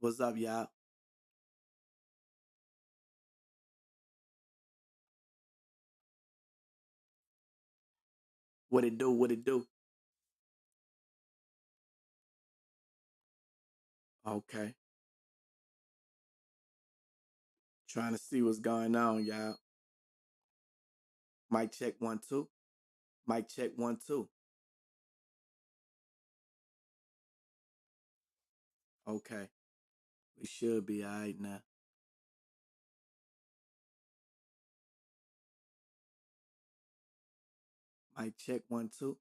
What's up, y'all? What it do? What it do? Okay. Trying to see what's going on, y'all. Mic check 1 2. Mic check 1 2. Okay. We should be all right now. Mic check 1 2.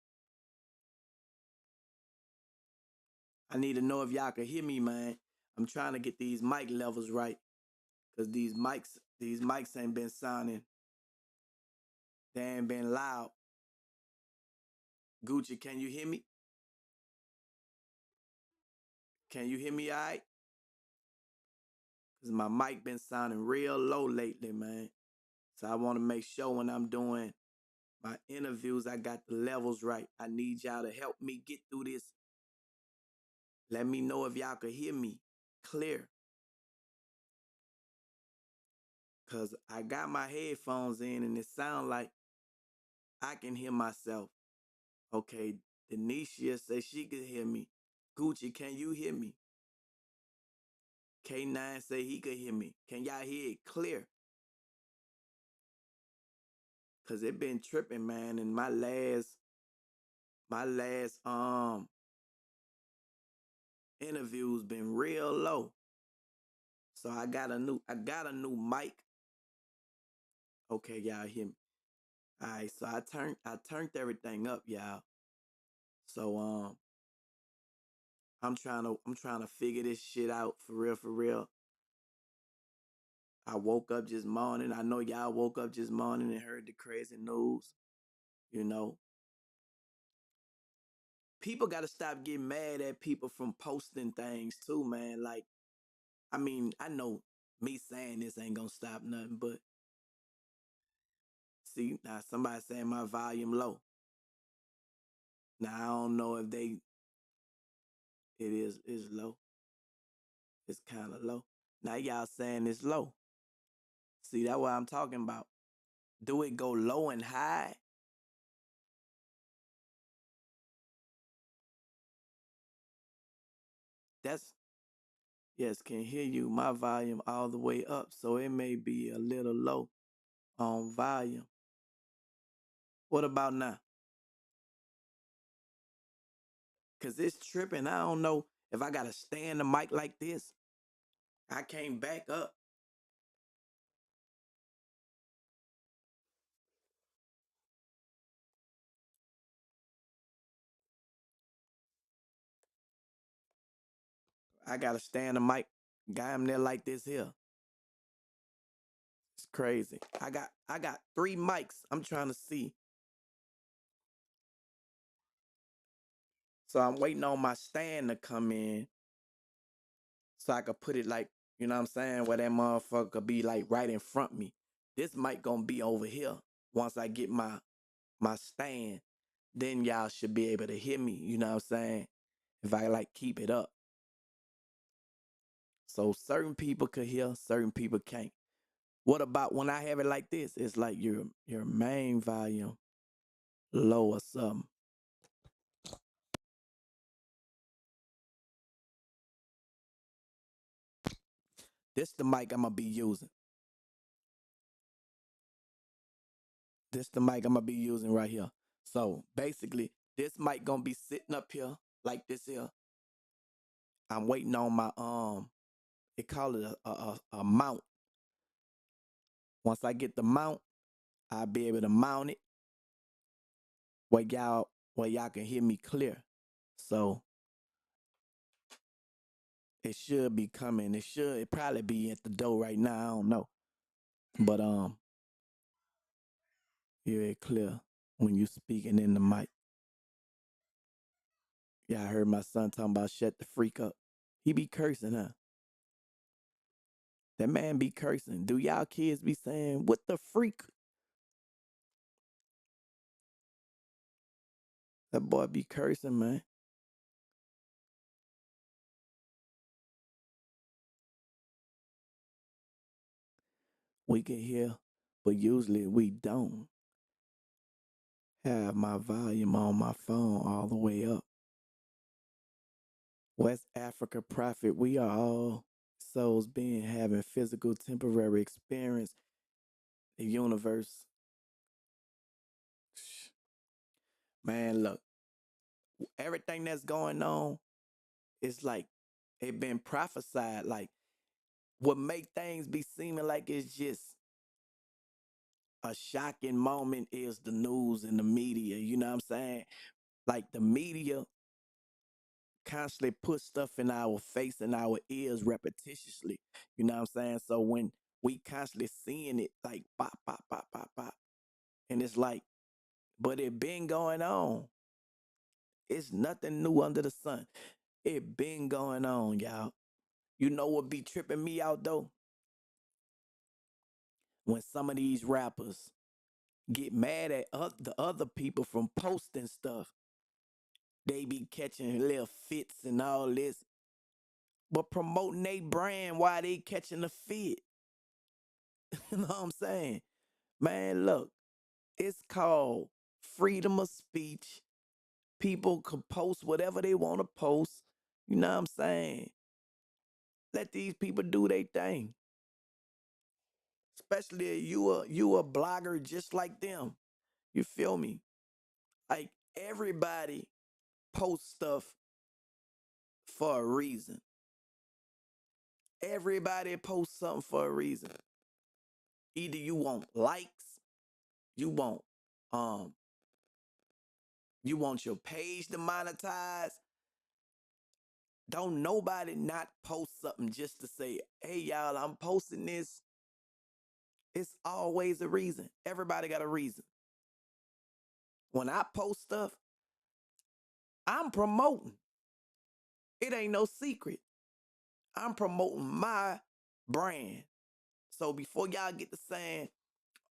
I need to know if y'all can hear me, man. I'm trying to get these mic levels right. Cause these mics ain't been sounding. They ain't been loud. Gucci, can you hear me? Can you hear me all right? Cause my mic been sounding real low lately, man. So I want to make sure when I'm doing my interviews, I got the levels right. I need y'all to help me get through this. Let me know if y'all could hear me clear. Cause I got my headphones in and it sounds like I can hear myself. Okay, Denisha say she could hear me. Gucci, can you hear me? K9 say he could hear me. Can y'all hear it clear? Cause it been tripping, man. And my last interviews been real low. So I got a new mic. Okay, y'all hear me. All right, so I turned everything up, y'all. So I'm trying to figure this shit out for real, for real. I woke up this morning. I know y'all woke up this morning and heard the crazy news. You know, people got to stop getting mad at people from posting things too, man. Like, I mean, I know me saying this ain't gonna stop nothing, but see, now somebody saying my volume low. Now I don't know if it is low. It's kind of low. Now y'all saying it's low. See, that's what I'm talking about. Do it go low and high? That's yes, can hear you. My volume all the way up, so it may be a little low on volume. What about now? Cause it's tripping. I don't know if I gotta stand the mic like this. I can't back up. I gotta stand the mic. Guy, I'm there like this here. It's crazy. I got 3 mics. I'm trying to see. So I'm waiting on my stand to come in so I could put it like, you know what I'm saying, where that motherfucker could be like right in front of me. This mic gonna be over here once I get my stand. Then y'all should be able to hear me, you know what I'm saying? If I like keep it up. So certain people could hear, certain people can't. What about when I have it like this? It's like your main volume low or something. This the mic I'm gonna be using. This the mic I'm gonna be using right here. So basically, this mic gonna be sitting up here like this here. I'm waiting on my they call it a mount. Once I get the mount, I'll be able to mount it where y'all can hear me clear. So it should be coming. It probably be at the door right now. I don't know. But hear it clear when you speaking in the mic. Yeah, I heard my son talking about shut the freak up. He be cursing, huh? That man be cursing. Do y'all kids be saying, what the freak? That boy be cursing, man. we can hear, but usually we don't. Have my volume on my phone all the way up. West Africa Prophet, we are all souls being having physical temporary experience. The universe, man, look, everything that's going on is like it been prophesied. Like what make things be seeming like it's just a shocking moment is the news and the media. You know what I'm saying? Like the media constantly put stuff in our face and our ears repetitiously. You know what I'm saying? So when we constantly seeing it like pop, pop, pop, pop, pop, and it's like, but it been going on. It's nothing new under the sun. It been going on, y'all. You know what be tripping me out though? When some of these rappers get mad at the other people from posting stuff, they be catching little fits and all this, but promoting their brand while they catching the fit. You know what I'm saying? Man, look, it's called freedom of speech. People can post whatever they want to post. You know what I'm saying? Let these people do their thing. Especially if you a blogger just like them. You feel me? Like everybody posts stuff for a reason. Everybody posts something for a reason. Either you want likes, you want um you want your page to monetize. Don't nobody not post something just to say, hey y'all, I'm posting this. It's always a reason. Everybody got a reason. When I post stuff, I'm promoting. It ain't no secret. I'm promoting my brand. So before y'all get to saying,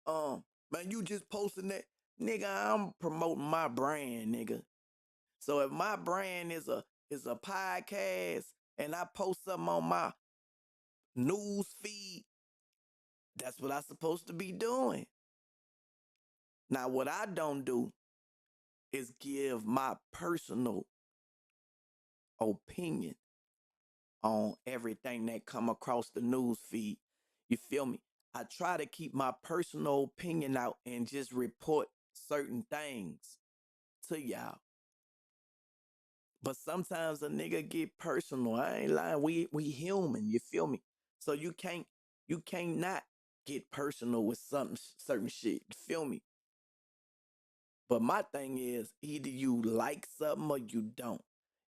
man, you just posting that, nigga, I'm promoting my brand, nigga. So if my brand is a podcast and I post something on my news feed, that's what I'm supposed to be doing. Now, what I don't do is give my personal opinion on everything that come across the news feed. You feel me? I try to keep my personal opinion out and just report certain things to y'all. But sometimes a nigga get personal. I ain't lying. We human. You feel me? So you can't not get personal with some certain shit. You feel me? But my thing is either you like something or you don't.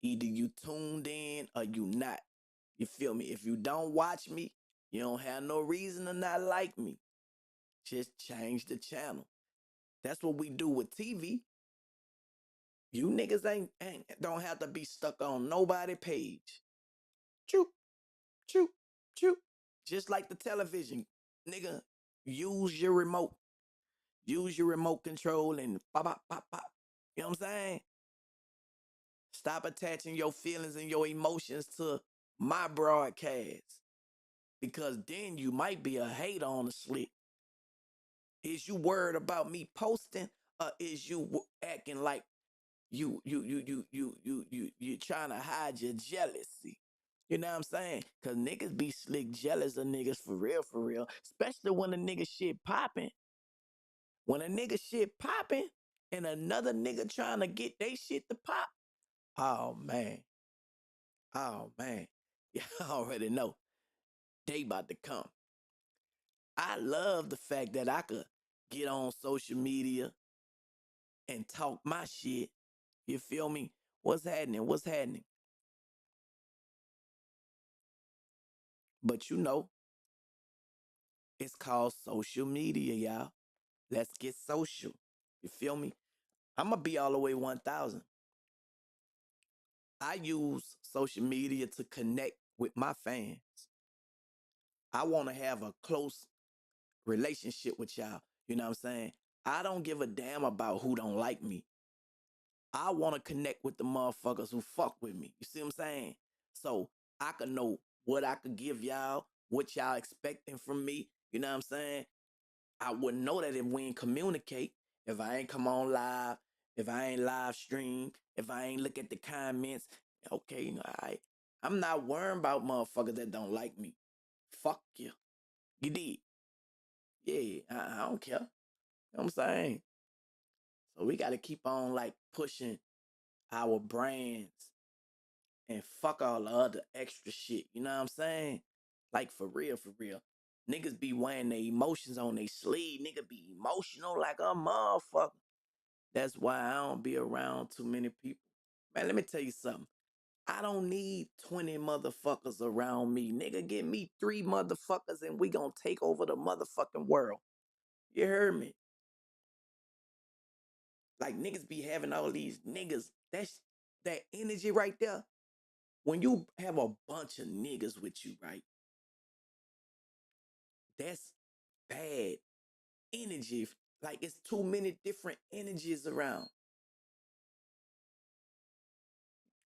Either you tuned in or you not. You feel me? If you don't watch me, you don't have no reason to not like me. Just change the channel. That's what we do with TV. You niggas ain't don't have to be stuck on nobody page. Choo, choo, choo. Just like the television. Nigga, use your remote. Use your remote control and pop, pop, pop, pop. You know what I'm saying? Stop attaching your feelings and your emotions to my broadcast. Because then you might be a hater on the slick. Is you worried about me posting, or is you acting like you trying to hide your jealousy? You know what I'm saying? Cause niggas be slick jealous of niggas for real, for real. Especially when a nigga shit popping. When a nigga shit popping and another nigga trying to get they shit to pop. Oh man. Oh man. Y'all already know. They about to come. I love the fact that I could get on social media and talk my shit. You feel me? What's happening? What's happening? But you know, it's called social media, y'all. Let's get social. You feel me? I'm going to be all the way 1,000. I use social media to connect with my fans. I want to have a close relationship with y'all. You know what I'm saying? I don't give a damn about who don't like me. I want to connect with the motherfuckers who fuck with me. You see what I'm saying? So I can know what I could give y'all, what y'all expecting from me. You know what I'm saying? I wouldn't know that if we ain't communicate, if I ain't come on live, if I ain't live stream, if I ain't look at the comments. Okay, all right. I'm not worrying about motherfuckers that don't like me. Fuck you. You did. Yeah, I don't care. You know what I'm saying? So we got to keep on like pushing our brands and fuck all the other extra shit. You know what I'm saying? Like for real, for real. Niggas be wearing their emotions on their sleeve. Nigga be emotional like a motherfucker. That's why I don't be around too many people. Man, let me tell you something. I don't need 20 motherfuckers around me. Nigga, give me 3 motherfuckers and we gonna take over the motherfucking world. You heard me? Like niggas be having all these niggas. That's that energy right there. When you have a bunch of niggas with you, right? That's bad energy. Like it's too many different energies around.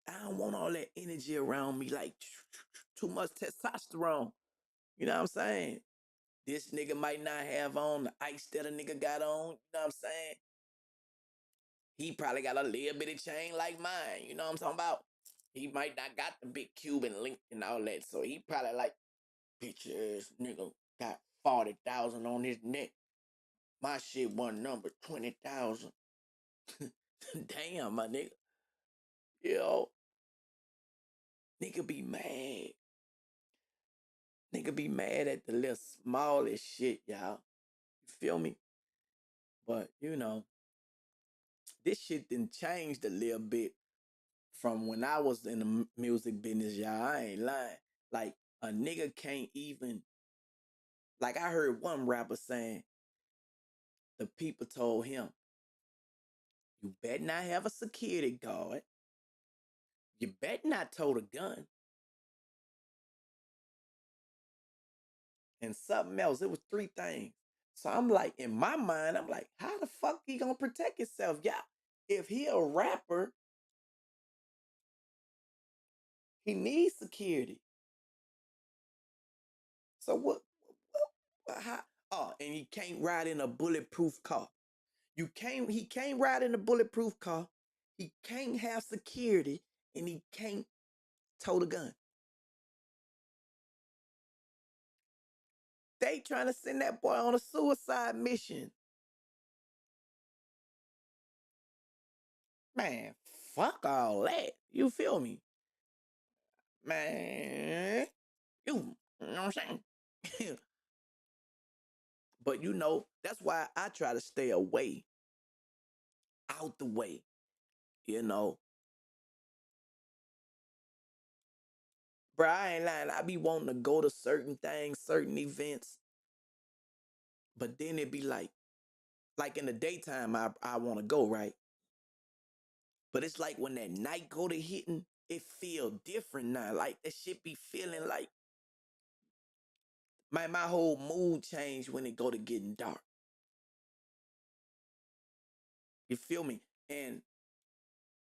I don't want all that energy around me, like too much testosterone. You know what I'm saying? This nigga might not have on the ice that a nigga got on. You know what I'm saying? He probably got a little bit of chain like mine. You know what I'm talking about? He might not got the big Cuban link and all that. So he probably like, bitch ass nigga got 40,000 on his neck. My shit one number 20,000. Damn, my nigga. Yo, nigga be mad. Nigga be mad at the little smallest shit, y'all. You feel me? But, you know, this shit done changed a little bit from when I was in the music business, y'all. I ain't lying. Like, a nigga can't even, like, I heard one rapper saying, the people told him, you better not have a security guard. You better not tote a gun. And something else. It was 3 things. So I'm like, in my mind, I'm like, how the fuck he gonna protect himself? Yeah, if he a rapper, he needs security. So how? Oh, and he can't ride in a bulletproof car. He can't ride in a bulletproof car. He can't have security, and he can't tote a gun. They trying to send that boy on a suicide mission. Man, fuck all that. You feel me? Man, you know what I'm saying? But you know, that's why I try to stay away, out the way. You know, bro, I ain't lying. I be wanting to go to certain things, certain events, but then it be like in the daytime, I want to go, right? But it's like when that night go to hitting, it feel different now. Like that shit be feeling like my whole mood change when it go to getting dark. You feel me? And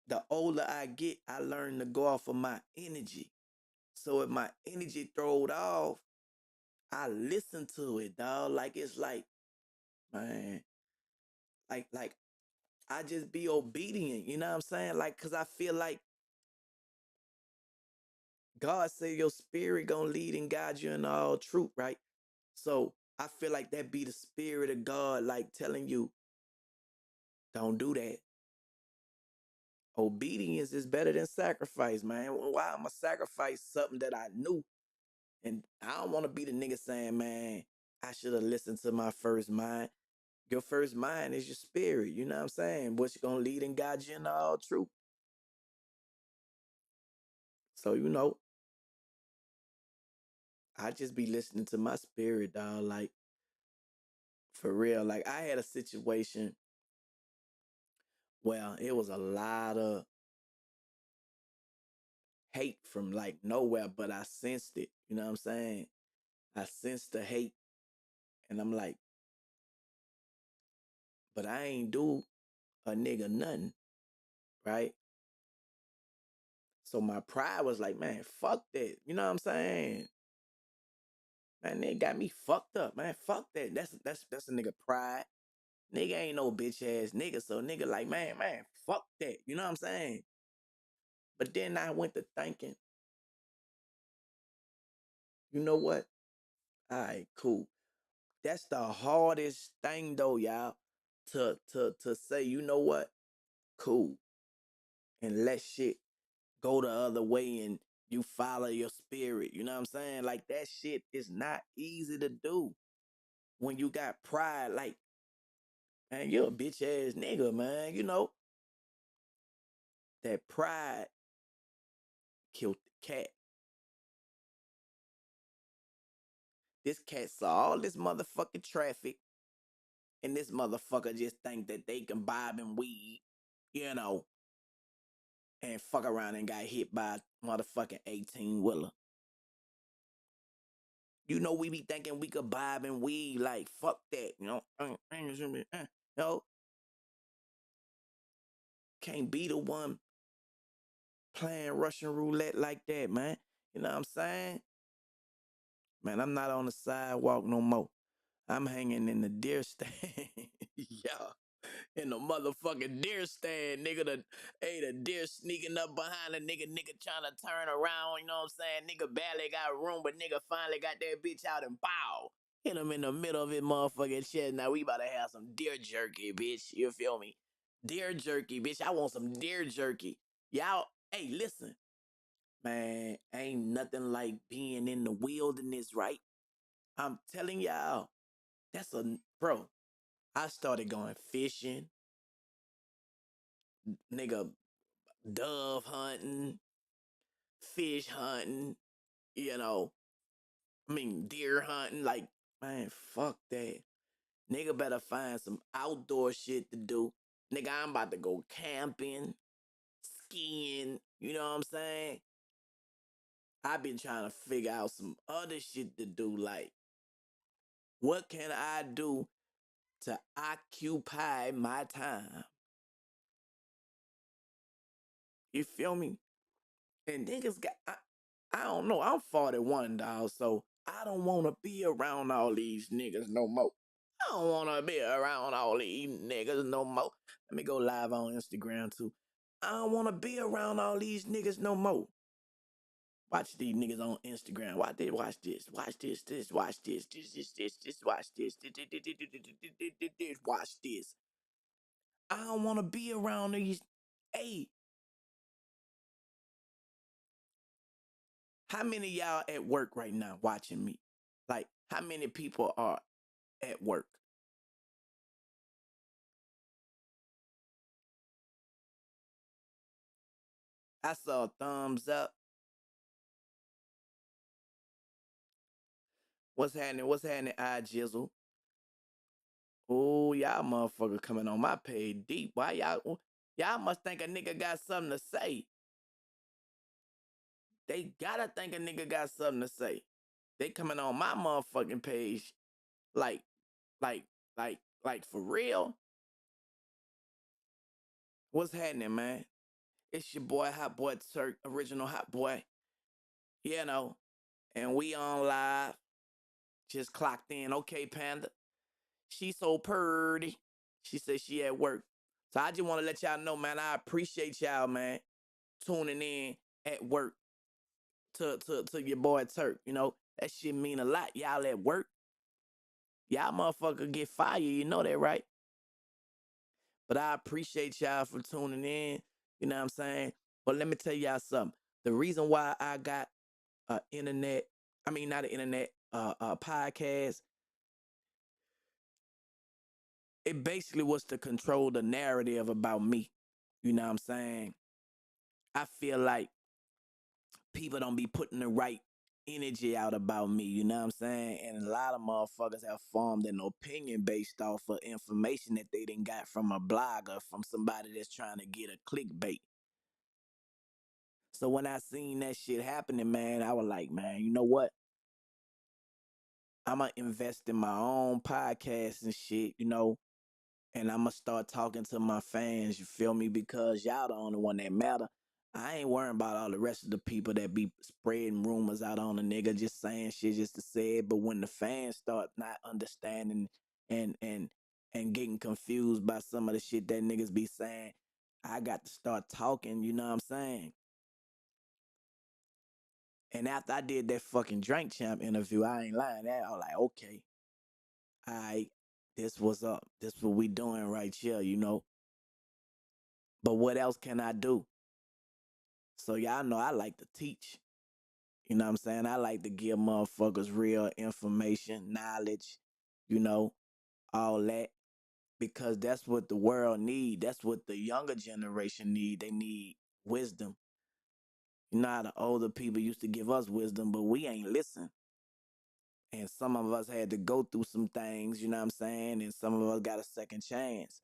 the older I get, I learn to go off of my energy. So if my energy throwed off, I listen to it, dog. Like it's like, man, like I just be obedient. You know what I'm saying? Like, cause I feel like God say your spirit gonna lead and guide you in all truth, right? So I feel like that be the spirit of God, like telling you, don't do that. Obedience is better than sacrifice, man. Why I'ma sacrifice something that I knew? And I don't want to be the nigga saying, man, I should have listened to my first mind. Your first mind is your spirit. You know what I'm saying? What's gonna lead and guide you in all truth. So, you know, I just be listening to my spirit, dog. Like, for real. Like, I had a situation where it was a lot of hate from like nowhere, but I sensed it. You know what I'm saying? I sensed the hate. And I'm like, but I ain't do a nigga nothing, right? So my pride was like, man, fuck that. You know what I'm saying? Man, nigga got me fucked up, man. Fuck that. That's a nigga pride. Nigga ain't no bitch ass nigga. So nigga like, man, fuck that. You know what I'm saying? But then I went to thinking, you know what? All right, cool. That's the hardest thing though, y'all. To say, you know what? Cool. And let shit go the other way and you follow your spirit. You know what I'm saying? Like that shit is not easy to do when you got pride. Like, man, you're a bitch ass nigga, man. You know, that pride killed the cat. This cat saw all this motherfucking traffic, and this motherfucker just think that they can bob and weed, you know, and fuck around and got hit by a motherfucking 18 wheeler. You know, we be thinking we could bob and weed, like, fuck that, you know. No, can't be the one playing Russian roulette like that, man. You know what I'm saying? Man, I'm not on the sidewalk no more. I'm hanging in the deer stand. Yeah. In the motherfucking deer stand, nigga. The deer sneaking up behind a nigga trying to turn around, you know what I'm saying? Nigga barely got room, but nigga finally got that bitch out and bow. Hit him in the middle of his motherfucking chest. Now we about to have some deer jerky, bitch. You feel me? Deer jerky, bitch. I want some deer jerky. Y'all, hey, listen. Man, ain't nothing like being in the wilderness, right? I'm telling y'all, bro. I started going fishing, nigga, dove hunting, fish hunting, you know, deer hunting. Like, man, fuck that. Nigga better find some outdoor shit to do. Nigga, I'm about to go camping, skiing, you know what I'm saying? I've been trying to figure out some other shit to do. Like, what can I do to occupy my time? You feel me? And niggas I don't know. I'm 41, dog, so I don't want to be around all these niggas no more. I don't want to be around all these niggas no more. Let me go live on Instagram too. I don't want to be around all these niggas no more. Watch these niggas on Instagram. Watch this, watch this, watch this, watch this, watch this, watch this. I don't want to be around these. Hey, how many of y'all at work right now watching me? Like, how many people are at work? I saw a thumbs up. What's happening? What's happening, I Jizzle? Oh, y'all motherfucker coming on my page deep. Why y'all must think a nigga got something to say. They gotta think a nigga got something to say. They coming on my motherfucking page like, like, like for real. What's happening, man? It's your boy, Hot Boy Turk, original Hot Boy. You know, and we on live. Just clocked in. Okay, Panda. She so purdy. She said she at work. So I just want to let y'all know, man, I appreciate y'all, man, tuning in at work to your boy Turk. You know, that shit mean a lot. Y'all at work. Y'all motherfucker get fired. You know that, right? But I appreciate y'all for tuning in. You know what I'm saying? But let me tell y'all something. The reason why I got internet, I mean not an internet, podcast, it basically was to control the narrative about me. You know what I'm saying? I feel like people don't be putting the right energy out about me, you know what I'm saying? And a lot of motherfuckers have formed an opinion based off of information that they didn't got from a blog or from somebody that's trying to get a clickbait. So when I seen that shit happening, man, I was like, man, you know what? I'm gonna invest in my own podcast and shit, you know, and I'm gonna start talking to my fans, you feel me? Because y'all the only one that matter. I ain't worrying about all the rest of the people that be spreading rumors out on a nigga, just saying shit just to say it. But when the fans start not understanding and and and getting confused by some of the shit that niggas be saying, I got to start talking. You know what I'm saying? And after I did that fucking Drink Champ interview, I ain't lying. That I was like, okay, all right, this was up. This what we doing right here. But what else can I do? So y'all know I like to teach. You know what I'm saying? I like to give motherfuckers real information, knowledge, you know, all that. Because that's what the world need. That's what the younger generation need. They need wisdom. You know how the older people used to give us wisdom, but we ain't listen. And some of us had to go through some things, you know what I'm saying? And some of us got a second chance.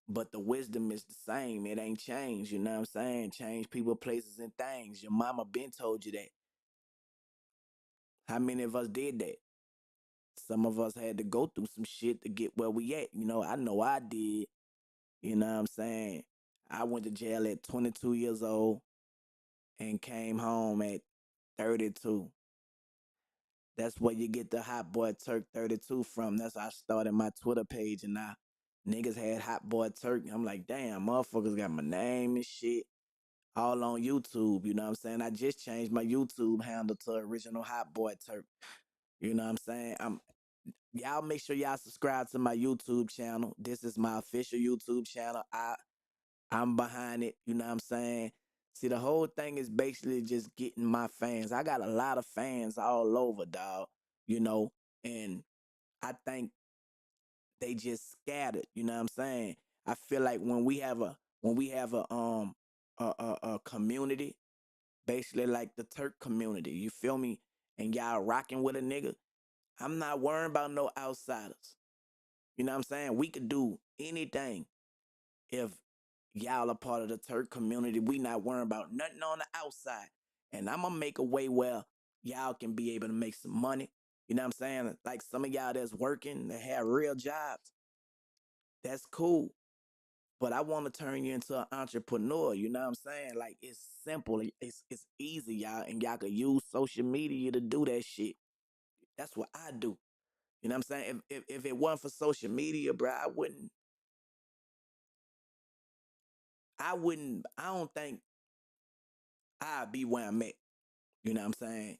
But the wisdom is the same. It ain't changed, you know what I'm saying? Change people, places, and things. Your mama been told you that. How many of us did that? Some of us had to go through some shit to get where we at. I know I did. You know what I'm saying? I went to jail at 22 years old and came home at 32. That's where you get the Hot Boy Turk 32 from. That's how I started my Twitter page, and now niggas had Hot Boy Turk. I'm like, damn, motherfuckers got my name and shit all on YouTube. You know what I'm saying? I just changed my YouTube handle to original Hot Boy Turk. You know what I'm saying? Y'all make sure y'all subscribe to my YouTube channel. This is my official YouTube channel. I'm behind it. You know what I'm saying? See, the whole thing is basically just getting my fans. I got a lot of fans all over, dog. You know, and I think they just scattered. You know what I'm saying? I feel like when we have a community, basically like the Turk community. You feel me? And y'all rocking with a nigga. I'm not worrying about no outsiders. You know what I'm saying? We could do anything if y'all are part of the Turk community. We not worrying about nothing on the outside. And I'm gonna make a way where y'all can be able to make some money. You know what I'm saying? Like some of y'all that's working, that have real jobs. That's cool. But I want to turn you into an entrepreneur. You know what I'm saying? Like it's simple. It's easy, y'all. And y'all can use social media to do that shit. That's what I do. You know what I'm saying? If it wasn't for social media, bro, I don't think I'd be where I'm at. You know what I'm saying?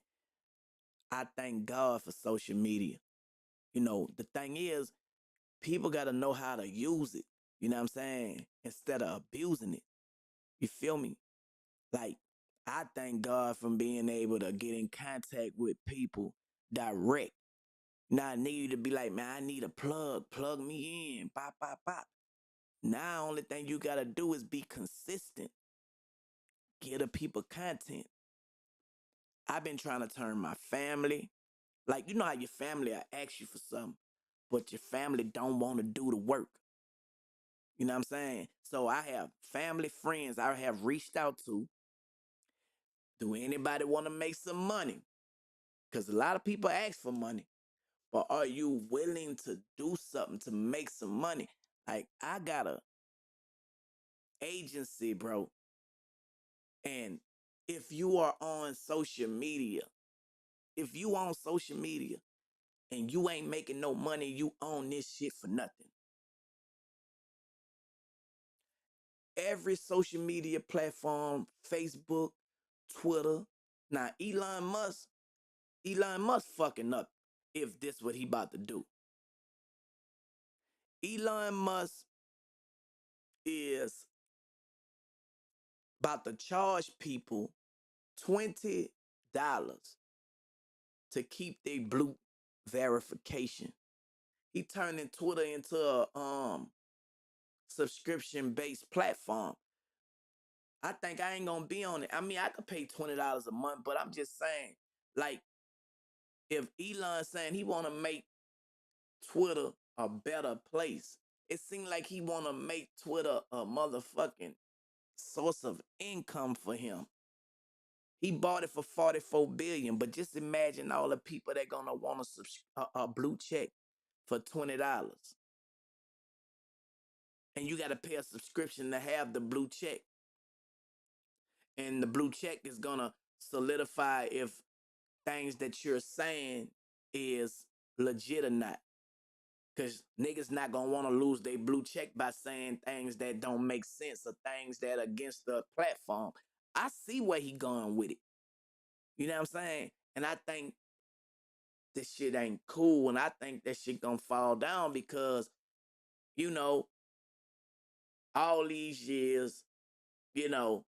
I thank God for social media. The thing is, people got to know how to use it. You know what I'm saying? Instead of abusing it. You feel me? Like, I thank God for being able to get in contact with people direct. Now, I need you to be like, man, I need a plug me in, pop, pop, pop. Now, only thing you got to do is be consistent. Get the people content. I've been trying to turn my family. Like, you know how your family will ask you for something, but your family don't want to do the work. You know what I'm saying? So I have family friends I have reached out to. Do anybody want to make some money? Because a lot of people ask for money. But are you willing to do something to make some money? Like, I got a agency, bro. And if you are on social media, if you on social media and you ain't making no money, you own this shit for nothing. Every social media platform, Facebook, Twitter. Now, Elon Musk fucking up if this what he about to do. Elon Musk is about to charge people $20 to keep their blue verification. He turning Twitter into a subscription based platform. I think I ain't gonna be on it. I mean, I could pay $20 a month, but I'm just saying, like, if Elon saying he wanna make Twitter a better place, it seems like he wanna make Twitter a motherfucking source of income for him. He bought it for 44 billion, but just imagine all the people that gonna want a blue check for $20, and you gotta pay a subscription to have the blue check. And the blue check is gonna solidify if things that you're saying is legit or not. Cause niggas not gonna want to lose their blue check by saying things that don't make sense or things that are against the platform. I see where he going with it. You know what I'm saying? And I think this shit ain't cool, and I think that shit gonna fall down because, you know, all these years, you know,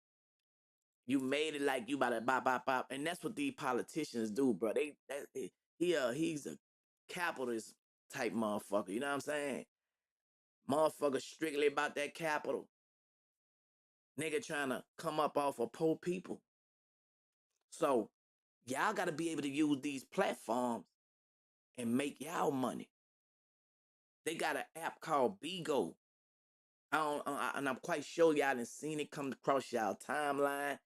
you made it like you about to bop bop bop, and that's what these politicians do, bro. He's a capitalist type motherfucker. You know what I'm saying? Motherfucker strictly about that capital. Nigga trying to come up off of poor people. So y'all got to be able to use these platforms and make y'all money. They got an app called Bigo. And I'm quite sure y'all done seen it come across y'all timeline,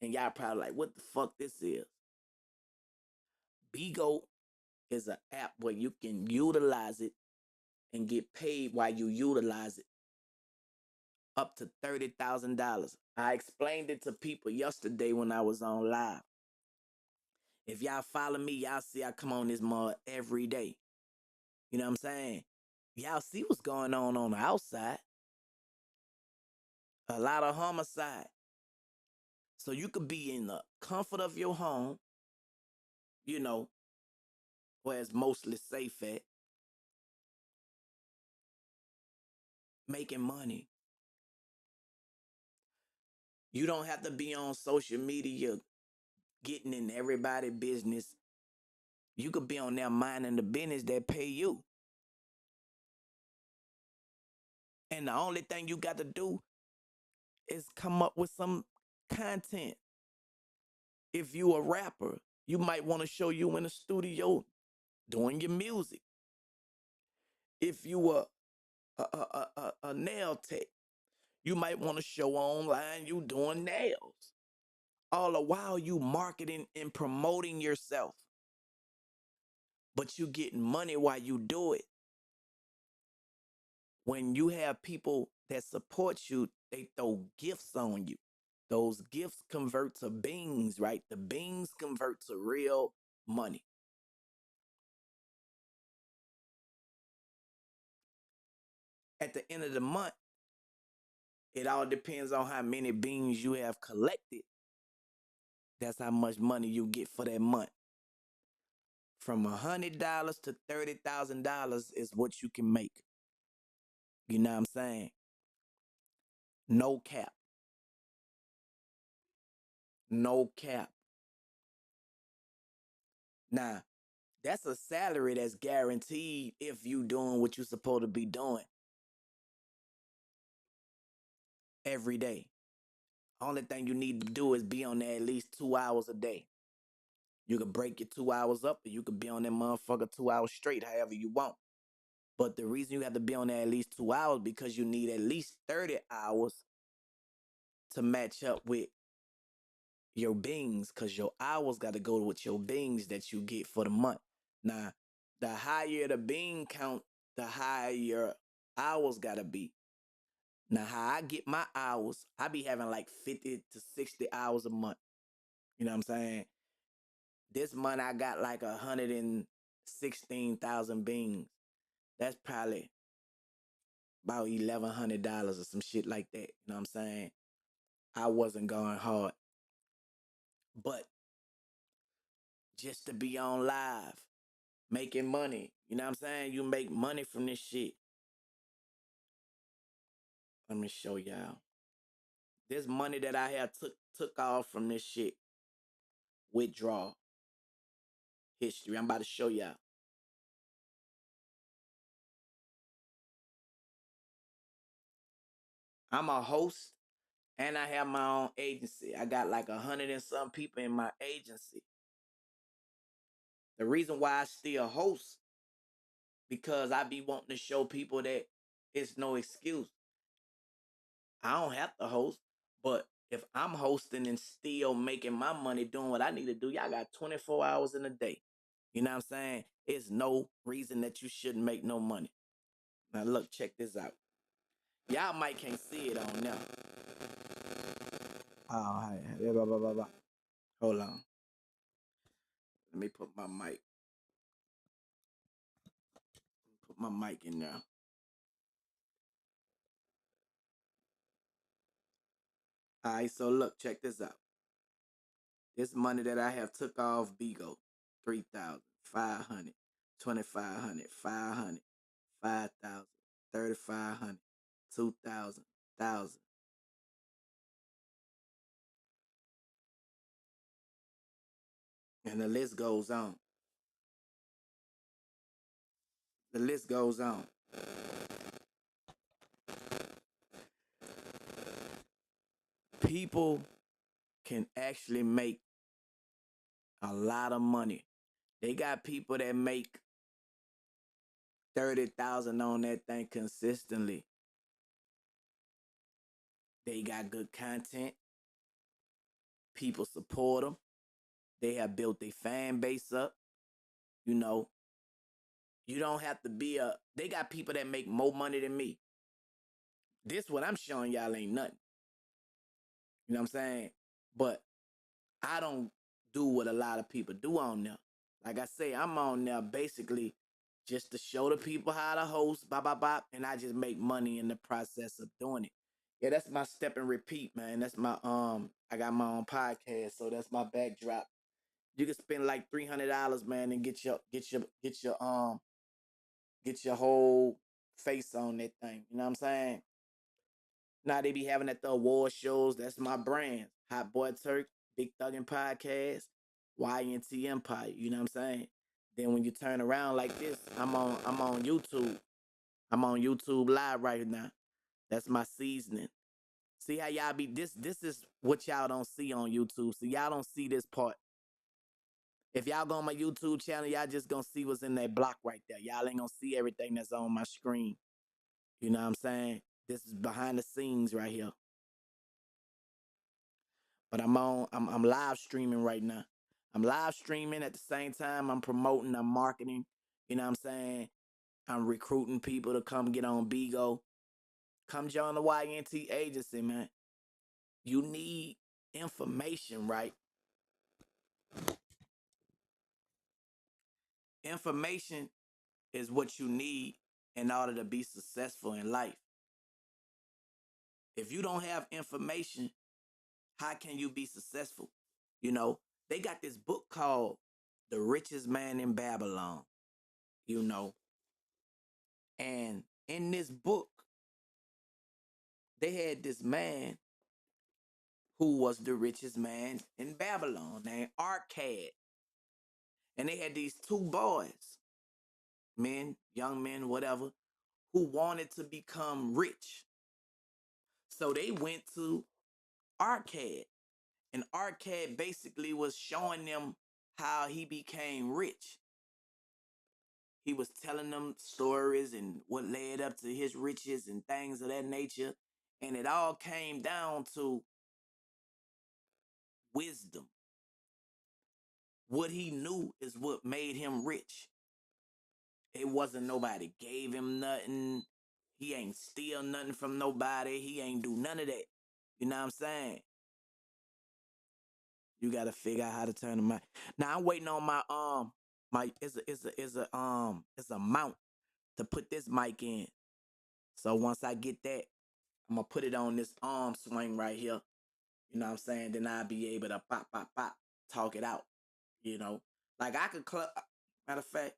and y'all probably like, what the fuck this is? Bigo is an app where you can utilize it and get paid while you utilize it up to $30,000. I explained it to people yesterday when I was on live. If y'all follow me, y'all see I come on this mud every day. You know what I'm saying? Y'all see what's going on the outside. A lot of homicide. So you could be in the comfort of your home, you know, where it's mostly safe at, making money. You don't have to be on social media getting in everybody's business. You could be on there minding the business that pay you. And the only thing you got to do is come up with some content. If you a rapper, you might want to show you in the studio doing your music. If you a nail tech, you might want to show online you doing nails. All the while you marketing and promoting yourself. But you getting money while you do it. When you have people that support you, they throw gifts on you. Those gifts convert to beans, right? The beans convert to real money. At the end of the month, it all depends on how many beans you have collected. That's how much money you get for that month. From $100 to $30,000 is what you can make. You know what I'm saying? No cap. No cap. Now, that's a salary that's guaranteed if you doing what you're supposed to be doing every day. Only thing you need to do is be on there at least 2 hours a day. You can break your 2 hours up, or you can be on that motherfucker 2 hours straight, however you want. But the reason you have to be on there at least 2 hours because you need at least 30 hours to match up with your beans, because your hours got to go with your beans that you get for the month. Now, the higher the bean count, the higher your hours got to be. Now, how I get my hours, I be having like 50 to 60 hours a month. You know what I'm saying? This month I got like 116,000 beans. That's probably about $1,100 or some shit like that. You know what I'm saying? I wasn't going hard. But just to be on live, making money. You know what I'm saying? You make money from this shit. Let me show y'all. This money that I have took off from this shit. Withdrawal history. I'm about to show y'all. I'm a host and I have my own agency. I got like 100 and some people in my agency. The reason why I still host, because I be wanting to show people that it's no excuse. I don't have to host, but if I'm hosting and still making my money doing what I need to do, y'all got 24 hours in a day. You know what I'm saying? It's no reason that you shouldn't make no money. Now look, check this out. Y'all might can't see it on now. Oh, hey, hey, blah, blah, blah, blah. Hold on. Let me put my mic. Put my mic in there. All right, so look, check this out. This money that I have took off Bigo, 3,000, 500, 2,500, 500, 5,000, 3,500, 2,000, 1,000. And the list goes on. The list goes on. People can actually make a lot of money. They got people that make 30,000 on that thing consistently. They got good content. People support them. They have built their fan base up. You know, you don't have to be a. They got people that make more money than me. This what I'm showing y'all ain't nothing. You know what I'm saying? But I don't do what a lot of people do on there. Like I say, I'm on there basically just to show the people how to host, bop, bop, bop, and I just make money in the process of doing it. Yeah, that's my step and repeat, man. That's my I got my own podcast, so that's my backdrop. You can spend like $300, man, and get your whole face on that thing. You know what I'm saying? Now they be having at the award shows. That's my brand. Hot Boy Turk, Big Thuggin Podcast, YNT Empire. You know what I'm saying? Then when you turn around like this, I'm on YouTube. I'm on YouTube live right now. That's my seasoning. See how y'all be this is what y'all don't see on YouTube. So y'all don't see this part. If y'all go on my YouTube channel, y'all just gonna see what's in that block right there. Y'all ain't gonna see everything that's on my screen. You know what I'm saying? This is behind the scenes right here. But I'm live streaming right now. I'm live streaming at the same time I'm promoting, I'm marketing. You know what I'm saying? I'm recruiting people to come get on Bigo. Come join the YNT agency, man. You need information, right? Information is what you need in order to be successful in life. If you don't have information, how can you be successful? You know, they got this book called The Richest Man in Babylon, you know. And in this book, they had this man who was the richest man in Babylon named Arcad. And they had these two boys, men, young men, whatever, who wanted to become rich. So they went to Arcad. And Arcad basically was showing them how he became rich. He was telling them stories and what led up to his riches and things of that nature. And it all came down to wisdom. What he knew is what made him rich. It wasn't nobody gave him nothing. He ain't steal nothing from nobody. He ain't do none of that. You know what I'm saying? You gotta figure out how to turn the mic. Now I'm waiting on my it's a mount to put this mic in. So once I get that, I'm gonna put it on this arm swing right here. You know what I'm saying? Then I'll be able to pop, pop, pop, talk it out. You know, like I could matter of fact,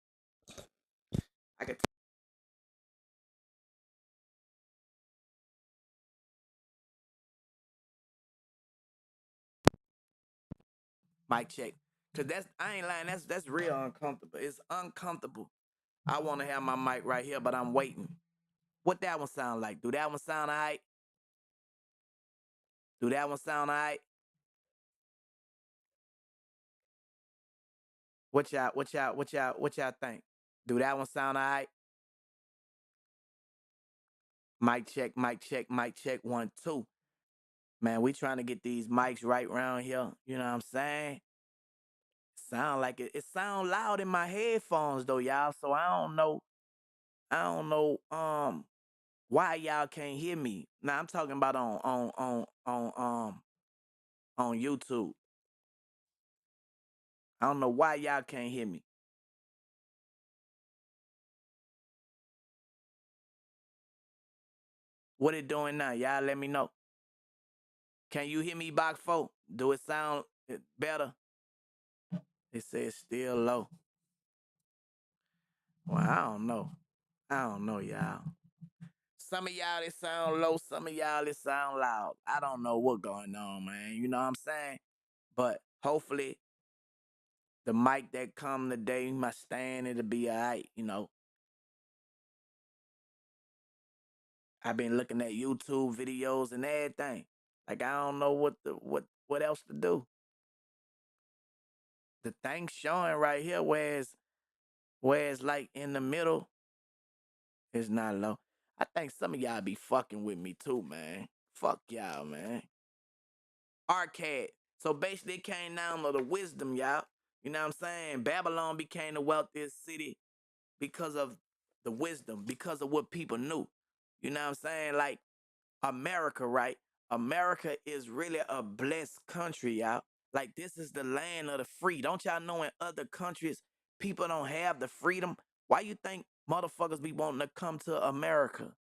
I could mic check. Cause that's I ain't lying. That's real uncomfortable. It's uncomfortable. I want to have my mic right here, but I'm waiting. What that one sound like? Do that one sound alright? Do that one sound alright? What y'all think? Do that one sound alright? Mic check, mic check, mic check. 1, 2. Man, we trying to get these mics right around here. You know what I'm saying? Sound like it. It sound loud in my headphones though, y'all. So I don't know. I don't know. Why y'all can't hear me? Now I'm talking about on on YouTube. I don't know why y'all can't hear me. What it doing now? Y'all let me know. Can you hear me, Box 4? Do it sound better? It says still low. Well, I don't know. I don't know, y'all. Some of y'all it sound low, some of y'all it sound loud. I don't know what going on, man. You know what I'm saying? But hopefully the mic that come today, my stand, it'll be alright, you know. I've been looking at YouTube videos and everything. Like I don't know what else to do. The thing showing right here where it's like in the middle, it's not low. I think some of y'all be fucking with me too, man. Fuck y'all, man. Arcade. So basically it came down to the wisdom, y'all. You know what I'm saying? Babylon became the wealthiest city because of the wisdom, because of what people knew. You know what I'm saying? Like America, right? America is really a blessed country, y'all. Like this is the land of the free. Don't y'all know in other countries people don't have the freedom? Why you think motherfuckers be wanting to come to America?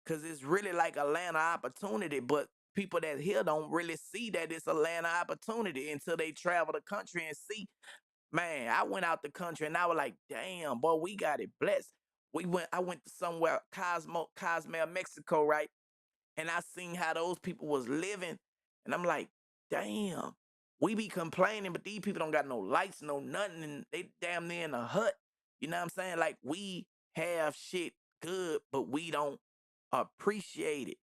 Cause it's really like a land of opportunity, but people that here don't really see that it's a land of opportunity until they travel the country and see. Man, I went out the country and I was like, damn, boy, we got it blessed. I went to somewhere, Cozumel, Mexico, right? And I seen how those people was living, and I'm like, damn, we be complaining, but these people don't got no lights, no nothing, and they damn near in a hut. You know what I'm saying? Like we have shit good, but we don't appreciate it.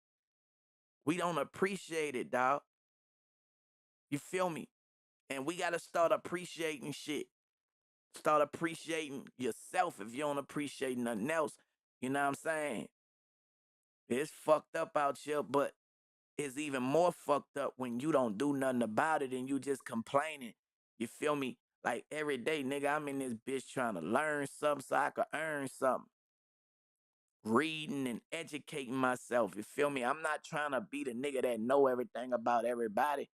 We don't appreciate it, dog. You feel me? And we gotta start appreciating shit. Start appreciating yourself if you don't appreciate nothing else. You know what I'm saying? It's fucked up out here, but it's even more fucked up when you don't do nothing about it and you just complaining. You feel me? Like every day, nigga, I'm in this bitch trying to learn something so I could earn something. Reading and educating myself. You feel me? I'm not trying to be the nigga that know everything about everybody.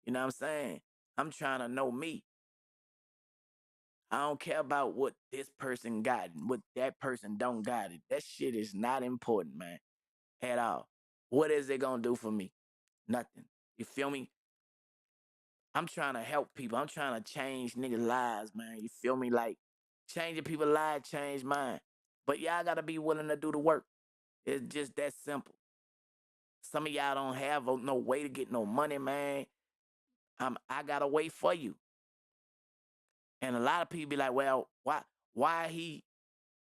You know what I'm saying? I'm trying to know me. I don't care about what this person got and what that person don't got it. That shit is not important, man, at all. What is it gonna do for me? Nothing. You feel me? I'm trying to help people. I'm trying to change niggas' lives, man. You feel me? Like changing people's lives, change mine. But y'all gotta be willing to do the work. It's just that simple. Some of y'all don't have no way to get no money, man. I got a way for you. And a lot of people be like, well, why he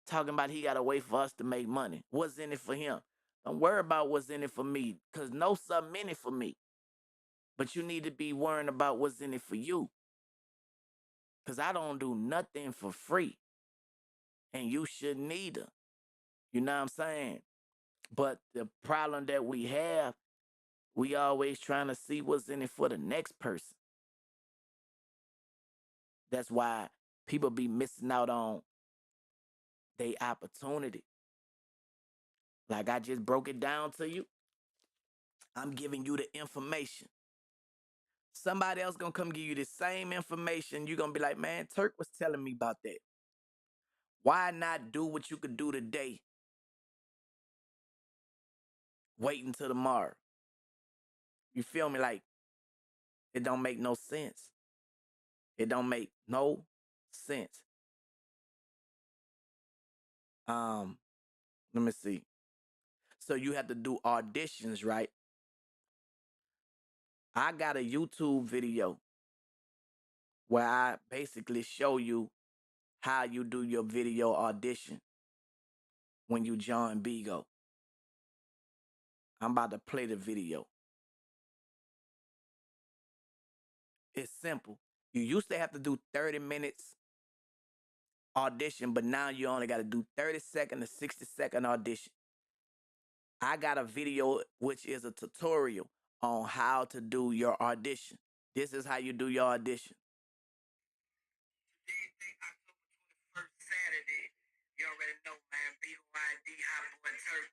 talking about he got a way for us to make money? What's in it for him? Don't worry about what's in it for me, because no something in it for me. But you need to be worrying about what's in it for you. Because I don't do nothing for free. And you shouldn't either. You know what I'm saying? But the problem that we have, we always trying to see what's in it for the next person. That's why people be missing out on their opportunity. Like I just broke it down to you. I'm giving you the information. Somebody else gonna come give you the same information. You're gonna be like, man, Turk was telling me about that. Why not do what you could do today? Wait until tomorrow. You feel me? Like it don't make no sense. It don't make no sense. Um, Let me see. So you have to do auditions, right? I got a YouTube video where I basically show you how you do your video audition when you join Bigo. I'm about to play the video. It's simple. You used to have to do 30 minutes audition, but now you only got to do 30-second to 60-second audition. I got a video which is a tutorial on how to do your audition. This is how you do your audition. October 21st, Saturday. You already know, man. BYD, Hot Boy Turk.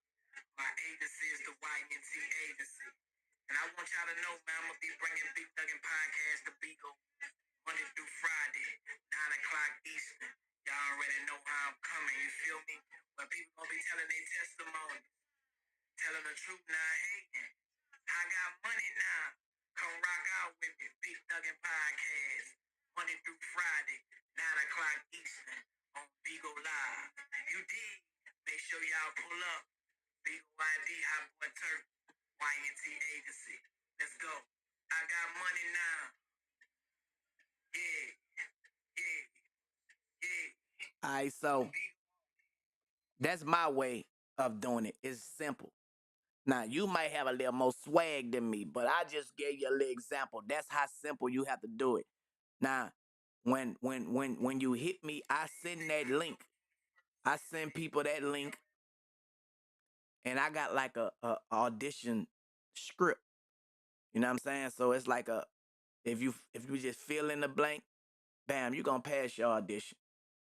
My agency is the YNT agency. And I want want y'all to know, man, I'm gonna be bringing Big Thuggin podcast to Bigo Monday through Friday, 9 o'clock Eastern. Y'all already know how I'm coming. You feel me? But people gonna be telling their testimony, telling the truth, not hating. I got money now. Come rock out with me. Big Thuggin podcast Monday through Friday, 9 o'clock Eastern on Bigo Live. You did. Make sure y'all pull up. Bigo ID, Hot Boy Turk. YNT Agency. Let's go. I got money now. Yeah, yeah, yeah. All right, so that's my way of doing it. It's simple. Now you might have a little more swag than me, but I just gave you a little example. That's how simple you have to do it. Now, when you hit me, I send that link. I send people that link, and I got like a audition script. You know what I'm saying? So it's like a if you just fill in the blank, bam, you gonna pass your audition.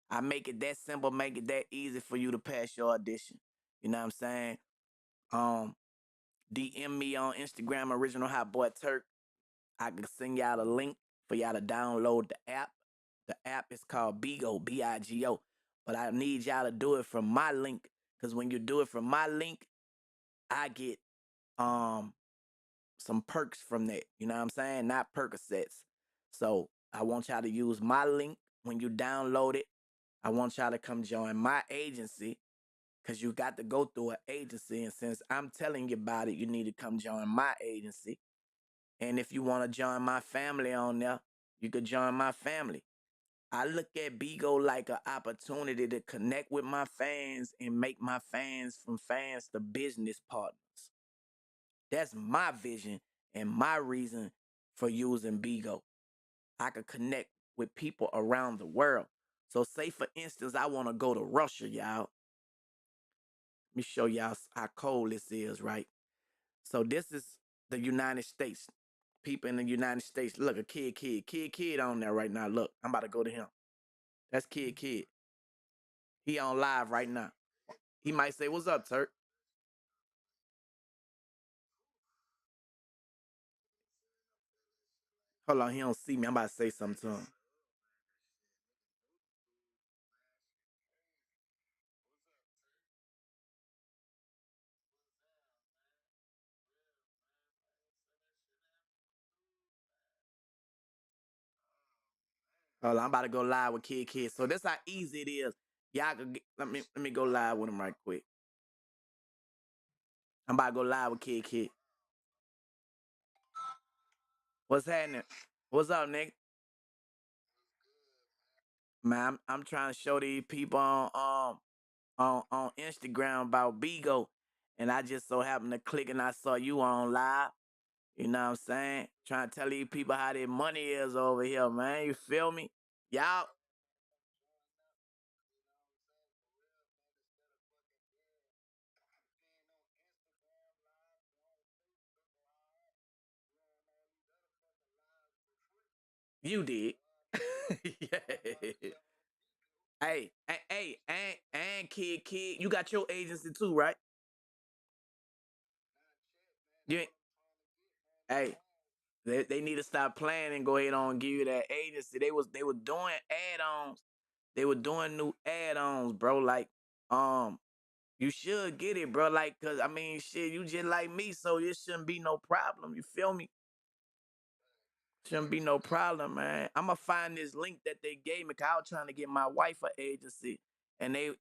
I make it that simple, make it that easy for you to pass your audition. You know what I'm saying? Um, DM me on Instagram, Original Hot Boy Turk. I can send y'all a link for y'all to download the app. The app is called Bigo, Bigo. But I need y'all to do it from my link, because when you do it from my link, I get um some perks from that. You know what I'm saying? Not Percocets. So I want y'all to use my link when you download it. I want y'all to come join my agency, because you got to go through an agency. And since I'm telling you about it, you need to come join my agency. And if you want to join my family on there, you could join my family. I look at Bigo like an opportunity to connect with my fans and make my fans from fans to business partners. That's my vision and my reason for using Bigo. I could connect with people around the world. So say for instance, I want to go to Russia, y'all. Let me show y'all how cold this is, right? So this is the United States. People in the United States. Look, a kid on there right now. Look, I'm about to go to him. That's kid. He on live right now. He might say, "What's up, Turk?" Hold on, he don't see me. I'm about to say something to him. Hold on, I'm about to go live with kid. So that's how easy it is. Y'all could get, let me go live with him right quick. I'm about to go live with kid. What's happening? What's up, Nick? Man, I'm trying to show these people on Instagram about Bigo, and I just so happened to click and I saw you on live. You know what I'm saying? Trying to tell these people how their money is over here, man. You feel me? Y'all, you did. Yeah. And kid, you got your agency too, right? You ain't, hey, they need to stop playing and go ahead on and give you that agency. They were doing add-ons. They were doing new add-ons, bro. Like, you should get it, bro. Like, cause I mean, shit, you just like me, so it shouldn't be no problem. You feel me? Shouldn't be no problem, man. I'ma find this link that they gave me. Cause I was trying to get my wife an agency, and they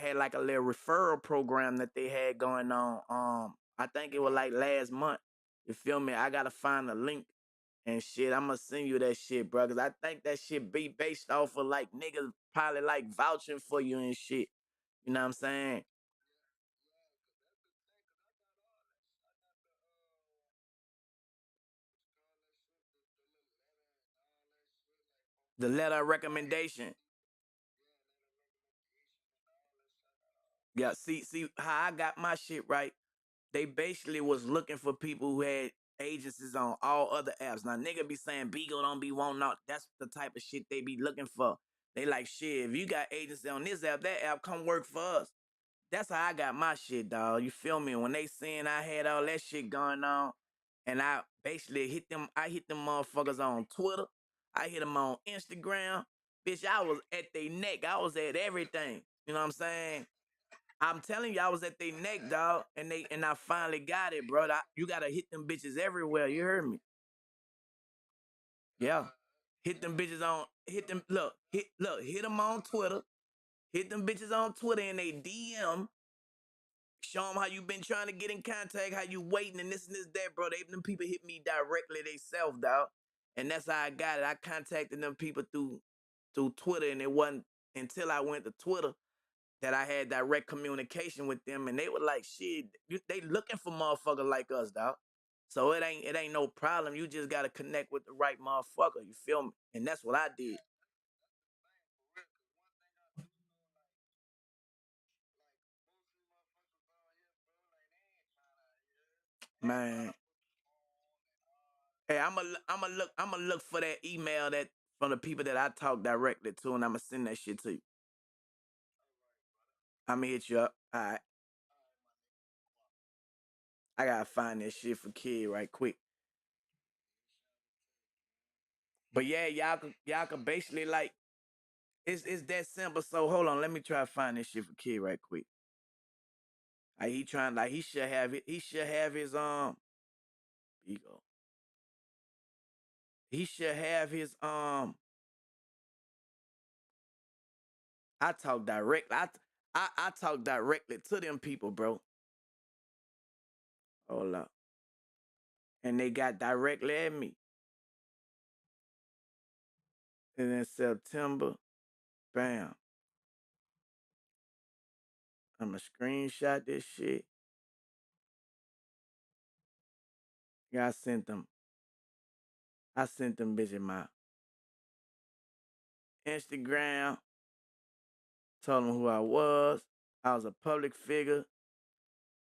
had like a little referral program that they had going on. I think it was like last month. You feel me? I gotta find a link and shit. I'ma send you that shit, bro. Cause I think that shit be based off of like niggas probably like vouching for you and shit. You know what I'm saying? The letter of recommendation. Yeah, see how I got my shit right. They basically was looking for people who had agencies on all other apps. Now nigga be saying Bigo don't be wanting out. That's the type of shit they be looking for. They like shit. If you got agency on this app, that app, come work for us. That's how I got my shit, dog. You feel me? When they seen I had all that shit going on, and I basically hit them. I hit them motherfuckers on Twitter. I hit them on Instagram. Bitch, I was at their neck. I was at everything. You know what I'm saying? I'm telling you, I was at their neck, dog, and I finally got it, bro. You gotta hit them bitches everywhere. You heard me? Yeah. Hit them bitches on. Hit them. Hit them on Twitter. Hit them bitches on Twitter and they DM. Show them how you been trying to get in contact, how you waiting and this, that, bro. Them people hit me directly themselves, dog. And that's how I got it. I contacted them people through Twitter, and it wasn't until I went to Twitter that I had direct communication with them, and they were like, "Shit, they looking for motherfuckers like us, dog." So it ain't no problem. You just gotta connect with the right motherfucker. You feel me? And that's what I did, man. Hey, I'm gonna look for that email that from the people that I talk directly to, and I'm gonna send that shit to you. I'm gonna hit you up. All right, I gotta find that shit for kid right quick. But yeah, y'all could basically like it's that simple. So hold on, let me try to find this shit for kid right quick. Like he trying like he should have it. He should have his Bigo. He should have his I talk direct. I talk directly to them people, bro. Hold up, and they got directly at me. And in September, bam, I'ma screenshot this shit. Yeah, I sent them bitches my Instagram, told them who I was. I was a public figure.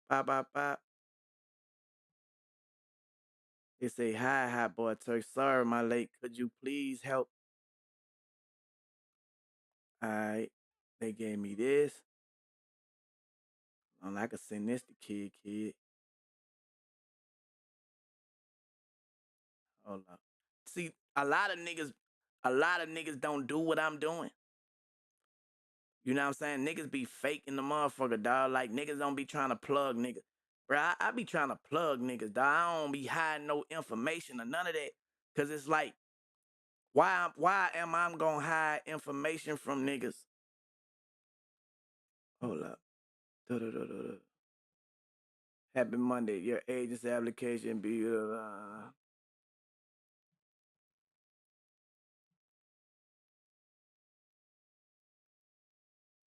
Pop, pop, pop. They say, hi, hot boy Turk. Sorry, my late. Could you please help? All right. They gave me this. I could send this to kid. Hold up. See, a lot of niggas don't do what I'm doing. You know what I'm saying? Niggas be faking the motherfucker, dog. Like niggas don't be trying to plug niggas. Bro, I be trying to plug niggas, dog. I don't be hiding no information or none of that. Cause it's like, why am I gonna hide information from niggas? Hold up. Du-du-du-du-du. Happy Monday. Your agency application be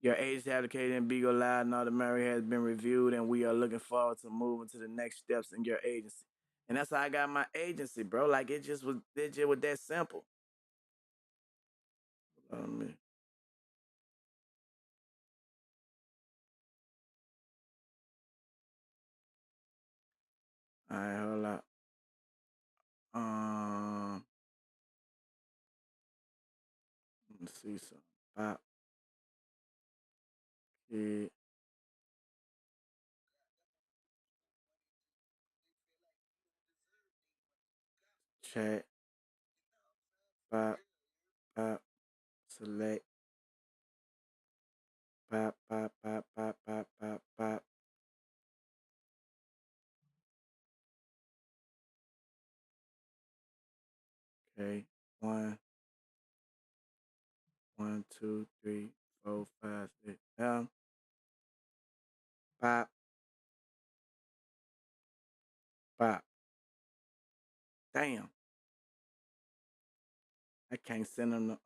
your agency application Bigo Live North America has been reviewed, and we are looking forward to moving to the next steps in your agency. And that's how I got my agency, bro. Like it just was that simple. Um, all right, hold up. Um, let's see some pop kid chat pop pop select pop pop pop pop pop pop pop. Okay, one, one, two, three, four, five, six. Pop pop. Damn, I can't send them the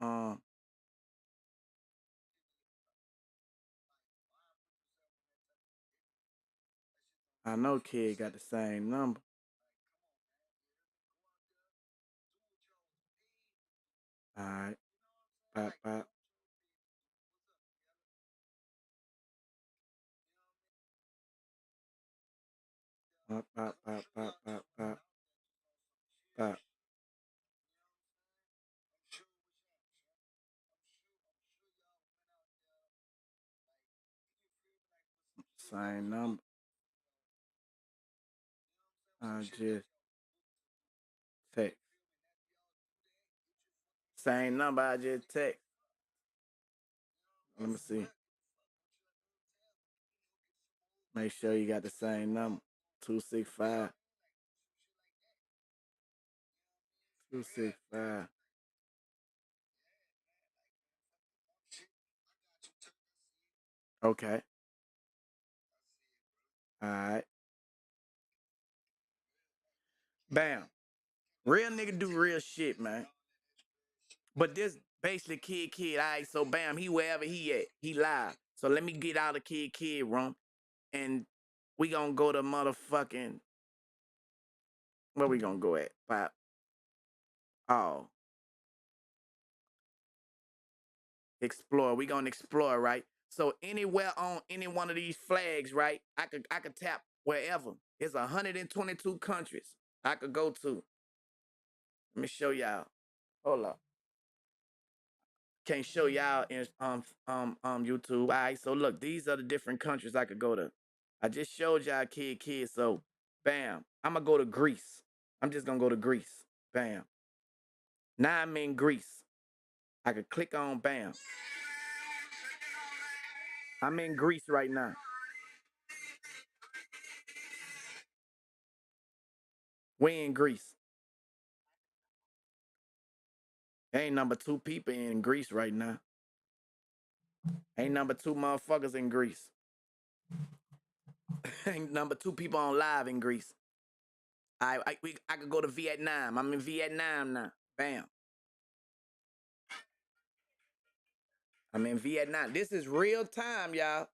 I know kid got the same number. All right, pop pop pop pop pop pop pop pop pop. Same number. I just Text. Same number I just text. Let me see. Make sure you got the same number. 265. 265. Okay. All right. Bam. Real nigga do real shit, man. But this basically kid, all right, so bam, he wherever he at, he live. So let me get out of kid room and we gonna go to motherfucking, where we gonna go at? Pop. Oh, explore. We gonna explore, right? So anywhere on any one of these flags, right? I could tap wherever. It's 122 countries I could go to. Let me show y'all. Hold up. Can't show y'all in YouTube. All right, so look, these are the different countries I could go to. I just showed y'all kid. So bam, I'm gonna go to Greece. I'm just gonna go to Greece. Bam. Now I'm in Greece. I could click on bam. I'm in Greece right now. We in Greece. Ain't number two people in Greece right now. Ain't number two motherfuckers in Greece. Ain't number two people on live in Greece. I could go to Vietnam. I'm in Vietnam now. Bam. I'm in Vietnam. This is real time, y'all.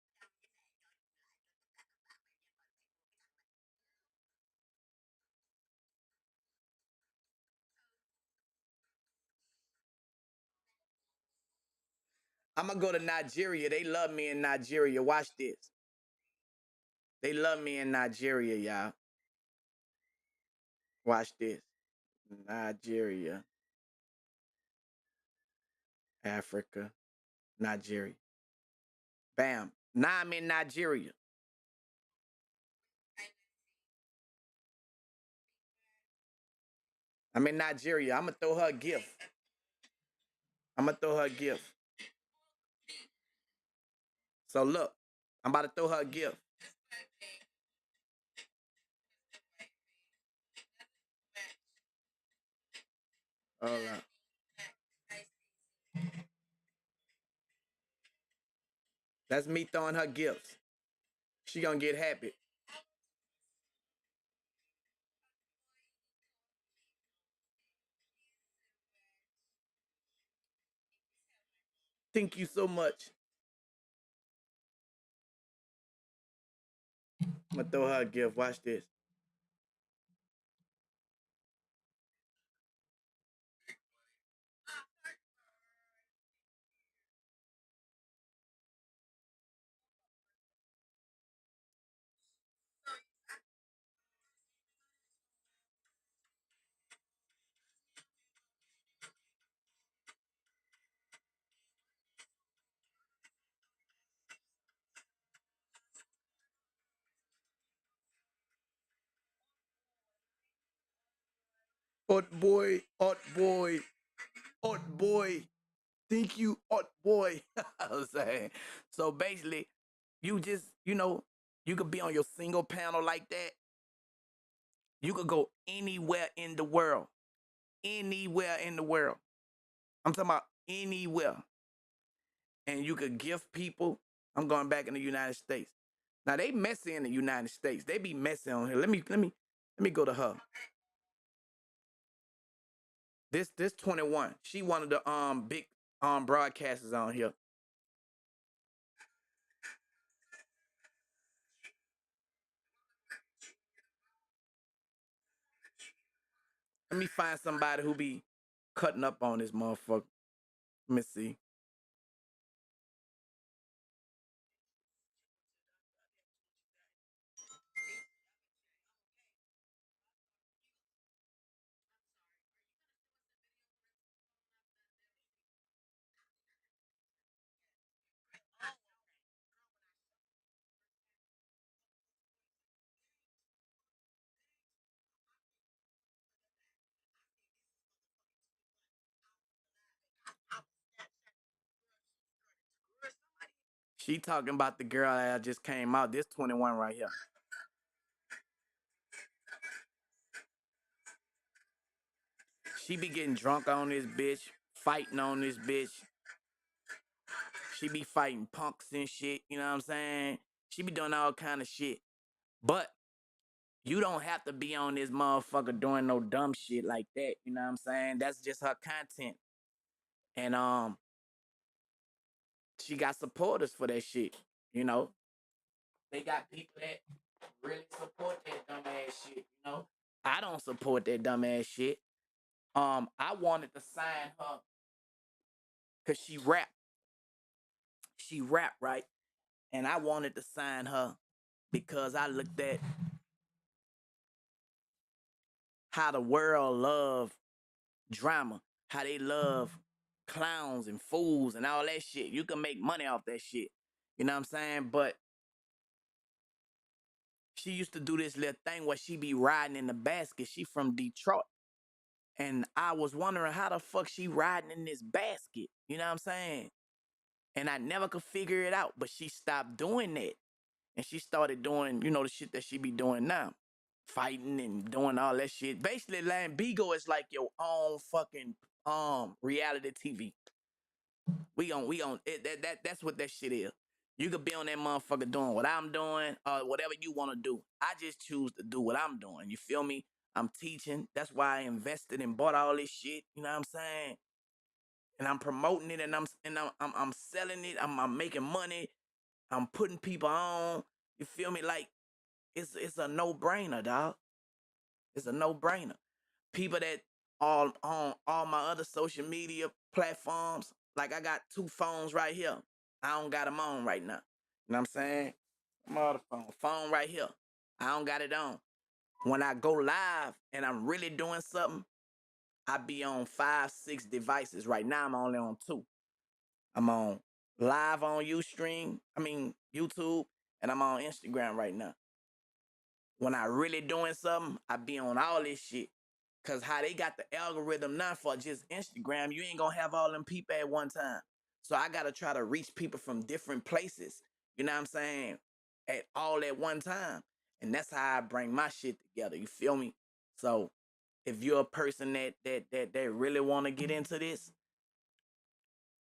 I'm gonna go to Nigeria. They love me in Nigeria. Watch this. They love me in Nigeria, y'all. Watch this. Nigeria, Africa, Nigeria. Bam. Now I'm in Nigeria. I'm in Nigeria. I'm gonna throw her a gift. I'm gonna throw her a gift. So look, I'm about to throw her a gift. Hold up. That's me throwing her gifts. She gonna get happy. Thank you so much. I'm gonna throw her a gift. Watch this. Hot boy, hot boy, hot boy. Thank you, hot boy. I'm saying. So basically, you just, you could be on your single panel like that. You could go anywhere in the world. Anywhere in the world. I'm talking about anywhere. And you could gift people. I'm going back in the United States. Now they messy in the United States. They be messy on here. Let me go to her. This 21. She one of the big broadcasters on here. Let me find somebody who be cutting up on this motherfucker. Let me see. She talking about the girl that just came out. This 21 right here. She be getting drunk on this bitch, fighting on this bitch. She be fighting punks and shit. You know what I'm saying? She be doing all kind of shit. But you don't have to be on this motherfucker doing no dumb shit like that. You know what I'm saying? That's just her content. And she got supporters for that shit. You know, they got people that really support that dumbass shit. You know, I don't support that dumbass shit. I wanted to sign her because she rap. She rap right, and I wanted to sign her because I looked at how the world love drama, how they love clowns and fools and all that shit. You can make money off that shit. You know what I'm saying? But she used to do this little thing where she be riding in the basket. She from Detroit. And I was wondering how the fuck she riding in this basket. You know what I'm saying? And I never could figure it out. But she stopped doing that. And she started doing, you know, the shit that she be doing now. Fighting and doing all that shit. Basically, like Bigo is like your own fucking reality TV. That's what that shit is. You could be on that motherfucker doing what I'm doing, or whatever you want to do. I just choose to do what I'm doing. You feel me? I'm teaching. That's why I invested and bought all this shit. You know what I'm saying? And I'm promoting it, and I'm selling it. I'm making money. I'm putting people on. You feel me? Like it's a no brainer, dog. It's a no brainer. People that all on all my other social media platforms, like I got 2 phones right here. I don't got them on right now. You know what I'm saying? My other phone right here. I don't got it on. When I go live and I'm really doing something, I be on 5, 6 devices. Right now I'm only on 2. I'm on live on YouTube, and I'm on Instagram right now. When I really doing something, I be on all this shit. Cause how they got the algorithm now for just Instagram, you ain't gonna have all them people at one time. So I gotta try to reach people from different places. You know what I'm saying? At one time. And that's how I bring my shit together. You feel me? So if you're a person that really wanna get into this,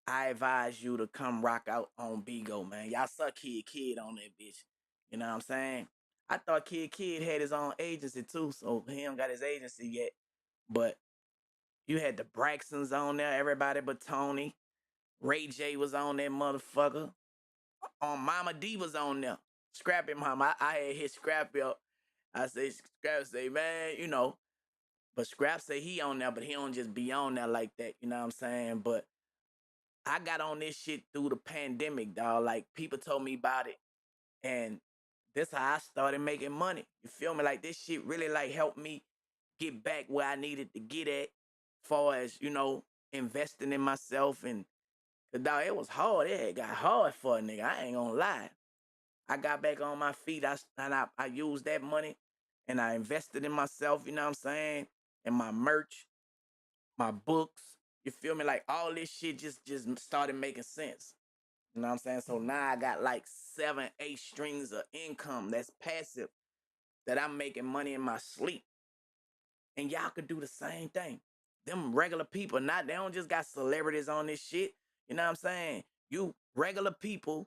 I advise you to come rock out on Bigo, man. Y'all suck Kid on that bitch. You know what I'm saying? I thought Kid had his own agency too, so he don't got his agency yet. But you had the Braxtons on there, everybody but Tony. Ray J was on that motherfucker. Mama D was on there. Scrappy Mama. I had hit Scrappy up. I say, Scrap say, man, you know. But Scrap say he on there, but he don't just be on there like that. You know what I'm saying? But I got on this shit through the pandemic, dog. Like, people told me about it. And this how I started making money. You feel me? Like, this shit really, like, helped me get back where I needed to get at, far as, you know, investing in myself. And, cause dog, it was hard. It got hard for a nigga. I ain't gonna lie. I got back on my feet. I used that money and I invested in myself, you know what I'm saying? And my merch, my books. You feel me? Like, all this shit just started making sense. You know what I'm saying? So now I got like 7, 8 strings of income that's passive, that I'm making money in my sleep. And y'all could do the same thing. Them regular people, not they don't just got celebrities on this shit. You know what I'm saying? You regular people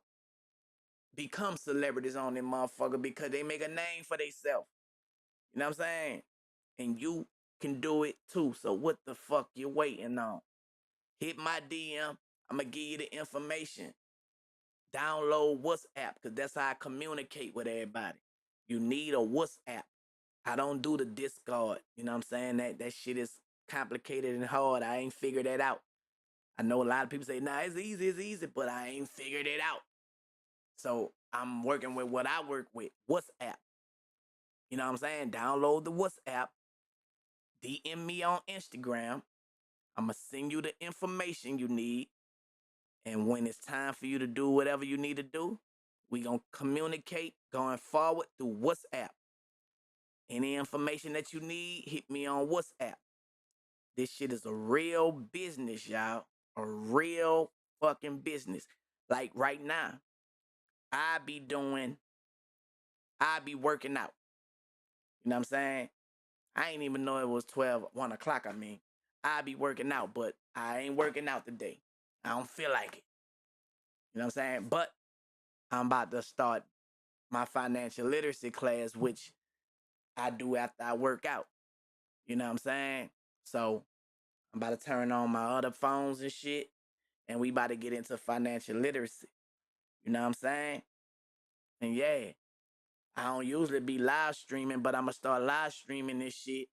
become celebrities on them motherfucker because they make a name for themselves. You know what I'm saying? And you can do it too. So what the fuck you waiting on? Hit my DM. I'm gonna give you the information. Download WhatsApp, because that's how I communicate with everybody. You need a WhatsApp. I don't do the Discord. You know what I'm saying? That shit is complicated and hard. I ain't figured that out. I know a lot of people say, nah, it's easy, but I ain't figured it out. So I'm working with what I work with, WhatsApp. You know what I'm saying? Download the WhatsApp, DM me on Instagram. I'm going to send you the information you need. And when it's time for you to do whatever you need to do, we going to communicate going forward through WhatsApp. Any information that you need, hit me on WhatsApp. This shit is a real business, y'all. A real fucking business. Like right now, I be doing, I be working out. You know what I'm saying? I ain't even know it was 1 o'clock. I mean, I be working out, but I ain't working out today. I don't feel like it. You know what I'm saying? But I'm about to start my financial literacy class, which I do after I work out. You know what I'm saying? So I'm about to turn on my other phones and shit, and we about to get into financial literacy. You know what I'm saying? And yeah, I don't usually be live streaming, but I'm gonna start live streaming this shit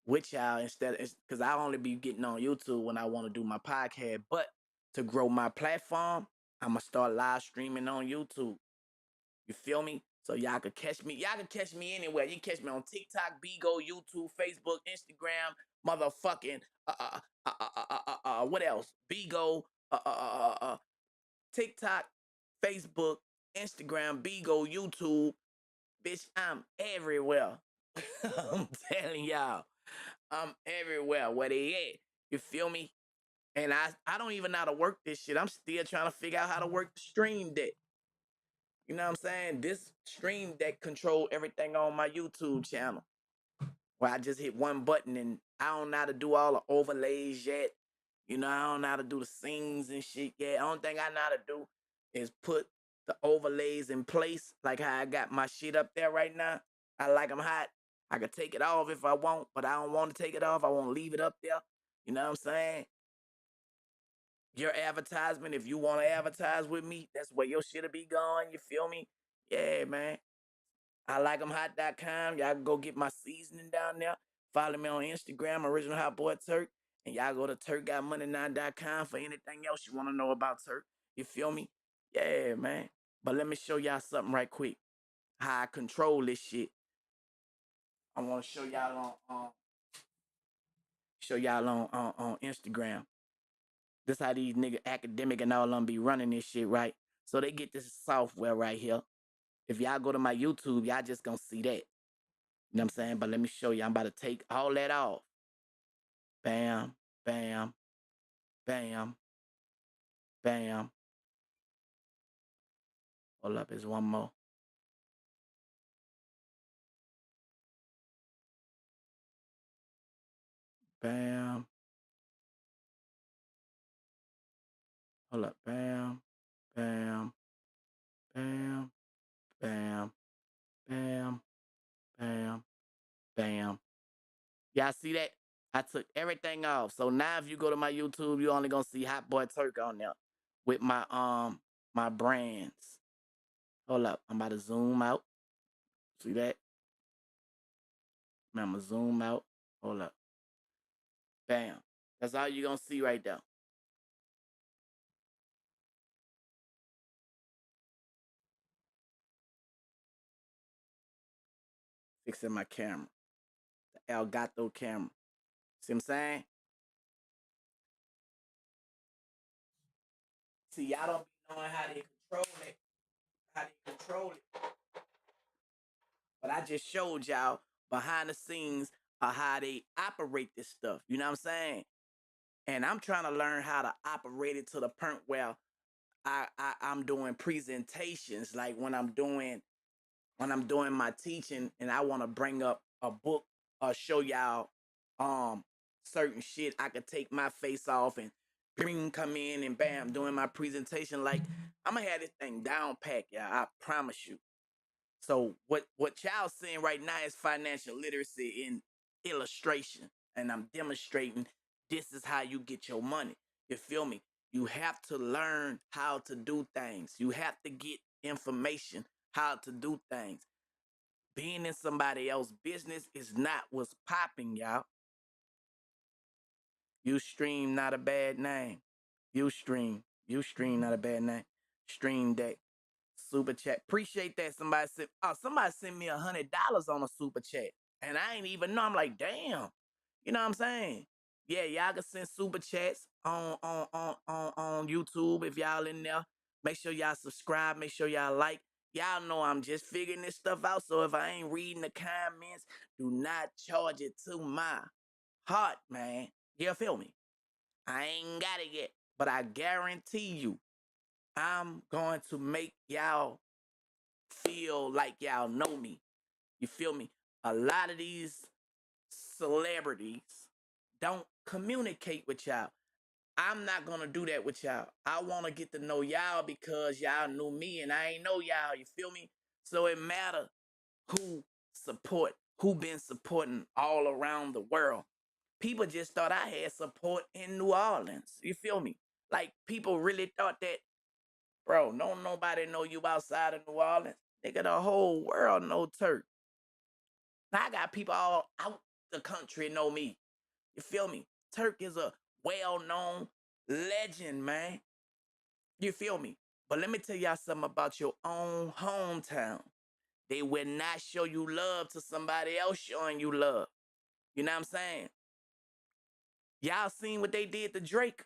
with y'all instead, because I only be getting on YouTube when I want to do my podcast. But to grow my platform, I'm gonna start live streaming on YouTube. You feel me? So y'all can catch me. Y'all can catch me anywhere. You can catch me on TikTok, Bigo, YouTube, Facebook, Instagram, motherfucking what else? Bigo, TikTok, Facebook, Instagram, Bigo, YouTube. Bitch, I'm everywhere. I'm telling y'all, I'm everywhere. Where they at? You feel me? And I don't even know how to work this shit. I'm still trying to figure out how to work the stream deck. You know what I'm saying? This stream deck control everything on my YouTube channel. Where I just hit one button and I don't know how to do all the overlays yet. You know, I don't know how to do the scenes and shit yet. Only thing I know how to do is put the overlays in place, like how I got my shit up there right now. I like them hot. I could take it off if I want, but I don't want to take it off. I want to leave it up there. You know what I'm saying? Your advertisement, if you want to advertise with me, that's where your shit'll be going. You feel me? Yeah, man. I like 'em hot.com. Y'all can go get my seasoning down there. Follow me on Instagram, Original Hot Boy Turk. And y'all go to turkgotmoney9.com for anything else you want to know about Turk. You feel me? Yeah, man. But let me show y'all something right quick. How I control this shit. I want to show y'all on Instagram. This how these nigga academic and all of them be running this shit, right? So they get this software right here. If y'all go to my YouTube, y'all just gonna see that. You know what I'm saying? But let me show you. I'm about to take all that off. Bam, bam, bam, bam. Hold up, there's one more. Bam. Hold up, bam, bam, bam, bam, bam, bam, bam. Y'all see that? I took everything off. So now if you go to my YouTube, you only gonna see Hot Boy Turk on there with my brands. Hold up, I'm about to zoom out. See that? Man, I'm gonna zoom out. Hold up. Bam. That's all you gonna see right there. Fixing my camera. The Elgato camera. See what I'm saying? See, y'all don't be knowing how they control it. How they control it. But I just showed y'all behind the scenes of how they operate this stuff. You know what I'm saying? And I'm trying to learn how to operate it to the point where I'm doing presentations, like when I'm doing my teaching and I want to bring up a book or show y'all certain shit, I could take my face off and bring come in and bam, doing my presentation. Like I'm gonna have this thing down pat, y'all. I promise you. So what y'all seeing right now is financial literacy in illustration, and I'm demonstrating this is how you get your money. You feel me? You have to learn how to do things. You have to get information how to do things. Being in somebody else's business is not what's popping, y'all. Ustream, not a bad name. Ustream, not a bad name. Stream Deck. Super chat. Appreciate that. Somebody sent me $100 on a super chat. And I ain't even know. I'm like, damn. You know what I'm saying? Yeah, y'all can send super chats on YouTube if y'all in there. Make sure y'all subscribe. Make sure y'all like. Y'all know I'm just figuring this stuff out. So if I ain't reading the comments, do not charge it to my heart, man. You feel me? I ain't got it yet. But I guarantee you, I'm going to make y'all feel like y'all know me. You feel me? A lot of these celebrities don't communicate with y'all. I'm not gonna do that with y'all. I wanna get to know y'all because y'all knew me and I ain't know y'all. You feel me? So it matter who support, who been supporting all around the world. People just thought I had support in New Orleans. You feel me? Like people really thought that, bro, don't nobody know you outside of New Orleans. Nigga, the whole world know Turk. Now I got people all out the country know me. You feel me? Turk is a well-known legend, man. You feel me? But let me tell y'all something about your own hometown. They will not show you love to somebody else showing you love. You know what I'm saying? Y'all seen what they did to Drake?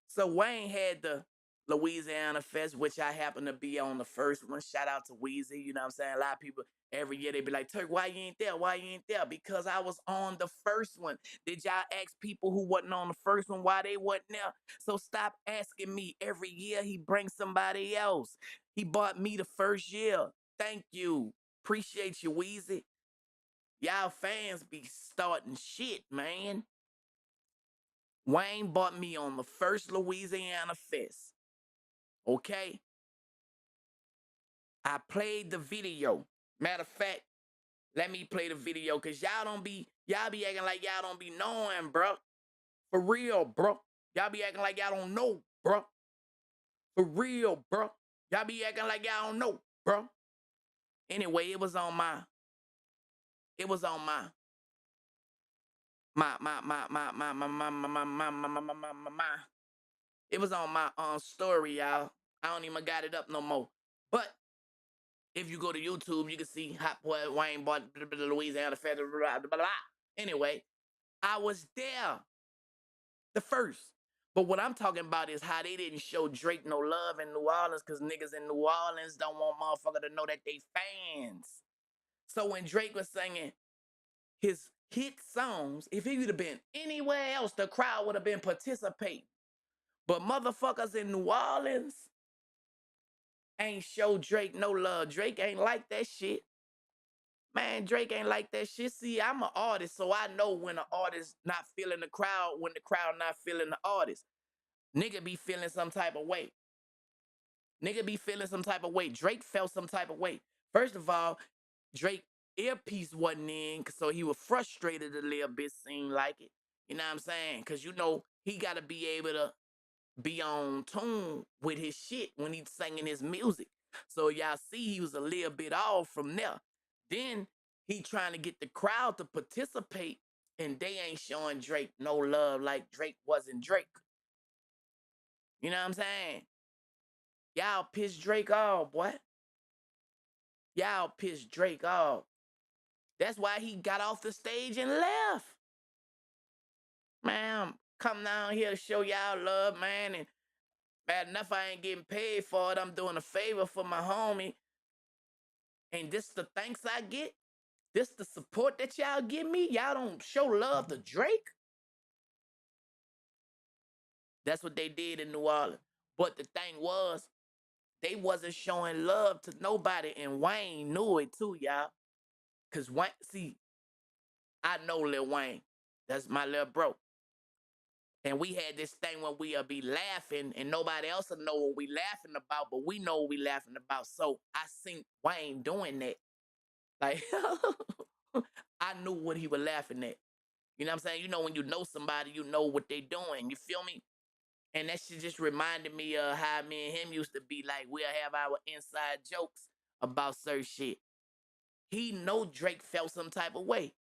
So Wayne had the Louisiana Fest, which I happen to be on the first one. Shout out to Weezy. You know what I'm saying? A lot of people every year they be like, Turk, why you ain't there? Why you ain't there? Because I was on the first one. Did y'all ask people who wasn't on the first one why they wasn't there? So stop asking me. Every year he brings somebody else. He bought me the first year. Thank you. Appreciate you, Weezy. Y'all fans be starting shit, man. Wayne bought me on the first Louisiana Fest. Okay? I played the video. Matter of fact, let me play the video because y'all be acting like y'all don't be knowing, bro. For real, bro. Y'all be acting like y'all don't know, bro. For real, bro. Y'all be acting like y'all don't know, bro. Anyway, it was on my it was on my story, y'all. I don't even got it up no more. But if you go to YouTube, you can see Hot Boy Wayne bought Louisiana Federal, blah, blah, blah. Anyway, I was there the first. But what I'm talking about is how they didn't show Drake no love in New Orleans because niggas in New Orleans don't want motherfucker to know that they fans. So when Drake was singing his hit songs, if he would have been anywhere else, the crowd would have been participating. But motherfuckers in New Orleans ain't show Drake no love. Drake ain't like that shit. Man, Drake ain't like that shit. See, I'm an artist, so I know when an artist not feeling the crowd, when the crowd not feeling the artist. Nigga be feeling some type of way. Nigga be feeling some type of way. Drake felt some type of way. First of all, Drake earpiece wasn't in, so he was frustrated a little bit, seemed like it. You know what I'm saying? Because you know, he got to be able to be on tune with his shit when he's singing his music. So y'all see he was a little bit off from there. Then he trying to get the crowd to participate, and they ain't showing Drake no love like Drake wasn't Drake. You know what I'm saying? Y'all pissed Drake off, boy. Y'all pissed Drake off. That's why he got off the stage and left. Man, come down here to show y'all love, man. And bad enough I ain't getting paid for it. I'm doing a favor for my homie. And this the thanks I get? This the support that y'all give me? Y'all don't show love to Drake? That's what they did in New Orleans. But the thing was, they wasn't showing love to nobody, and Wayne knew it too, y'all. Cause Wayne, see, I know Lil Wayne. That's my little bro. And we had this thing when we'll be laughing, and nobody else will know what we laughing about, but we know what we laughing about. So I seen Wayne doing that. Like, I knew what he was laughing at. You know what I'm saying? You know, when you know somebody, you know what they doing. You feel me? And that shit just reminded me of how me and him used to be like, we'll have our inside jokes about certain shit. He know Drake felt some type of way.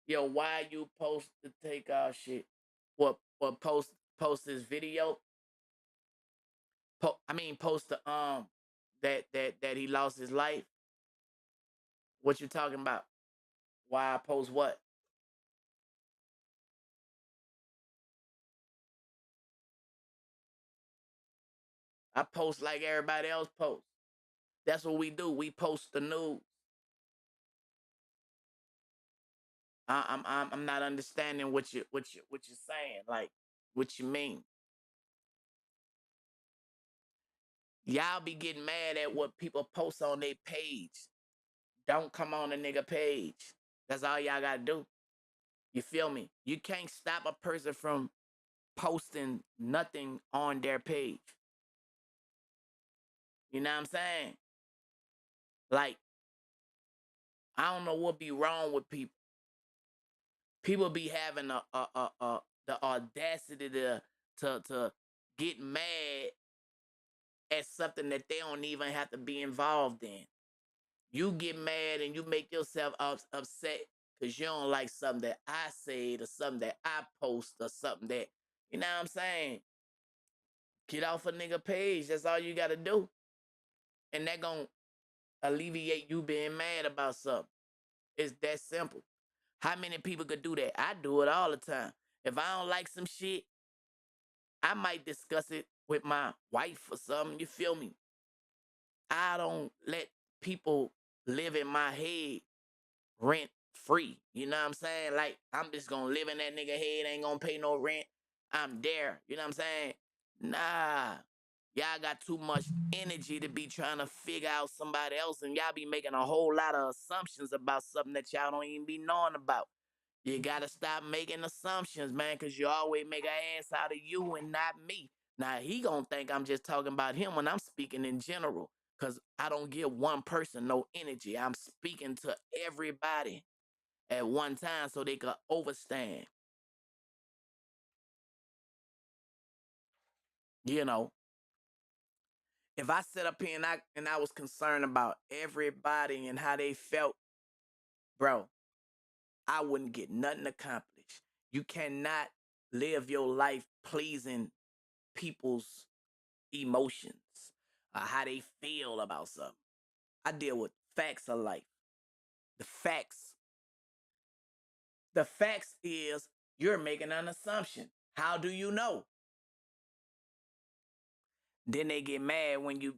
Yo, why you post the Takeoff shit? What post this video? Post the that he lost his life. What you talking about? Why I post what? I post like everybody else posts. That's what we do. We post the news. I'm not understanding what you're saying. Like, what you mean? Y'all be getting mad at what people post on their page. Don't come on a nigga page. That's all y'all gotta do. You feel me? You can't stop a person from posting nothing on their page. You know what I'm saying? Like, I don't know what be wrong with people. People be having the audacity to get mad at something that they don't even have to be involved in. You get mad and you make yourself upset because you don't like something that I said or something that I post or something that, you know what I'm saying? Get off a nigga page. That's all you gotta do. And that gonna alleviate you being mad about something. It's that simple. How many people could do that? I do it all the time. If I don't like some shit, I might discuss it with my wife or something. You feel me? I don't let people live in my head rent free. You know what I'm saying? Like, I'm just gonna live in that nigga head, ain't gonna pay no rent. I'm there. You know what I'm saying? Nah. Y'all got too much energy to be trying to figure out somebody else, and y'all be making a whole lot of assumptions about something that y'all don't even be knowing about. You gotta stop making assumptions, man, because you always make an ass out of you and not me. Now, he gonna think I'm just talking about him when I'm speaking in general, because I don't give one person no energy. I'm speaking to everybody at one time so they could overstand. You know, if I sit up here and I was concerned about everybody and how they felt, bro, I wouldn't get nothing accomplished. You cannot live your life pleasing people's emotions or how they feel about something. I deal with facts of life. The facts. The facts is you're making an assumption. How do you know? Then they get mad when you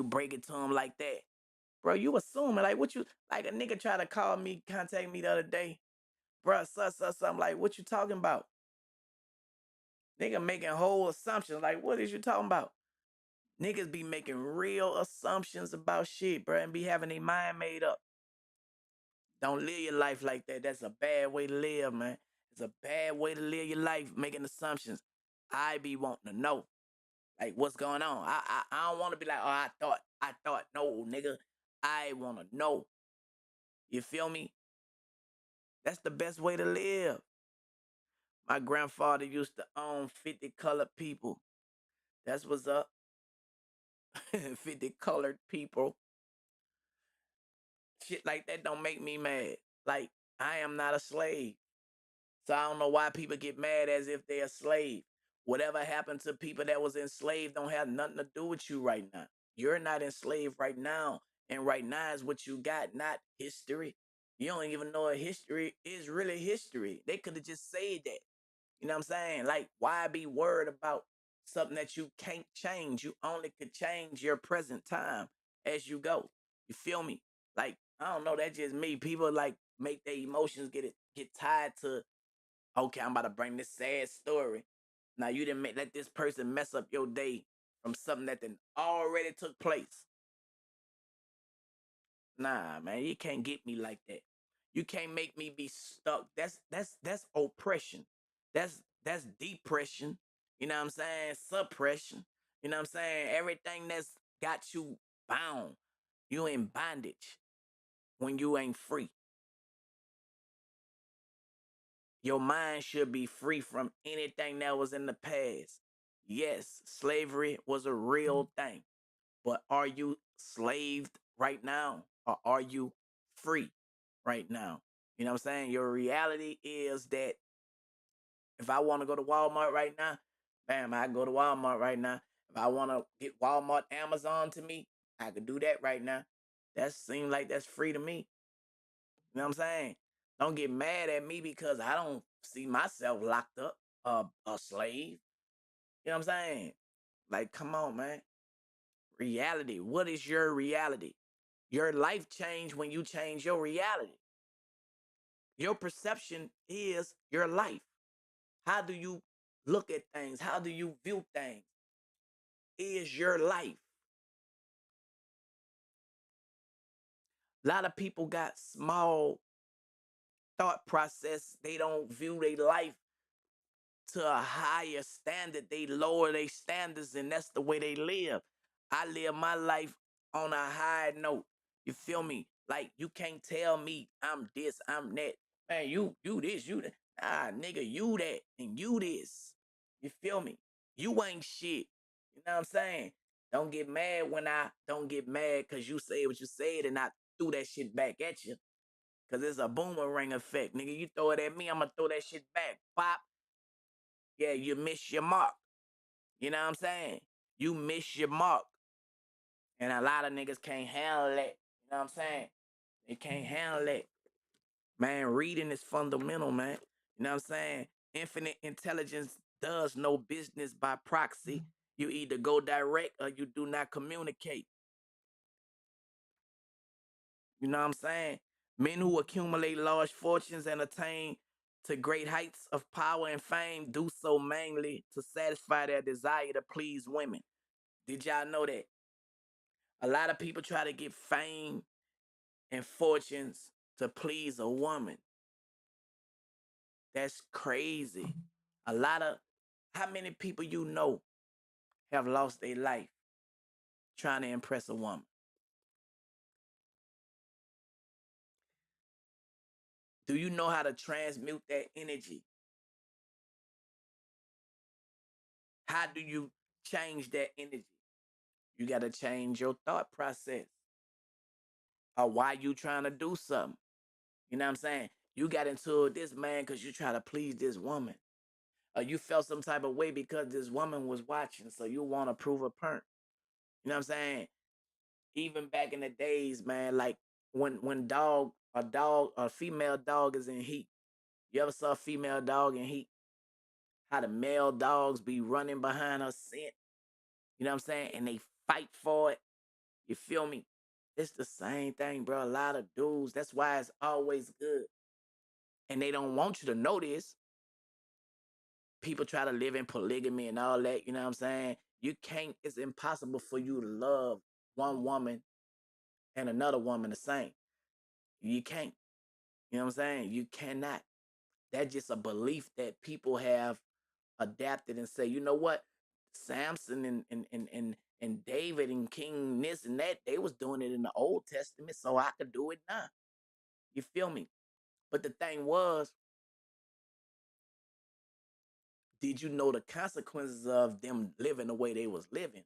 break it to them like that. Bro, you assuming like what you like a nigga try to call me, contact me the other day. Bro, something like what you talking about? Nigga making whole assumptions. Like, what is you talking about? Niggas be making real assumptions about shit, bro, and be having their mind made up. Don't live your life like that. That's a bad way to live, man. It's a bad way to live your life, making assumptions. I be wanting to know, like, what's going on. I don't want to be like, oh, I thought. No, nigga. I want to know. You feel me? That's the best way to live. My grandfather used to own 50 colored people. That's what's up. 50 colored people. Shit like that don't make me mad. Like, I am not a slave. So I don't know why people get mad as if they're a slave. Whatever happened to people that was enslaved don't have nothing to do with you right now. You're not enslaved right now. And right now is what you got, not history. You don't even know if history is really history. They could have just said that. You know what I'm saying? Like, why be worried about something that you can't change? You only could change your present time as you go. You feel me? Like, I don't know, that's just me. People like make their emotions get tied to, okay, I'm about to bring this sad story. Now you didn't let this person mess up your day from something that then already took place. Nah, man, you can't get me like that. You can't make me be stuck. That's oppression. That's depression. You know what I'm saying? Suppression. You know what I'm saying? Everything that's got you bound. You in bondage when you ain't free. Your mind should be free from anything that was in the past. Yes, slavery was a real thing. But are you slaved right now? Or are you free right now? You know what I'm saying? Your reality is that if I want to go to Walmart right now, bam, I go to Walmart right now. If I want to get Walmart Amazon to me, I could do that right now. That seems like that's free to me. You know what I'm saying? Don't get mad at me because I don't see myself locked up, a slave. You know what I'm saying? Like, come on, man. Reality. What is your reality? Your life changed when you change your reality. Your perception is your life. How do you look at things? How do you view things? Is your life. A lot of people got small thought process. They don't view their life to a higher standard. They lower their standards, and that's the way they live. I live my life on a high note. You feel me? Like you can't tell me I'm this, I'm that. Man, you this, you that. Ah, nigga, you that and you this. You feel me? You ain't shit. You know what I'm saying? Don't get mad when I don't get mad because you say what you said and I threw that shit back at you. Cause it's a boomerang effect. Nigga, you throw it at me, I'ma throw that shit back. Pop. Yeah, you miss your mark. You know what I'm saying? You miss your mark. And a lot of niggas can't handle that. You know what I'm saying? They can't handle that. Man, reading is fundamental, man. You know what I'm saying? Infinite intelligence does no business by proxy. You either go direct or you do not communicate. You know what I'm saying? Men who accumulate large fortunes and attain to great heights of power and fame do so mainly to satisfy their desire to please women. Did y'all know that? A lot of people try to get fame and fortunes to please a woman. That's crazy. A lot of how many people you know have lost their life trying to impress a woman? Do you know how to transmute that energy? How do you change that energy? You got to change your thought process or why you trying to do something. You know what I'm saying? You got into this man because you try to please this woman. Or you felt some type of way because this woman was watching, so you want to prove a point. You know what I'm saying? Even back in the days, man, like when a female dog is in heat. You ever saw a female dog in heat? How the male dogs be running behind her scent. You know what I'm saying? And they fight for it. You feel me? It's the same thing, bro. A lot of dudes. That's why it's always good. And they don't want you to know this. People try to live in polygamy and all that. You know what I'm saying? You can't. It's impossible for you to love one woman and another woman the same. You can't. You know what I'm saying? You cannot. That's just a belief that people have adapted and say, you know what? Samson and David and King this and that, they was doing it in the Old Testament, so I could do it now. You feel me? But the thing was, did you know the consequences of them living the way they was living?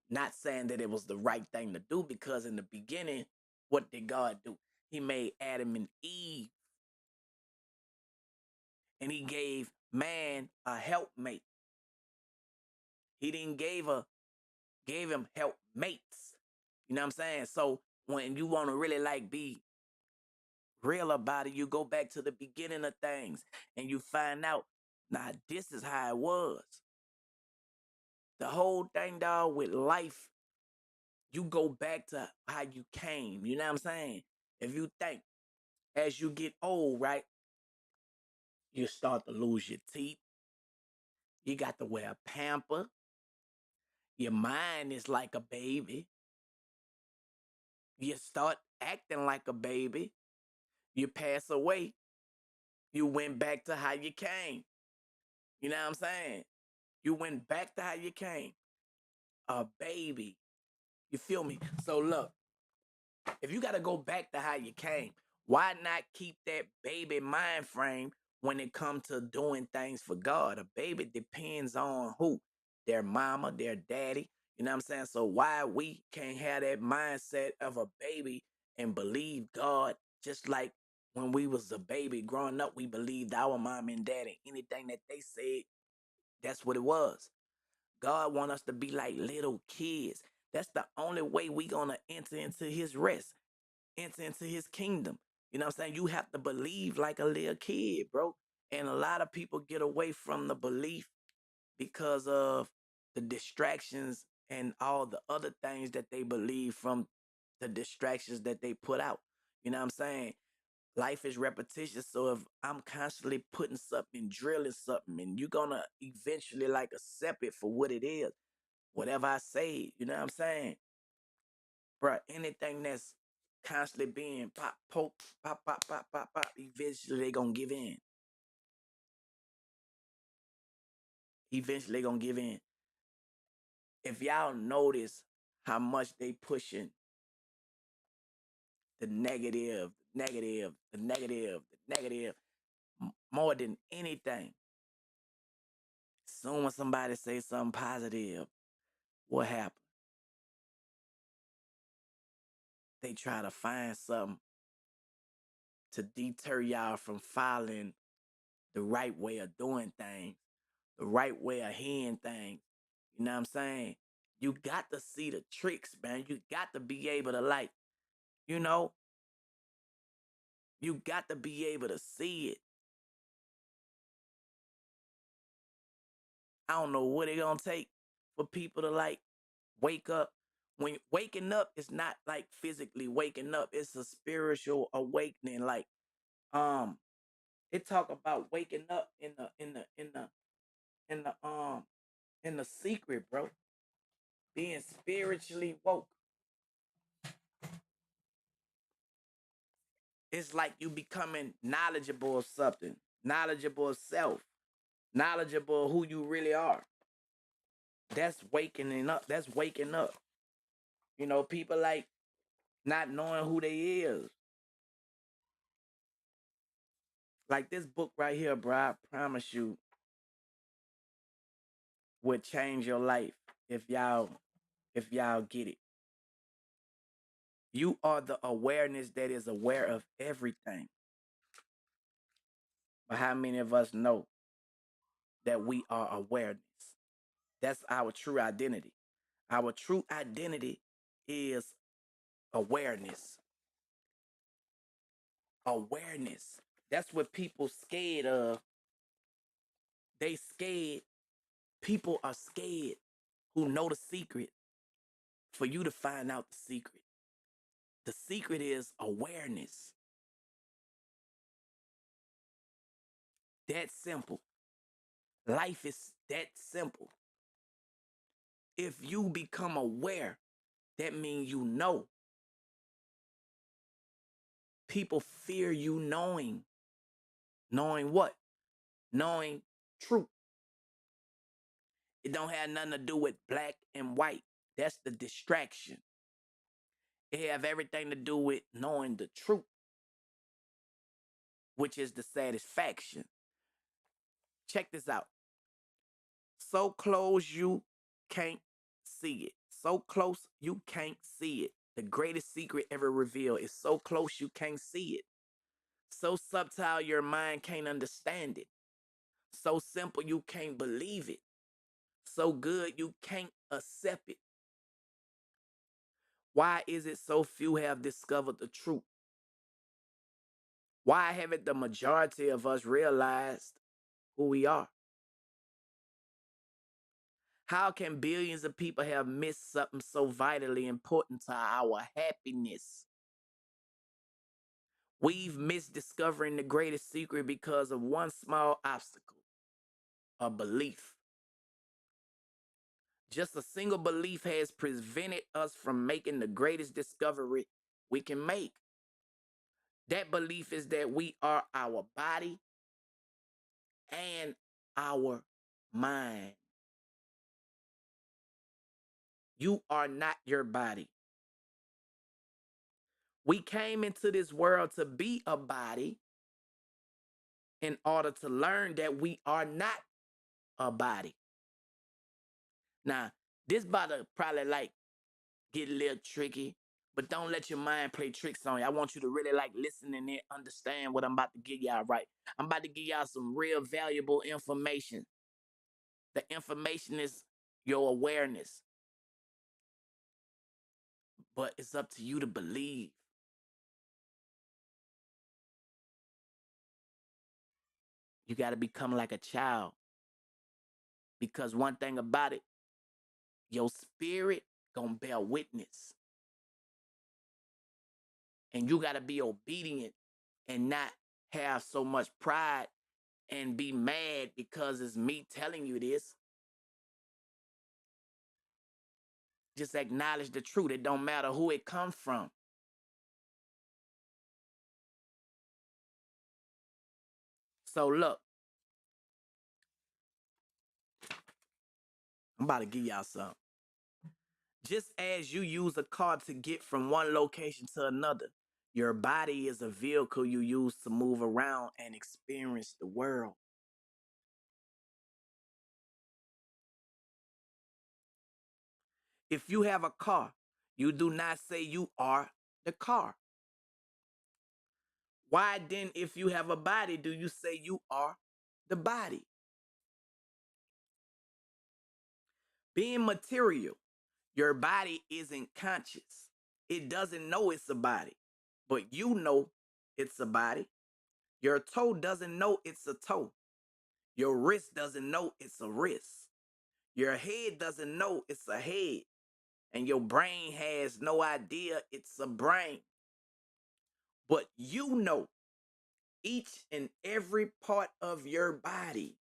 Not saying that it was the right thing to do, because in the beginning, what did God do? He made Adam and Eve, and he gave man a helpmate. He didn't gave him helpmates. You know what I'm saying? So when you want to really like be real about it, you go back to the beginning of things and you find out, nah, this is how it was. The whole thing, dog, with life, you go back to how you came. You know what I'm saying? If you think as you get old, right, you start to lose your teeth. You got to wear a pamper. Your mind is like a baby. You start acting like a baby. You pass away. You went back to how you came. You know what I'm saying? You went back to how you came. A baby. You feel me? So look, if you got to go back to how you came, why not keep that baby mind frame when it comes to doing things for God? A baby depends on who? Their mama, their daddy. You know what I'm saying? So why we can't have that mindset of a baby and believe God just like when we was a baby growing up, we believed our mom and daddy. Anything that they said, that's what it was. God want us to be like little kids. That's the only way we gonna enter into his rest, enter into his kingdom. You know what I'm saying? You have to believe like a little kid, bro. And a lot of people get away from the belief because of the distractions and all the other things that they believe from the distractions that they put out. You know what I'm saying? Life is repetitious. So if I'm constantly putting something, drilling something, and you're gonna eventually like accept it for what it is, whatever I say, you know what I'm saying? Bruh, anything that's constantly being pop, poke, pop, pop, pop, pop, pop, eventually they gonna give in. Eventually they gonna give in. If y'all notice how much they pushing the negative, negative, the negative, the negative, more than anything. Soon when somebody say something positive, what happens? They try to find something to deter y'all from following the right way of doing things, the right way of hearing things. You know what I'm saying? You got to see the tricks, man. You got to be able to like, you know, you got to be able to see it. I don't know what it gonna take for people to like wake up. When waking up is not like physically waking up, it's a spiritual awakening. Like, um, it talk about waking up in the in the secret, bro. Being spiritually woke. It's like you becoming knowledgeable of something, knowledgeable of self, knowledgeable of who you really are. That's waking up. That's waking up. You know, people like not knowing who they is. Like this book right here, bro, I promise you would change your life if y'all get it. You are the awareness that is aware of everything. But how many of us know that we are awareness? That's our true identity. Our true identity is awareness. Awareness. That's what people scared of. They scared. People are scared who know the secret for you to find out the secret. The secret is awareness. That simple. Life is that simple. If you become aware, that means you know. People fear you knowing. Knowing what? Knowing truth. It don't have nothing to do with black and white. That's the distraction. It have everything to do with knowing the truth, which is the satisfaction. Check this out. So close you can't see it. So close you can't see it. The greatest secret ever revealed is so close you can't see it. So subtle your mind can't understand it. So simple you can't believe it. So good you can't accept it. Why is it so few have discovered the truth? Why haven't the majority of us realized who we are? How can billions of people have missed something so vitally important to our happiness? We've missed discovering the greatest secret because of one small obstacle, a belief. Just a single belief has prevented us from making the greatest discovery we can make. That belief is that we are our body and our mind. You are not your body. We came into this world to be a body in order to learn that we are not a body. Now, this about to probably like get a little tricky, but don't let your mind play tricks on you. I want you to really like listen and then understand what I'm about to give y'all right. I'm about to give y'all some real valuable information. The information is your awareness, but it's up to you to believe. You got to become like a child because one thing about it, your spirit gonna bear witness, and you got to be obedient and not have so much pride and be mad because it's me telling you this. Just acknowledge the truth. It don't matter who it comes from. So look, I'm about to give y'all something. Just as you use a car to get from one location to another, your body is a vehicle you use to move around and experience the world. If you have a car, you do not say you are the car. Why then, if you have a body, do you say you are the body? Being material, your body isn't conscious. It doesn't know it's a body, but you know it's a body. Your toe doesn't know it's a toe. Your wrist doesn't know it's a wrist. Your head doesn't know it's a head. And your brain has no idea it's a brain. But you know each and every part of your body.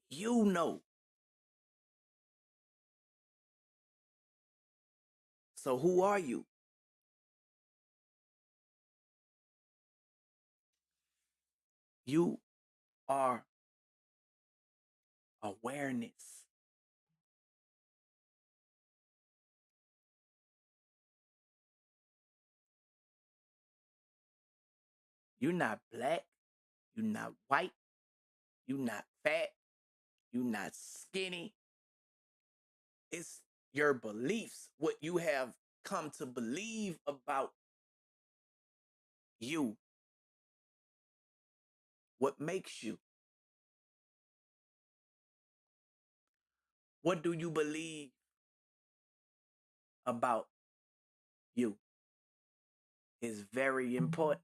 You know. So who are you? You are awareness. You're not black. You're not white. You're not fat. You're not skinny. It's your beliefs, what you have come to believe about you, what makes you. What do you believe about you is very important.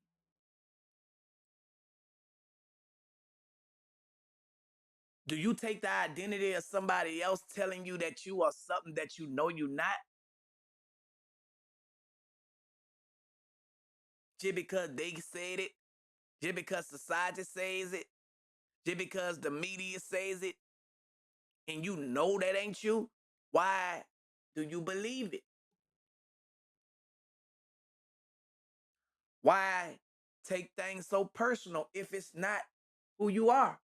Do you take the identity of somebody else telling you that you are something that you know you're not? Just because they said it, just because society says it, just because the media says it, and you know that ain't you? Why do you believe it? Why take things so personal if it's not who you are?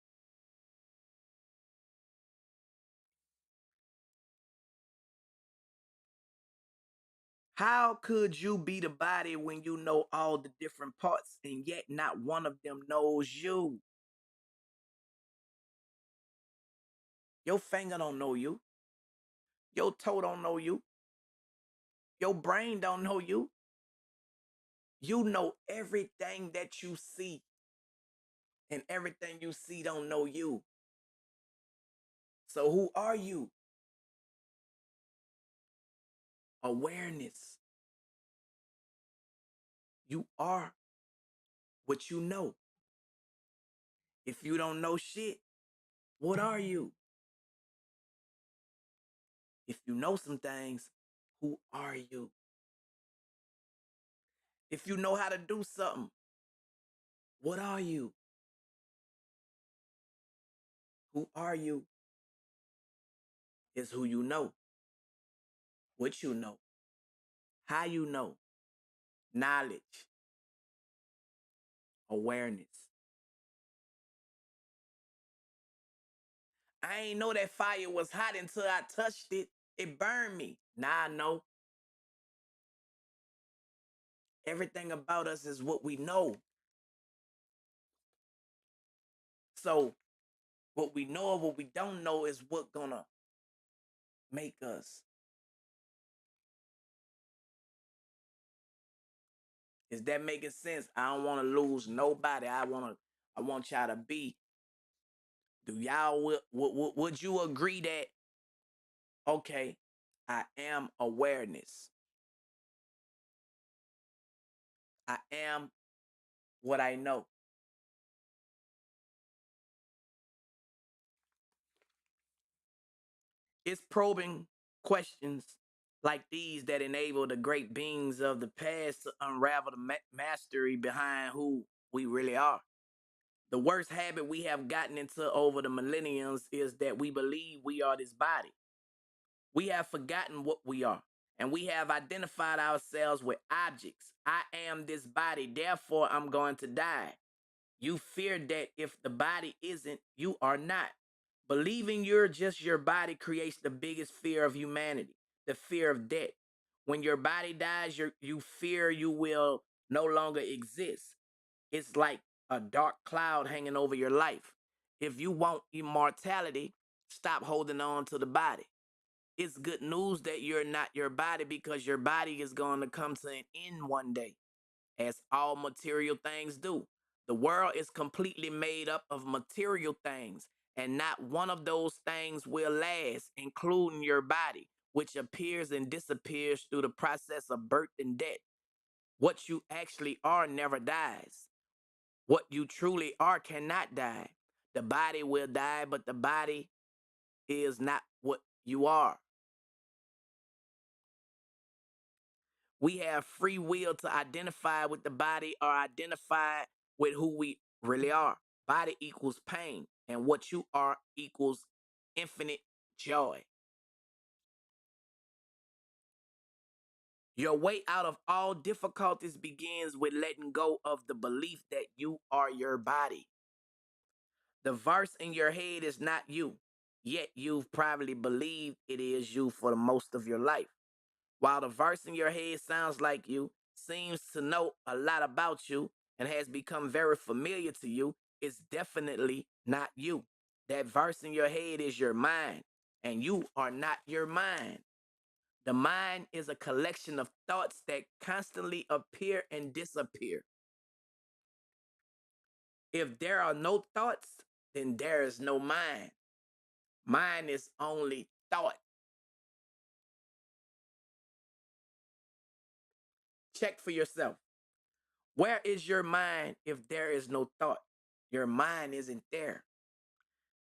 How could you be the body when you know all the different parts and yet not one of them knows you? Your finger don't know you. Your toe don't know you. Your brain don't know you. You know everything that you see, and everything you see don't know you. So who are you? Awareness. You are what you know. If you don't know shit, what are you? If you know some things, who are you? If you know how to do something, what are you? Who are you is who you know, what you know, how you know, knowledge, awareness. I ain't know that fire was hot until I touched it. It burned me. Now I know everything about us is what we know. So what we know or what we don't know is what gonna make us. Is that making sense? I don't want to lose nobody. I want y'all to be. Do y'all would you agree that okay, I am awareness. I am what I know. It's probing questions like these that enable the great beings of the past to unravel the mastery behind who we really are. The worst habit we have gotten into over the millenniums is that we believe we are this body. We have forgotten what we are, and we have identified ourselves with objects. I am this body, therefore I'm going to die. You fear that if the body isn't, you are not. Believing you're just your body creates the biggest fear of humanity, the fear of death. When your body dies, you fear you will no longer exist. It's like a dark cloud hanging over your life. If you want immortality, stop holding on to the body. It's good news that you're not your body because your body is going to come to an end one day, as all material things do. The world is completely made up of material things, and not one of those things will last, including your body, which appears and disappears through the process of birth and death. What you actually are never dies. What you truly are cannot die. The body will die, but the body is not what you are. We have free will to identify with the body or identify with who we really are. Body equals pain, and what you are equals infinite joy. Your way out of all difficulties begins with letting go of the belief that you are your body. The verse in your head is not you, yet you've probably believed it is you for the most of your life. While the verse in your head sounds like you, seems to know a lot about you, and has become very familiar to you, it's definitely not you. That verse in your head is your mind, and you are not your mind. The mind is a collection of thoughts that constantly appear and disappear. If there are no thoughts, then there is no mind. Mind is only thought. Check for yourself. Where is your mind if there is no thought? Your mind isn't there.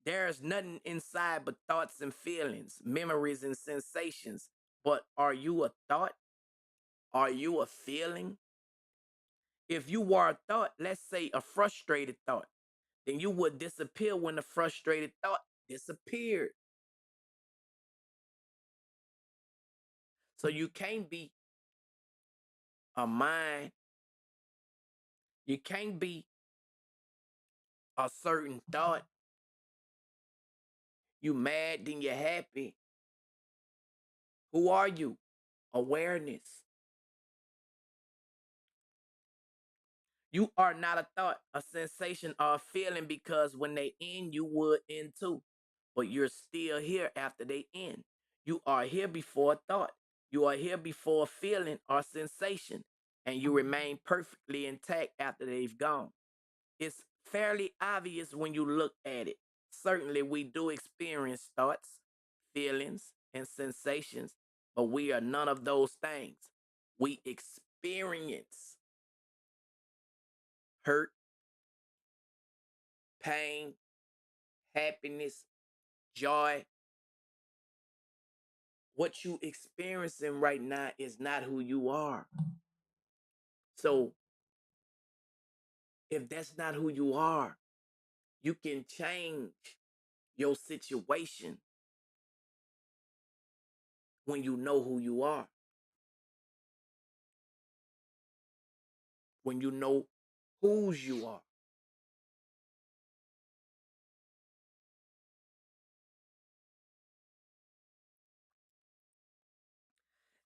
There is nothing inside but thoughts and feelings, memories and sensations. But are you a thought? Are you a feeling? If you were a thought, let's say a frustrated thought, then you would disappear when the frustrated thought disappeared. So you can't be a mind, you can't be a certain thought. You mad, then you're happy. Who are you? Awareness. You are not a thought, a sensation, or a feeling because when they end, you would end too. But you're still here after they end. You are here before a thought. You are here before a feeling or sensation, and you remain perfectly intact after they've gone. It's fairly obvious when you look at it. Certainly, we do experience thoughts, feelings, and sensations, but we are none of those things. We experience hurt, pain, happiness, joy. What you experiencing right now is not who you are. So if that's not who you are, you can change your situation when you know who you are, when you know whose you are.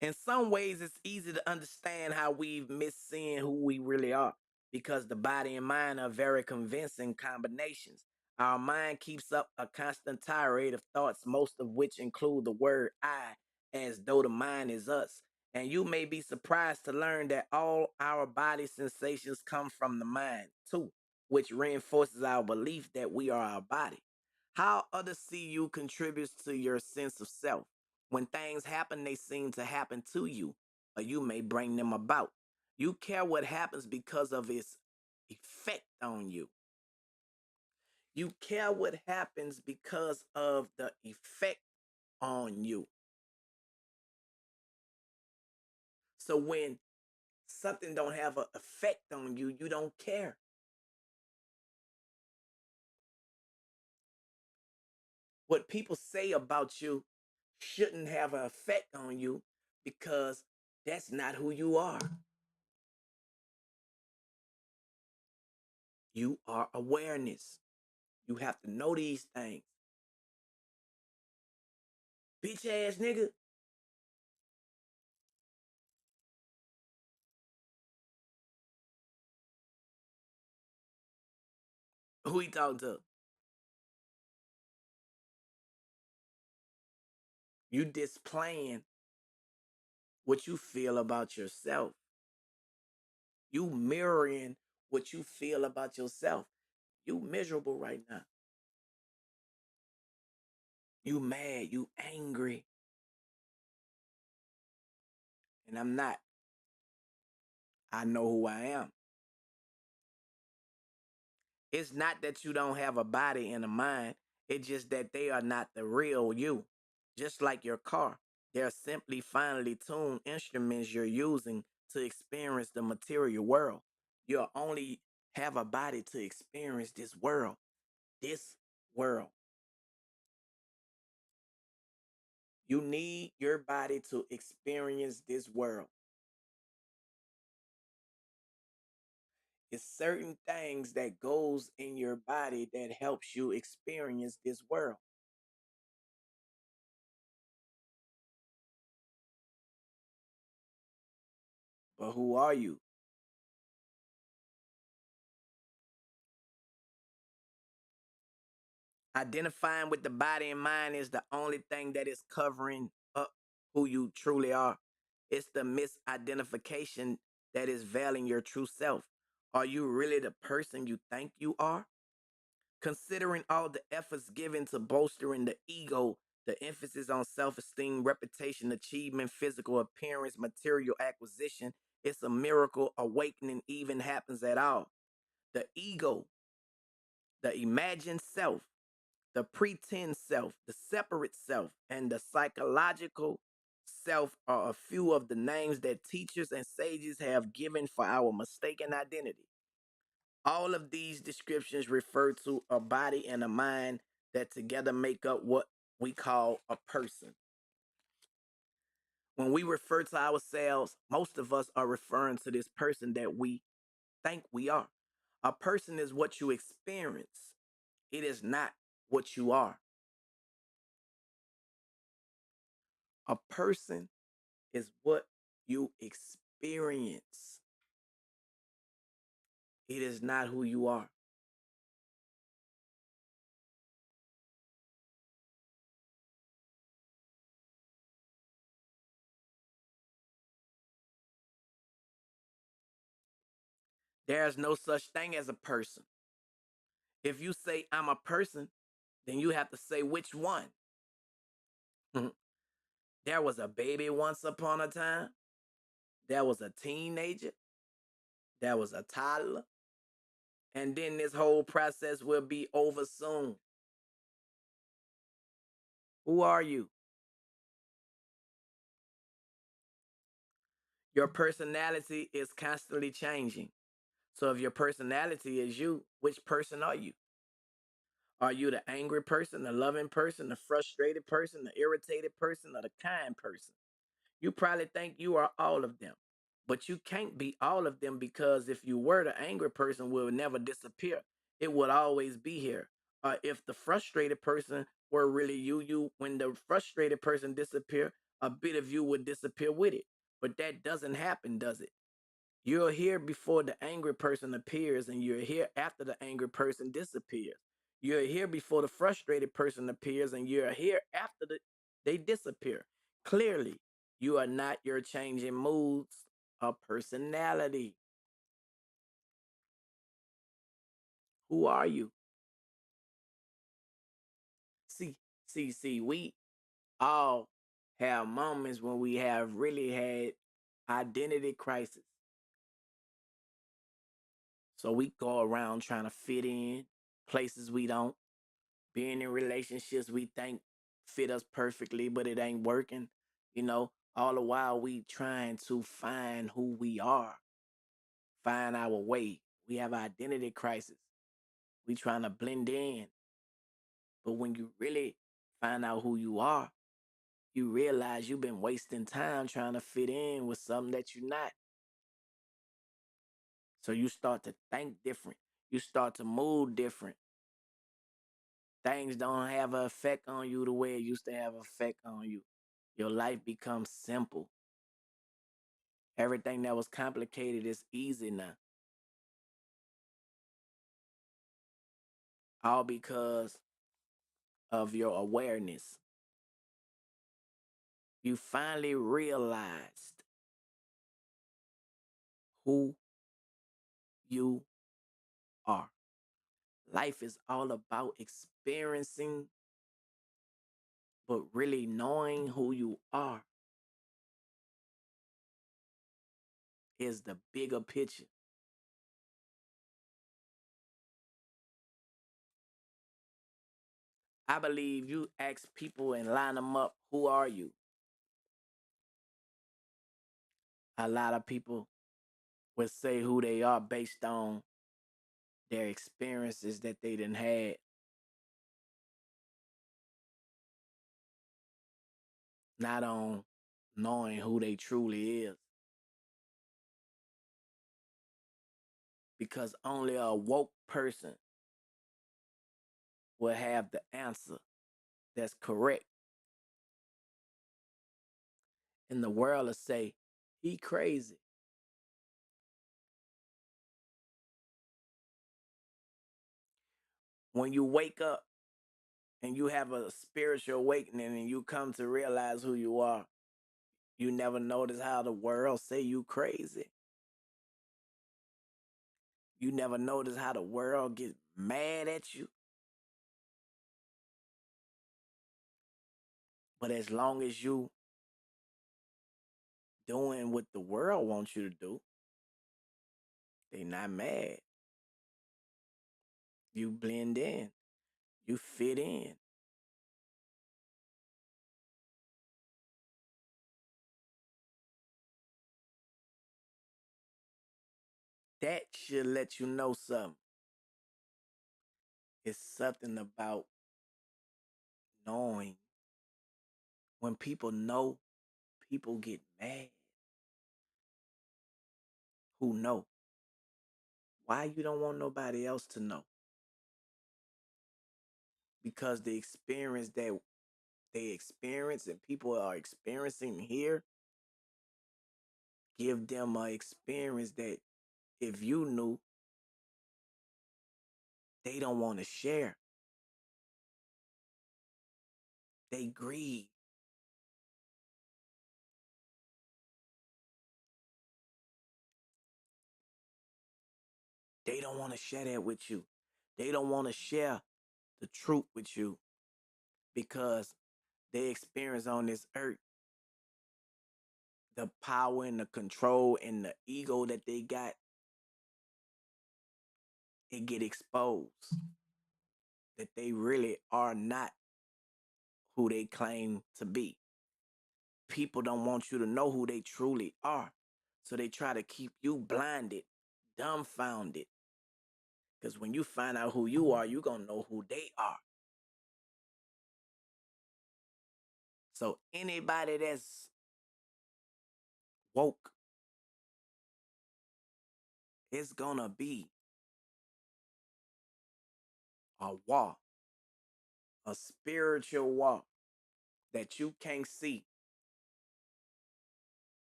In some ways, it's easy to understand how we've missed seeing who we really are because the body and mind are very convincing combinations. Our mind keeps up a constant tirade of thoughts, most of which include the word I, as though the mind is us. And you may be surprised to learn that all our body sensations come from the mind, too, which reinforces our belief that we are our body. How others see you contributes to your sense of self. When things happen, they seem to happen to you, or you may bring them about. You care what happens because of its effect on you. You care what happens because of the effect on you. So when something don't have an effect on you, you don't care. What people say about you shouldn't have an effect on you because that's not who you are. You are awareness. You have to know these things. Bitch ass nigga. Who he talking to? You displaying what you feel about yourself. You mirroring what you feel about yourself. You miserable right now. You mad, you angry. And I'm not. I know who I am. It's not that you don't have a body and a mind. It's just that they are not the real you. Just like your car. They're simply finely tuned instruments you're using to experience the material world. You'll only have a body to experience this world. This world. You need your body to experience this world. It's certain things that goes in your body that helps you experience this world. But who are you? Identifying with the body and mind is the only thing that is covering up who you truly are. It's the misidentification that is veiling your true self. Are you really the person you think you are? Considering all the efforts given to bolstering the ego, the emphasis on self esteem, reputation, achievement, physical appearance, material acquisition, it's a miracle awakening even happens at all. The ego, the imagined self, the pretend self, the separate self, and the psychological self are a few of the names that teachers and sages have given for our mistaken identity. All of these descriptions refer to a body and a mind that together make up what we call a person. When we refer to ourselves, most of us are referring to this person that we think we are. A person is what you experience, it is not what you are. A person is what you experience, it is not who you are. There's no such thing as a person. If you say I'm a person, then you have to say which one. There was a baby once upon a time. There was a teenager. There was a toddler. And then this whole process will be over soon. Who are you? Your personality is constantly changing. So if your personality is you, which person are you? Are you the angry person, the loving person, the frustrated person, the irritated person, or the kind person? You probably think you are all of them. But you can't be all of them because if you were, the angry person will never disappear. It would always be here. If the frustrated person were really you, when the frustrated person disappear, a bit of you would disappear with it. But that doesn't happen, does it? You're here before the angry person appears, and you're here after the angry person disappears. You're here before the frustrated person appears, and you're here after they disappear. Clearly, you are not your changing moods or personality. Who are you? See, we all have moments when we have really had identity crisis. So we go around trying to fit in places we don't, being in relationships we think fit us perfectly, but it ain't working. You know, All the while we trying to find who we are, find our way. We have identity crisis. We trying to blend in. But when you really find out who you are, you realize you've been wasting time trying to fit in with something that you're not. So you start to think different. You start to move different. Things don't have an effect on you the way it used to have an effect on you. Your life becomes simple. Everything that was complicated is easy now. All because of your awareness. You finally realized who you are. Life is all about experiencing, but really knowing who you are is the bigger picture. I believe you ask people and line them up, who are you? A lot of people would say who they are based on their experiences that they done had, not on knowing who they truly is. Because only a woke person will have the answer that's correct. And the world will say, he crazy. When you wake up and you have a spiritual awakening and you come to realize who you are, you never notice how the world say you crazy. You never notice how the world gets mad at you. But as long as you doing what the world wants you to do, they not mad. You blend in. You fit in. That should let you know something. It's something about knowing. When people know, people get mad. Who know? Why you don't want nobody else to know? Because the experience that they experience and people are experiencing here give them a experience that if you knew, they don't want to share. They grieve. They don't want to share that with you. They don't want to share the truth with you because they experience on this earth the power and the control and the ego that they got, it get exposed that they really are not who they claim to be. People don't want you to know who they truly are. So they try to keep you blinded, dumbfounded. Because when you find out who you are, you're going to know who they are. So anybody that's woke, it's going to be a walk, a spiritual walk that you can't see.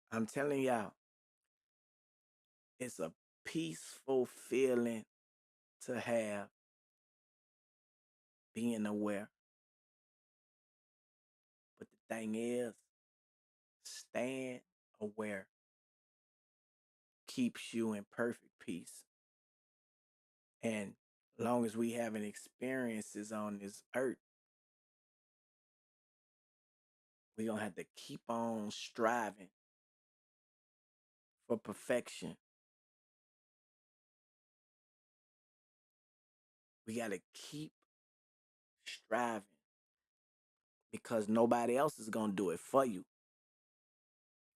I'm telling y'all, it's a peaceful feeling to have being aware. But the thing is, staying aware keeps you in perfect peace. And long as we having experiences on this earth, we're gonna have to keep on striving for perfection. We got to keep striving because nobody else is going to do it for you.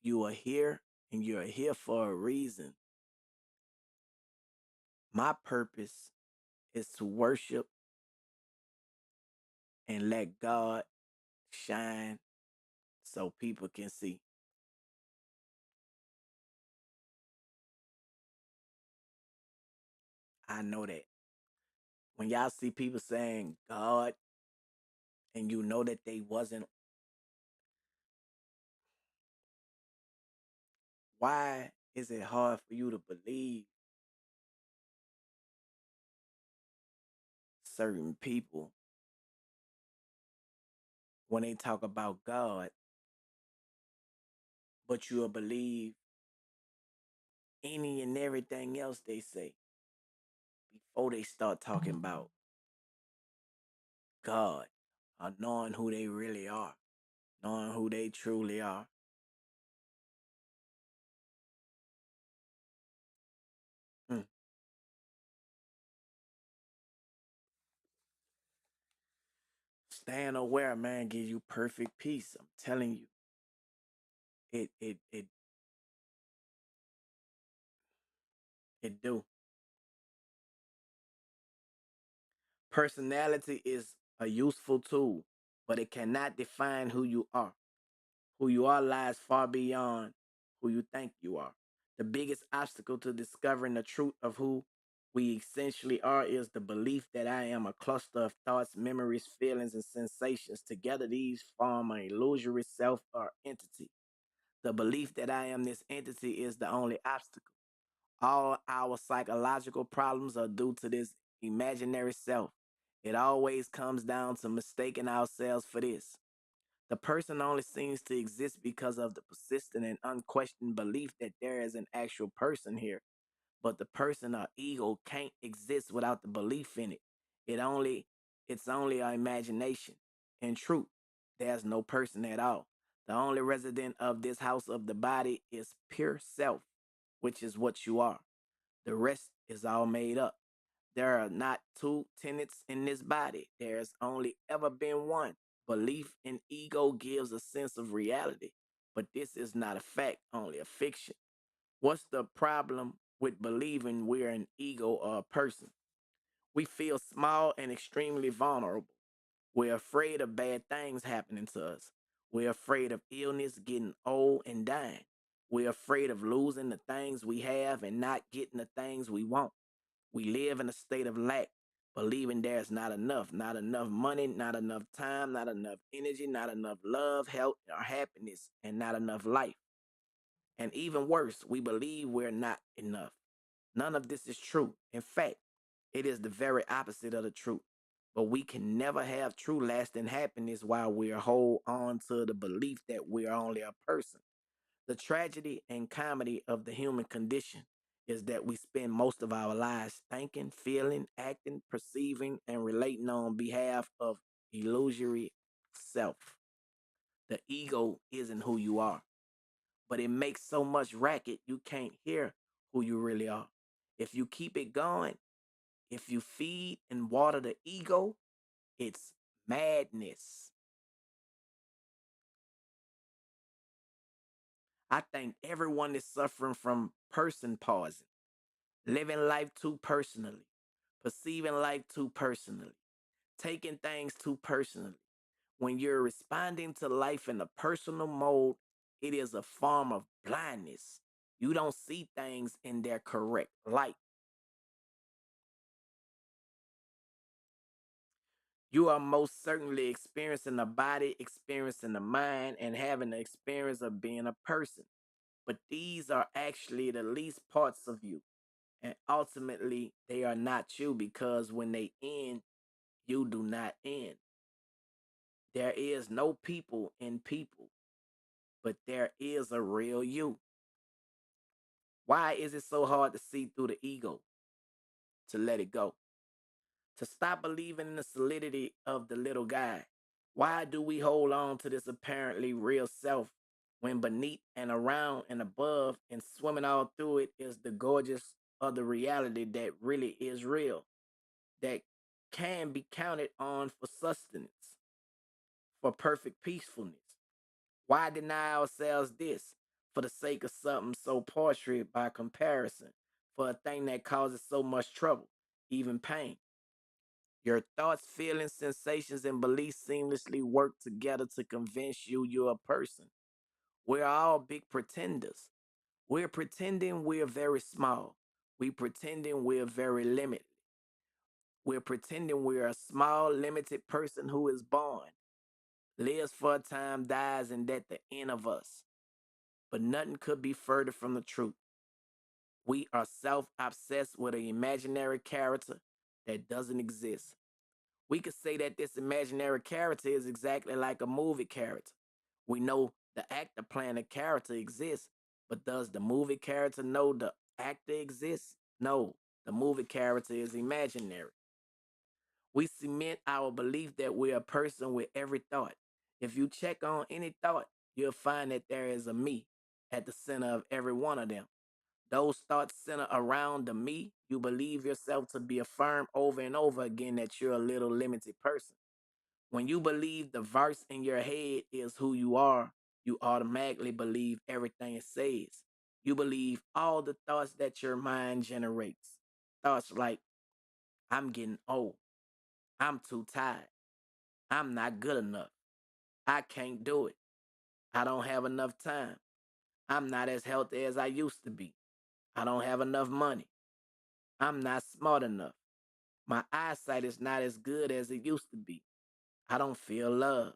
You are here and you're here for a reason. My purpose is to worship and let God shine so people can see. I know that. When y'all see people saying God and you know that they wasn't, why is it hard for you to believe certain people when they talk about God, but you'll believe any and everything else they say before they start talking about God or knowing who they really are, knowing who they truly are? Mm. Staying aware, man, gives you perfect peace. I'm telling you, it it do. Personality is a useful tool, but it cannot define who you are. Who you are lies far beyond who you think you are. The biggest obstacle to discovering the truth of who we essentially are is the belief that I am a cluster of thoughts, memories, feelings, and sensations. Together, these form an illusory self or entity. The belief that I am this entity is the only obstacle. All our psychological problems are due to this imaginary self. It always comes down to mistaking ourselves for this. The person only seems to exist because of the persistent and unquestioned belief that there is an actual person here. But the person or ego can't exist without the belief in it. It only it's only our imagination. In truth, there's no person at all. The only resident of this house of the body is pure self, which is what you are. The rest is all made up. There are not two tenets in this body. There's only ever been one. Belief in ego gives a sense of reality, but this is not a fact, only a fiction. What's the problem with believing we're an ego or a person? We feel small and extremely vulnerable. We're afraid of bad things happening to us. We're afraid of illness, getting old, and dying. We're afraid of losing the things we have and not getting the things we want. We live in a state of lack, believing there's not enough money, not enough time, not enough energy, not enough love, health, or happiness, and not enough life. And even worse, we believe we're not enough. None of this is true. In fact, it is the very opposite of the truth. But we can never have true lasting happiness while we hold on to the belief that we're only a person. The tragedy and comedy of the human condition is that we spend most of our lives thinking, feeling, acting, perceiving, and relating on behalf of illusory self. The ego isn't who you are, but it makes so much racket you can't hear who you really are. If you keep it going, if you feed and water the ego, it's madness. I think everyone is suffering from person pausing, living life too personally, perceiving life too personally, taking things too personally. When you're responding to life in a personal mode, it is a form of blindness. You don't see things in their correct light. You are most certainly experiencing the body, experiencing the mind, and having the experience of being a person. But these are actually the least parts of you. And ultimately, they are not you because when they end, you do not end. There is no people in people, but there is a real you. Why is it so hard to see through the ego, to let it go, to stop believing in the solidity of the little guy? Why do we hold on to this apparently real self when beneath and around and above and swimming all through it is the gorgeous other reality that really is real? That can be counted on for sustenance, for perfect peacefulness. Why deny ourselves this for the sake of something so paltry by comparison, for a thing that causes so much trouble, even pain? Your thoughts, feelings, sensations, and beliefs seamlessly work together to convince you you're a person. We're all big pretenders. We're pretending we're very small. We're pretending we're very limited. We're pretending we're a small, limited person who is born, lives for a time, dies, and at the end of us. But nothing could be further from the truth. We are self obsessed with an imaginary character that doesn't exist. We could say that this imaginary character is exactly like a movie character. We know the actor playing the character exists, but does the movie character know the actor exists? No, the movie character is imaginary. We cement our belief that we're a person with every thought. If you check on any thought, you'll find that there is a me at the center of every one of them. Those thoughts center around the me. You believe yourself to be affirmed over and over again that you're a little limited person. When you believe the verse in your head is who you are, you automatically believe everything it says. You believe all the thoughts that your mind generates. Thoughts like, I'm getting old. I'm too tired. I'm not good enough. I can't do it. I don't have enough time. I'm not as healthy as I used to be. I don't have enough money. I'm not smart enough. My eyesight is not as good as it used to be. I don't feel love.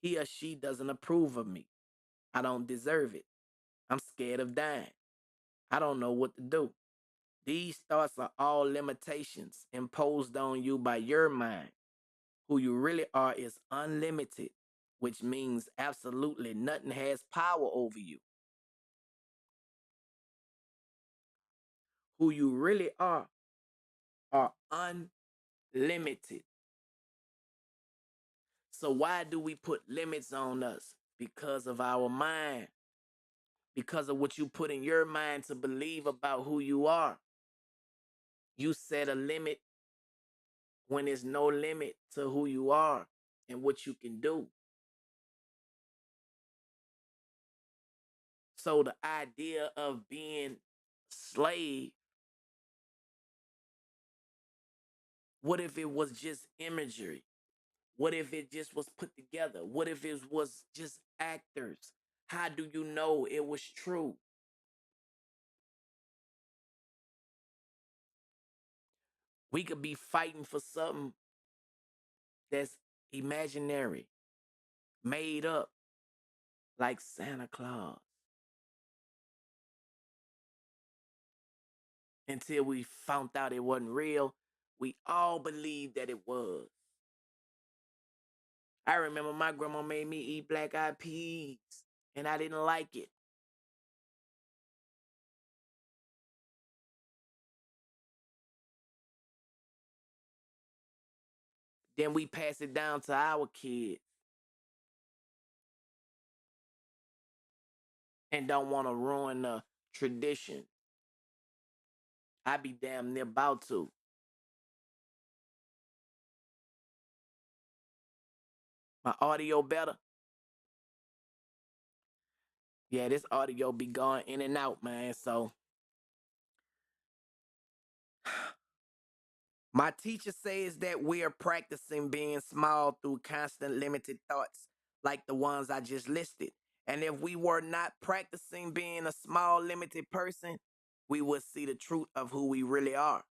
He or she doesn't approve of me. I don't deserve it. I'm scared of dying. I don't know what to do. These thoughts are all limitations imposed on you by your mind. Who you really are is unlimited, which means absolutely nothing has power over you. Who you really are unlimited. So why do we put limits on us? Because of our mind. Because of what you put in your mind to believe about who you are. You set a limit when there's no limit to who you are and what you can do. So the idea of being slave, what if it was just imagery? What if it just was put together? What if it was just actors? How do you know it was true? We could be fighting for something that's imaginary, made up, like Santa Claus, until we found out it wasn't real. We all believed that it was. I remember my grandma made me eat black eyed peas, and I didn't like it. Then we pass it down to our kids and don't want to ruin the tradition. I be damn near about to. My audio better? Yeah, this audio be going in and out, man. So my teacher says that we are practicing being small through constant limited thoughts, like the ones I just listed. And if we were not practicing being a small, limited person, we would see the truth of who we really are.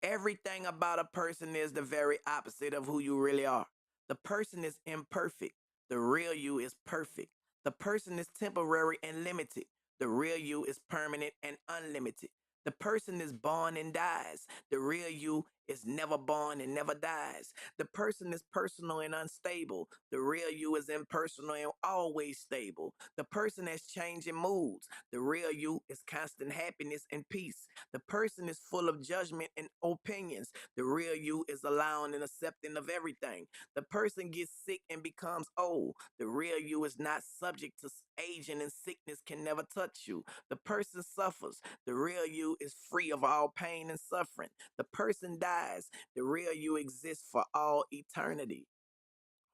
Everything about a person is the very opposite of who you really are. The person is imperfect. The real you is perfect. The person is temporary and limited. The real you is permanent and unlimited. The person is born and dies. The real you is never born and never dies. The person is personal and unstable. The real you is impersonal and always stable. The person has changing moods. The real you is constant happiness and peace. The person is full of judgment and opinions. The real you is allowing and accepting of everything. The person gets sick and becomes old. The real you is not subject to aging, and sickness can never touch you. The person suffers. The real you is free of all pain and suffering. The person dies, the real you exists for all eternity.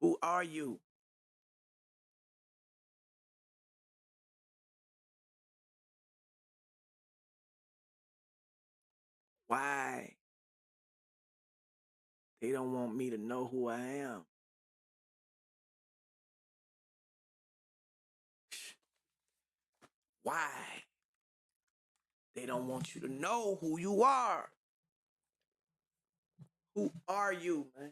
Who are you? Why? They don't want me to know who I am. Why? They don't want you to know who you are. Who are you, man?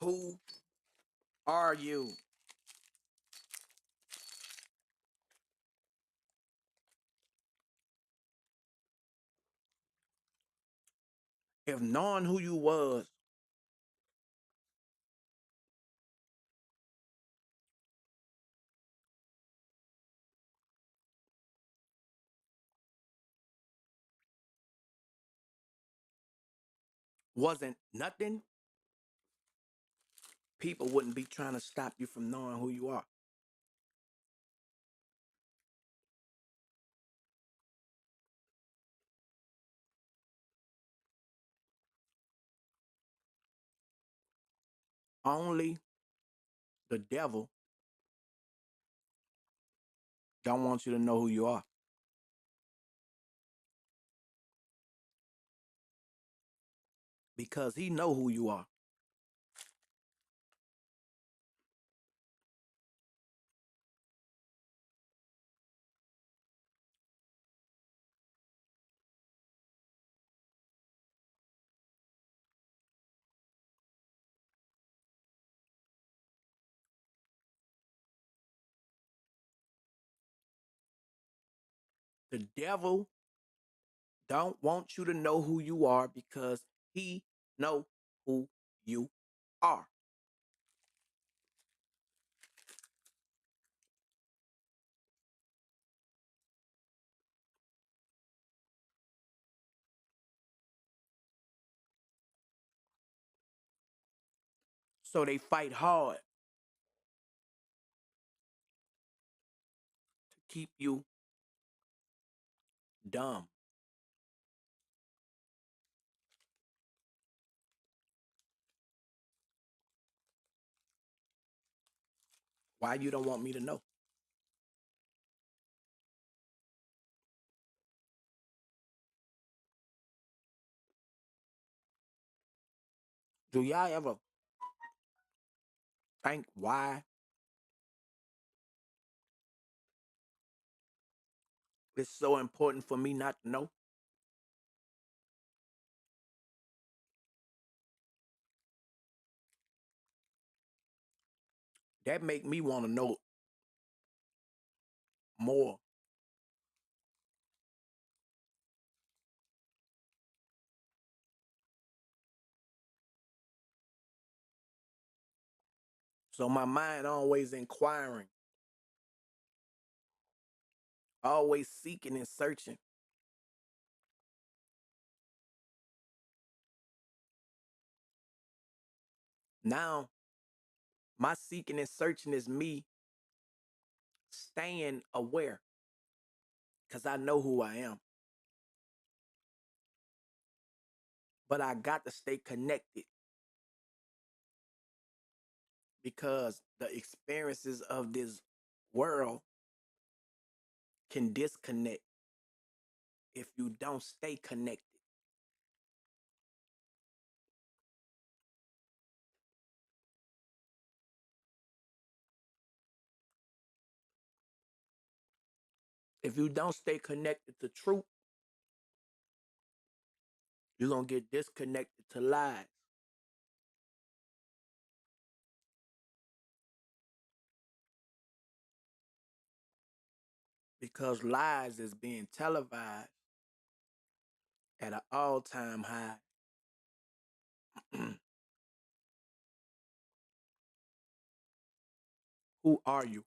Who are you? If knowing who you wasn't nothing, people wouldn't be trying to stop you from knowing who you are. Only the devil don't want you to know who you are because he know who you are. The devil don't want you to know who you are because he know who you are. So they fight hard to keep you dumb. Why you don't want me to know? Do y'all ever think why it's so important for me not to know? That make me want to know more. So my mind always inquiring, always seeking and searching. Now my seeking and searching is me staying aware because I know who I am. But I got to stay connected because the experiences of this world can disconnect if you don't stay connected. If you don't stay connected to truth, you're going to get disconnected to lies because lies is being televised at an all-time high. Who are you?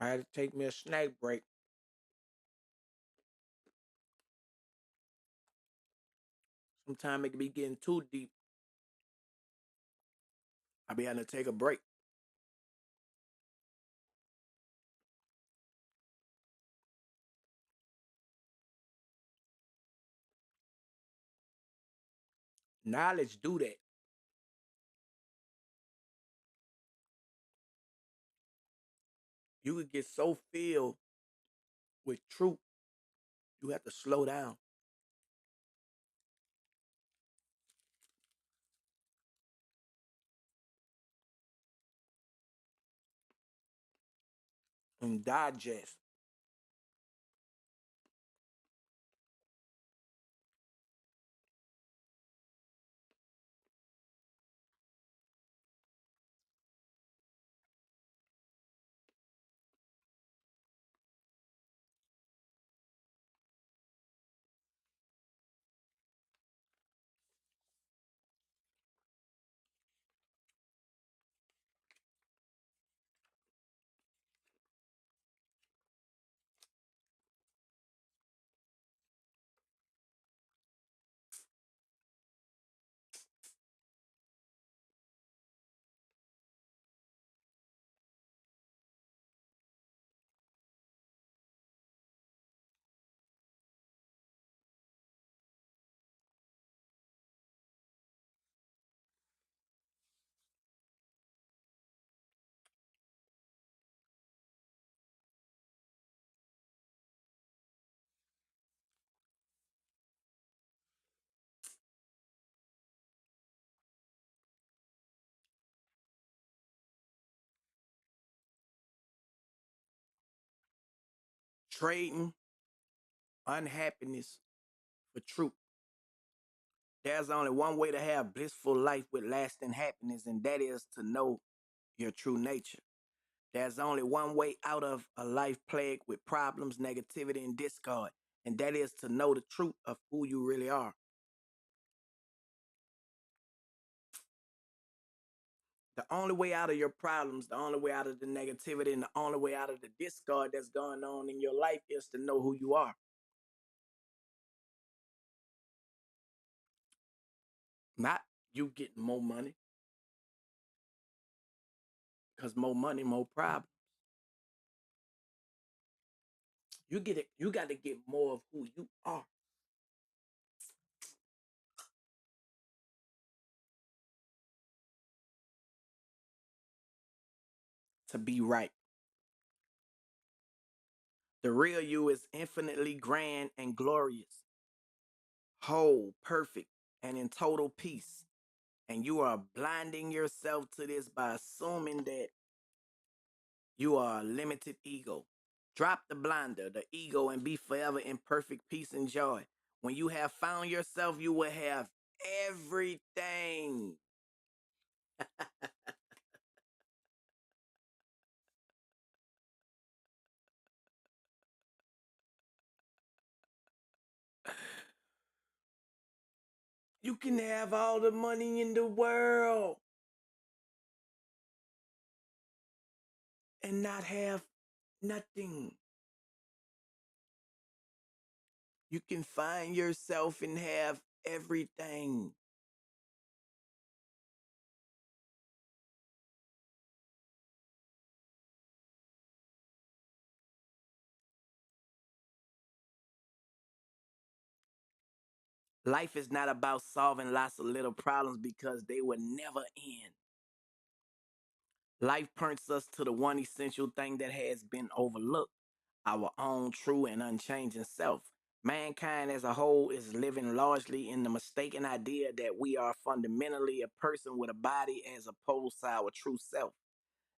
I had to take me a snack break. Sometimes it can be getting too deep. I be having to take a break. Knowledge do that. You could get so filled with truth, you have to slow down and digest. Trading unhappiness for truth. There's only one way to have blissful life with lasting happiness, and that is to know your true nature. There's only one way out of a life plagued with problems, negativity, and discord, and that is to know the truth of who you really are. The only way out of your problems, the only way out of the negativity, and the only way out of the discord that's going on in your life is to know who you are. Not you getting more money, because more money, more problems. You got to get more of who you are to be right. The real you is infinitely grand and glorious, whole, perfect, and in total peace. And you are blinding yourself to this by assuming that you are a limited ego. Drop the blinder, the ego, and be forever in perfect peace and joy. When you have found yourself, you will have everything. You can have all the money in the world and not have nothing. You can find yourself and have everything. Life is not about solving lots of little problems because they will never end. Life points us to the one essential thing that has been overlooked, our own true and unchanging self. Mankind as a whole is living largely in the mistaken idea that we are fundamentally a person with a body as opposed to our true self.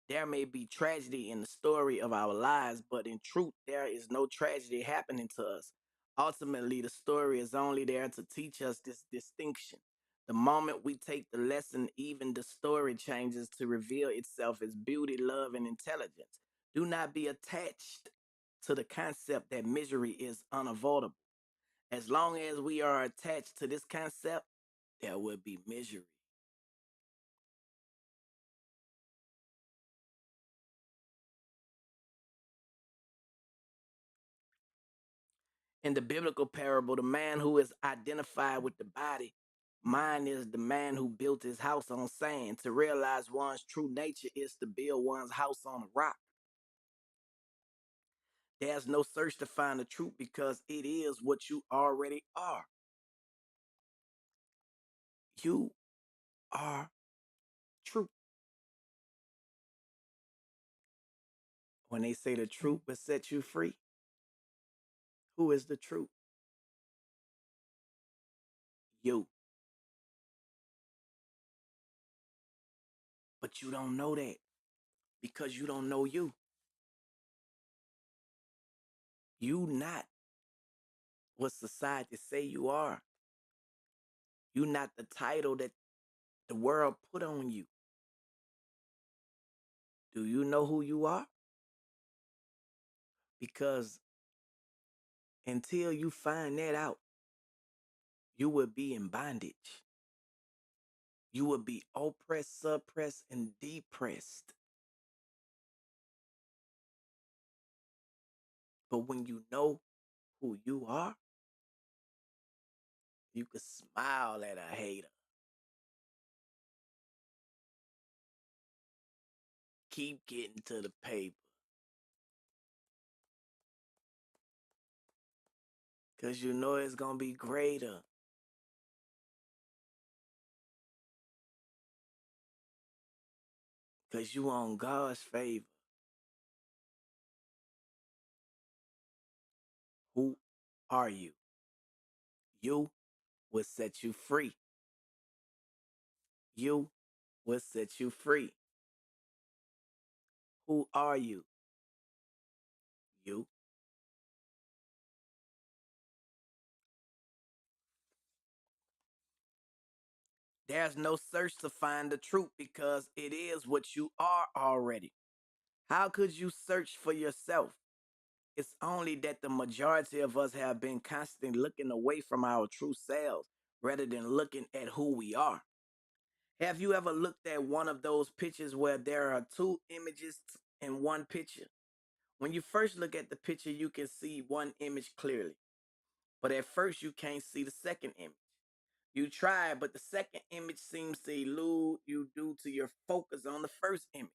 There may be tragedy in the story of our lives, but in truth, there is no tragedy happening to us. Ultimately, the story is only there to teach us this distinction. The moment we take the lesson, even the story changes to reveal itself as beauty, love, and intelligence. Do not be attached to the concept that misery is unavoidable. As long as we are attached to this concept, there will be misery. In the biblical parable, the man who is identified with the body, mine is the man who built his house on sand. To realize one's true nature is to build one's house on a rock. There's no search to find the truth because it is what you already are. You are truth. When they say the truth will set you free, who is the truth? You. But you don't know that because you don't know you. You not what society say you are. You not the title that the world put on you. Do you know who you are? Because until you find that out, you will be in bondage. You will be oppressed, suppressed, and depressed. But when you know who you are, you can smile at a hater. Keep getting to the paper. Because you know it's going to be greater. Because you on God's favor. Who are you? You will set you free. You will set you free. Who are you? You. There's no search to find the truth because it is what you are already. How could you search for yourself? It's only that the majority of us have been constantly looking away from our true selves rather than looking at who we are. Have you ever looked at one of those pictures where there are two images in one picture? When you first look at the picture, you can see one image clearly, but at first you can't see the second image. You try, but the second image seems to elude you due to your focus on the first image.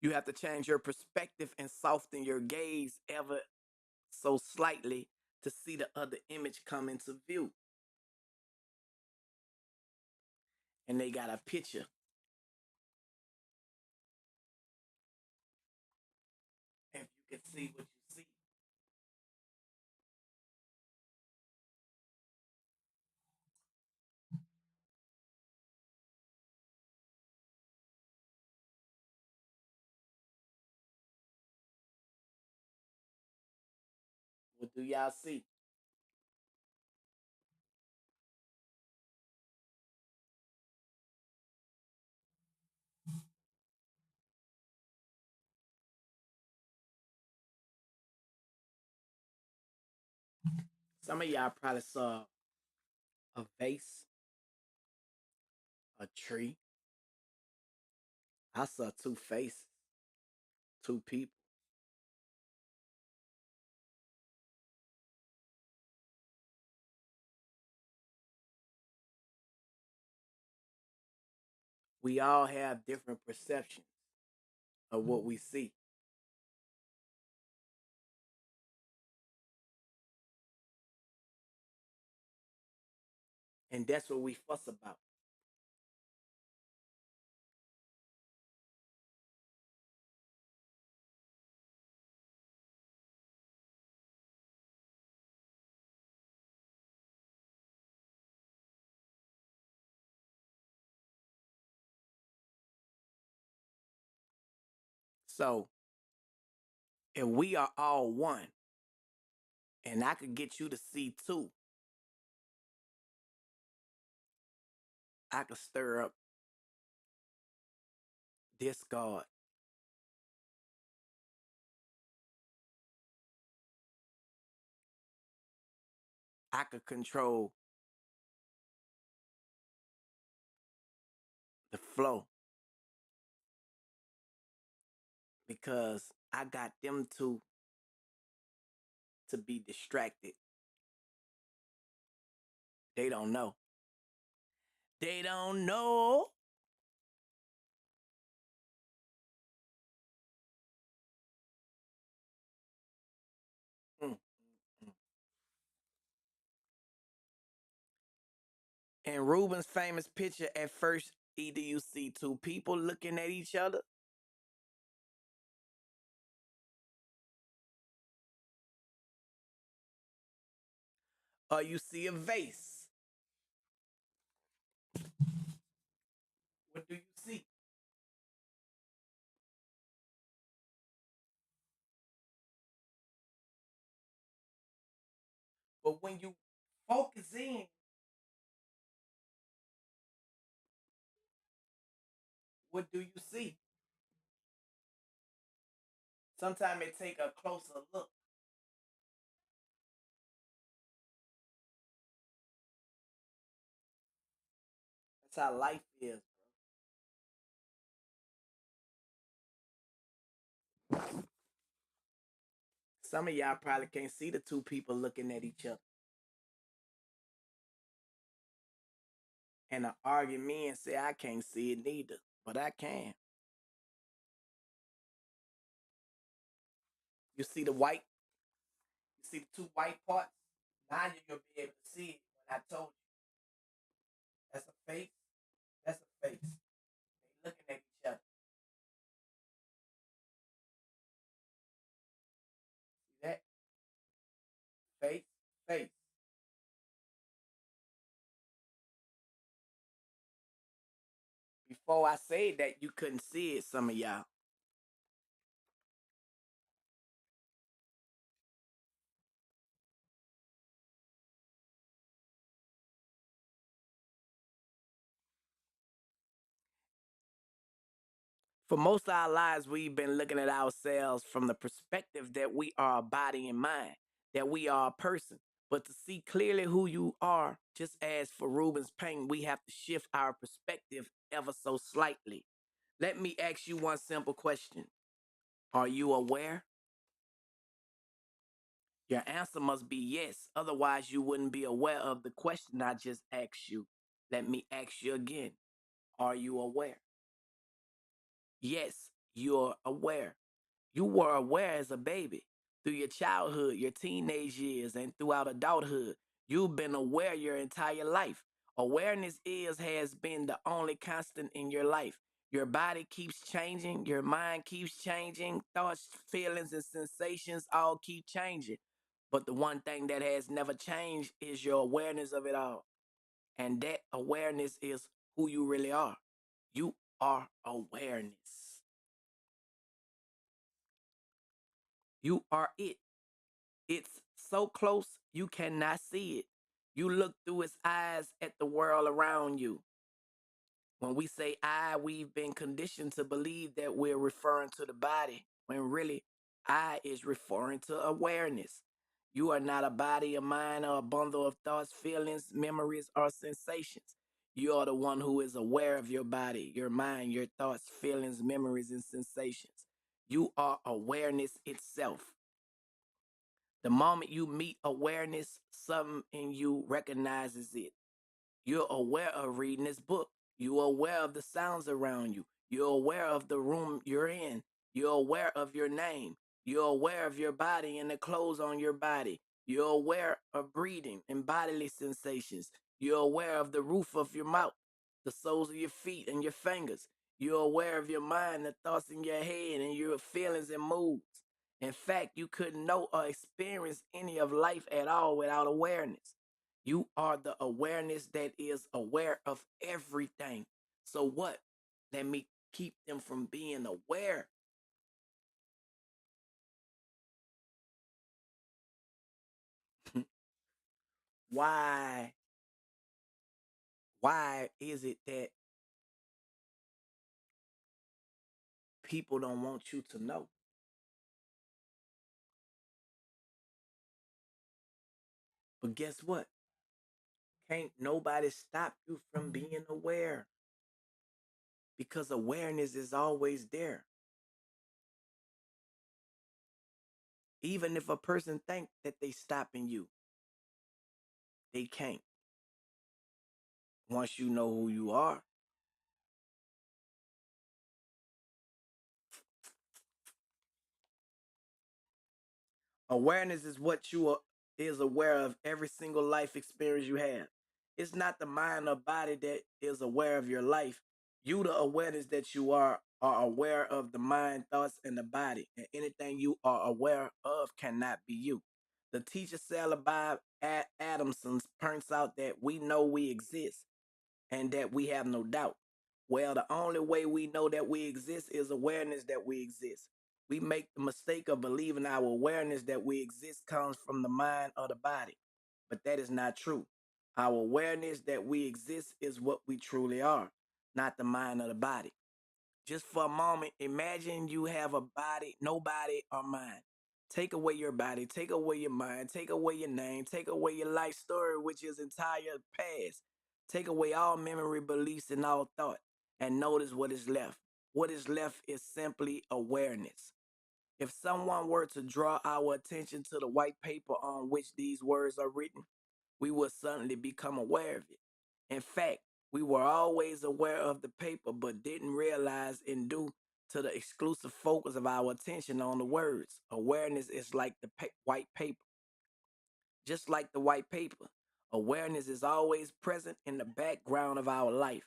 You have to change your perspective and soften your gaze ever so slightly to see the other image come into view. And they got a picture. If you can see what you see, what do y'all see? Some of y'all probably saw a vase, a tree. I saw two faces, two people. We all have different perceptions of what we see. And that's what we fuss about. So if we are all one, and I could get you to see two, I could stir up discord. I could control the flow because I got them to be distracted. They don't know. They don't know. Mm, mm. In Ruben's famous picture, at first, either you see two people looking at each other, or you see a vase. What do you see? But when you focus in, what do you see? Sometimes it take a closer look. That's how life is. Some of y'all probably can't see the two people looking at each other. And the argument say I can't see it neither, but I can. You see the white, you see the two white parts. Now you'll be able to see it when I told you. That's a face. That's a face. They looking at each other. See that? Face, face. Before I said that, you couldn't see it, some of y'all. For most of our lives, we've been looking at ourselves from the perspective that we are a body and mind, that we are a person. But to see clearly who you are, just as for Rubens' painting, we have to shift our perspective ever so slightly. Let me ask you one simple question. Are you aware? Your answer must be yes. Otherwise, you wouldn't be aware of the question I just asked you. Let me ask you again. Are you aware? Yes, you're aware. You were aware as a baby through your childhood, your teenage years, and throughout adulthood. You've been aware your entire life. Awareness has been the only constant in your life. Your body keeps changing, your mind keeps changing, thoughts, feelings, and sensations all keep changing. But the one thing that has never changed is your awareness of it all. And that awareness is who you really are. You are awareness. You are it. It's so close you cannot see it. You look through its eyes at the world around you. When we say I, we've been conditioned to believe that we're referring to the body, when really I is referring to awareness. You are not a body, a mind, or a bundle of thoughts, feelings, memories, or sensations. You are the one who is aware of your body, your mind, your thoughts, feelings, memories, and sensations. You are awareness itself. The moment you meet awareness, something in you recognizes it. You're aware of reading this book. You're aware of the sounds around you. You're aware of the room you're in. You're aware of your name. You're aware of your body and the clothes on your body. You're aware of breathing and bodily sensations. You're aware of the roof of your mouth, the soles of your feet and your fingers. You're aware of your mind, the thoughts in your head, and your feelings and moods. In fact, you couldn't know or experience any of life at all without awareness. You are the awareness that is aware of everything. So what? Let me keep them from being aware. Why? Why is it that people don't want you to know? But guess what? Can't nobody stop you from being aware because awareness is always there. Even if a person think that they stopping you, they can't. Once you know who you are, awareness is what you are, is aware of every single life experience you have. It's not the mind or body that is aware of your life. You, the awareness that you are aware of the mind, thoughts, and the body. And anything you are aware of cannot be you. The teacher Sarah Bob Adamson points out that we know we exist and that we have no doubt. Well, the only way we know that we exist is awareness that we exist. We make the mistake of believing our awareness that we exist comes from the mind or the body, but that is not true. Our awareness that we exist is what we truly are, not the mind or the body. Just for a moment, imagine you have a body, no body or mind. Take away your body, take away your mind, take away your name, take away your life story, which is entire past. Take away all memory, beliefs, and all thought, and notice what is left. What is left is simply awareness. If someone were to draw our attention to the white paper on which these words are written, we would suddenly become aware of it. In fact, we were always aware of the paper but didn't realize and due to the exclusive focus of our attention on the words. Awareness is like the white paper. Just like the white paper, awareness is always present in the background of our life.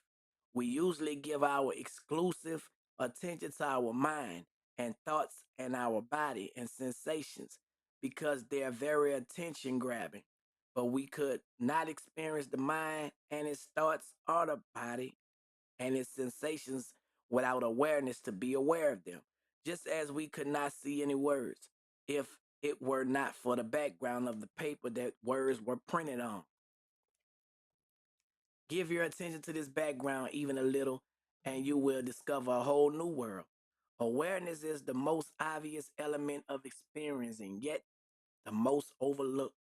We usually give our exclusive attention to our mind and thoughts and our body and sensations because they're very attention grabbing. But we could not experience the mind and its thoughts or the body and its sensations without awareness to be aware of them, just as we could not see any words if it were not for the background of the paper that words were printed on. Give your attention to this background even a little, and you will discover a whole new world. Awareness is the most obvious element of experiencing, yet the most overlooked.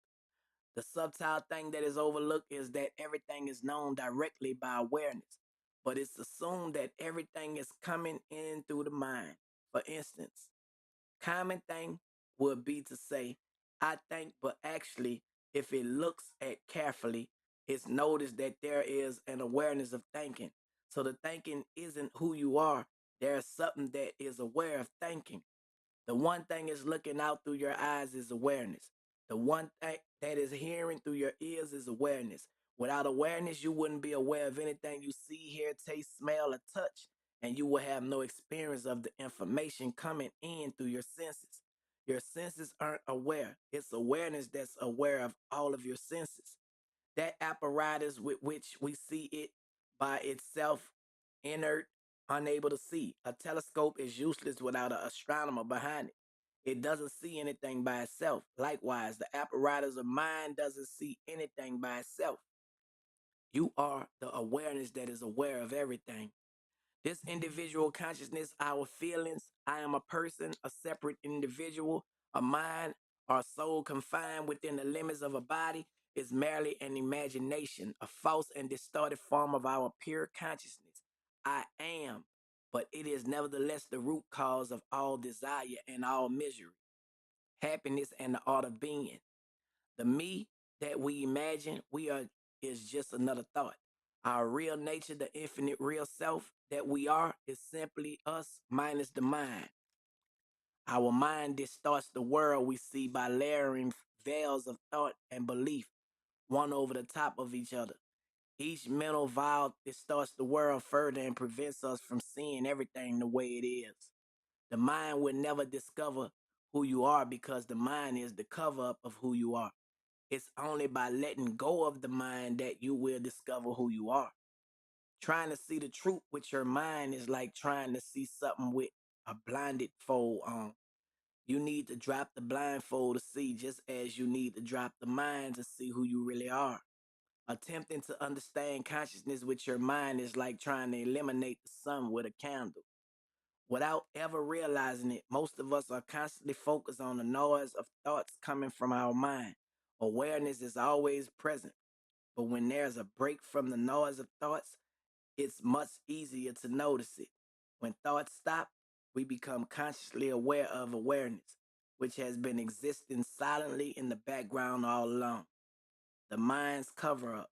The subtle thing that is overlooked is that everything is known directly by awareness, but it's assumed that everything is coming in through the mind. For instance, common thing would be to say, I think, but actually, if it looks at carefully, it's noticed that there is an awareness of thinking. So the thinking isn't who you are. There's something that is aware of thinking. The one thing is looking out through your eyes is awareness. The one thing that is hearing through your ears is awareness. Without awareness, you wouldn't be aware of anything you see, hear, taste, smell, or touch, and you will have no experience of the information coming in through your senses. Your senses aren't aware. It's awareness that's aware of all of your senses. That apparatus with which we see it by itself, inert, unable to see. A telescope is useless without an astronomer behind it. It doesn't see anything by itself. Likewise, the apparatus of mind doesn't see anything by itself. You are the awareness that is aware of everything. This individual consciousness, our feelings, I am a person, a separate individual, a mind, or soul confined within the limits of a body, is merely an imagination, a false and distorted form of our pure consciousness. I am, but it is nevertheless the root cause of all desire and all misery, happiness, and the art of being. The me that we imagine we are is just another thought. Our real nature, the infinite real self that we are, is simply us minus the mind. Our mind distorts the world we see by layering veils of thought and belief one over the top of each other. Each mental vow distorts the world further and prevents us from seeing everything the way it is. The mind will never discover who you are because the mind is the cover up of who you are. It's only by letting go of the mind that you will discover who you are. Trying to see the truth with your mind is like trying to see something with a blinded fold on. You need to drop the blindfold to see, just as you need to drop the mind to see who you really are. Attempting to understand consciousness with your mind is like trying to eliminate the sun with a candle. Without ever realizing it, most of us are constantly focused on the noise of thoughts coming from our mind. Awareness is always present, but when there's a break from the noise of thoughts, it's much easier to notice it. When thoughts stop, we become consciously aware of awareness, which has been existing silently in the background all along. The mind's cover up.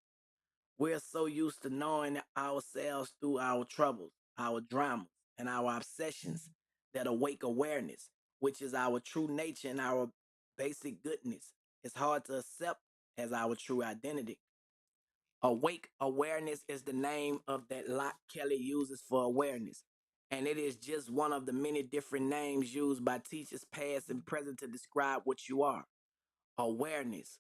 We're so used to knowing ourselves through our troubles, our dramas, and our obsessions that awake awareness, which is our true nature and our basic goodness, is hard to accept as our true identity. Awake awareness is the name of that Locke Kelly uses for awareness, and it is just one of the many different names used by teachers past and present to describe what you are. Awareness,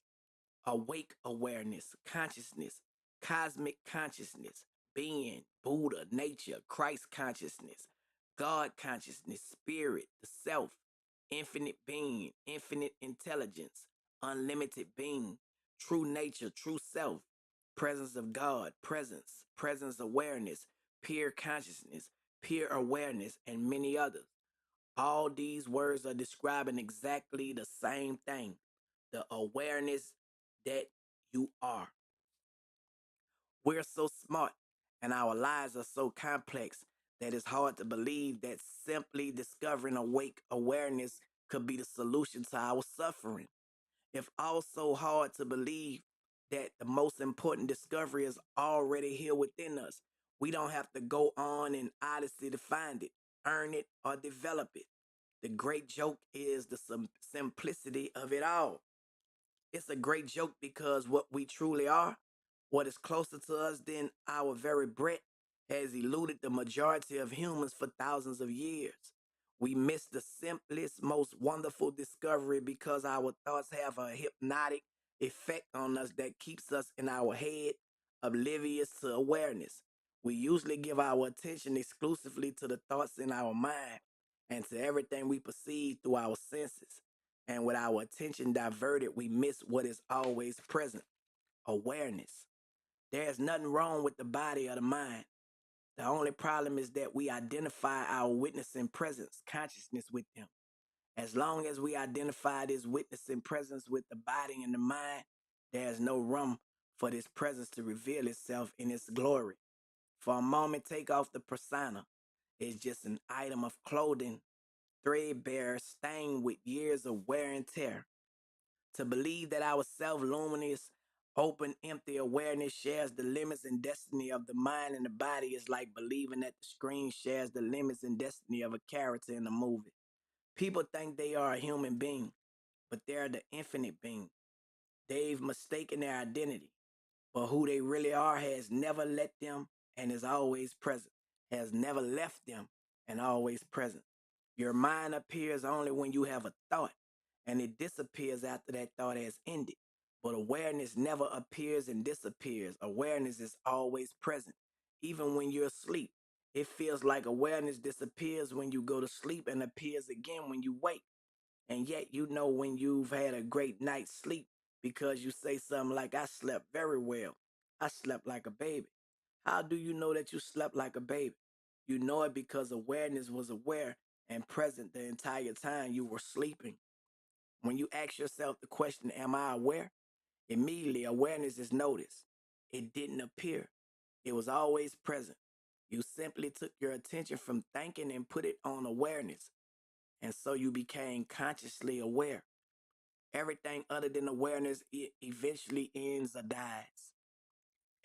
awake awareness, consciousness, cosmic consciousness, being, Buddha, nature, Christ consciousness, God consciousness, spirit, the self, infinite being, infinite intelligence, unlimited being, true nature, true self, presence of God, presence awareness, pure consciousness, pure awareness, and many others. All these words are describing exactly the same thing, the awareness that you are. We're so smart and our lives are so complex that it's hard to believe that simply discovering awake awareness could be the solution to our suffering. It's also hard to believe that the most important discovery is already here within us. We don't have to go on an odyssey to find it, earn it, or develop it. The great joke is the simplicity of it all. It's a great joke because what we truly are, what is closer to us than our very breath, has eluded the majority of humans for thousands of years. We miss the simplest, most wonderful discovery because our thoughts have a hypnotic effect on us that keeps us in our head, oblivious to awareness. We usually give our attention exclusively to the thoughts in our mind and to everything we perceive through our senses. And with our attention diverted, we miss what is always present, awareness. There's nothing wrong with the body or the mind. The only problem is that we identify our witnessing presence, consciousness with them. As long as we identify this witnessing presence with the body and the mind, there's no room for this presence to reveal itself in its glory. For a moment, take off the persona. It's just an item of clothing, threadbare, stained with years of wear and tear. To believe that our self luminous, open, empty awareness shares the limits and destiny of the mind and the body is like believing that the screen shares the limits and destiny of a character in a movie. People think they are a human being, but they're the infinite being. They've mistaken their identity, but who they really are has never let them and is always present, has never left them and always present. Your mind appears only when you have a thought, and it disappears after that thought has ended. But awareness never appears and disappears. Awareness is always present, even when you're asleep. It feels like awareness disappears when you go to sleep and appears again when you wake. And yet you know when you've had a great night's sleep because you say something like, I slept very well. I slept like a baby. How do you know that you slept like a baby? You know it because awareness was aware and present the entire time you were sleeping. When you ask yourself the question, am I aware? Immediately awareness is noticed. It didn't appear. It was always present. You simply took your attention from thinking and put it on awareness. And so you became consciously aware. Everything other than awareness eventually ends or dies.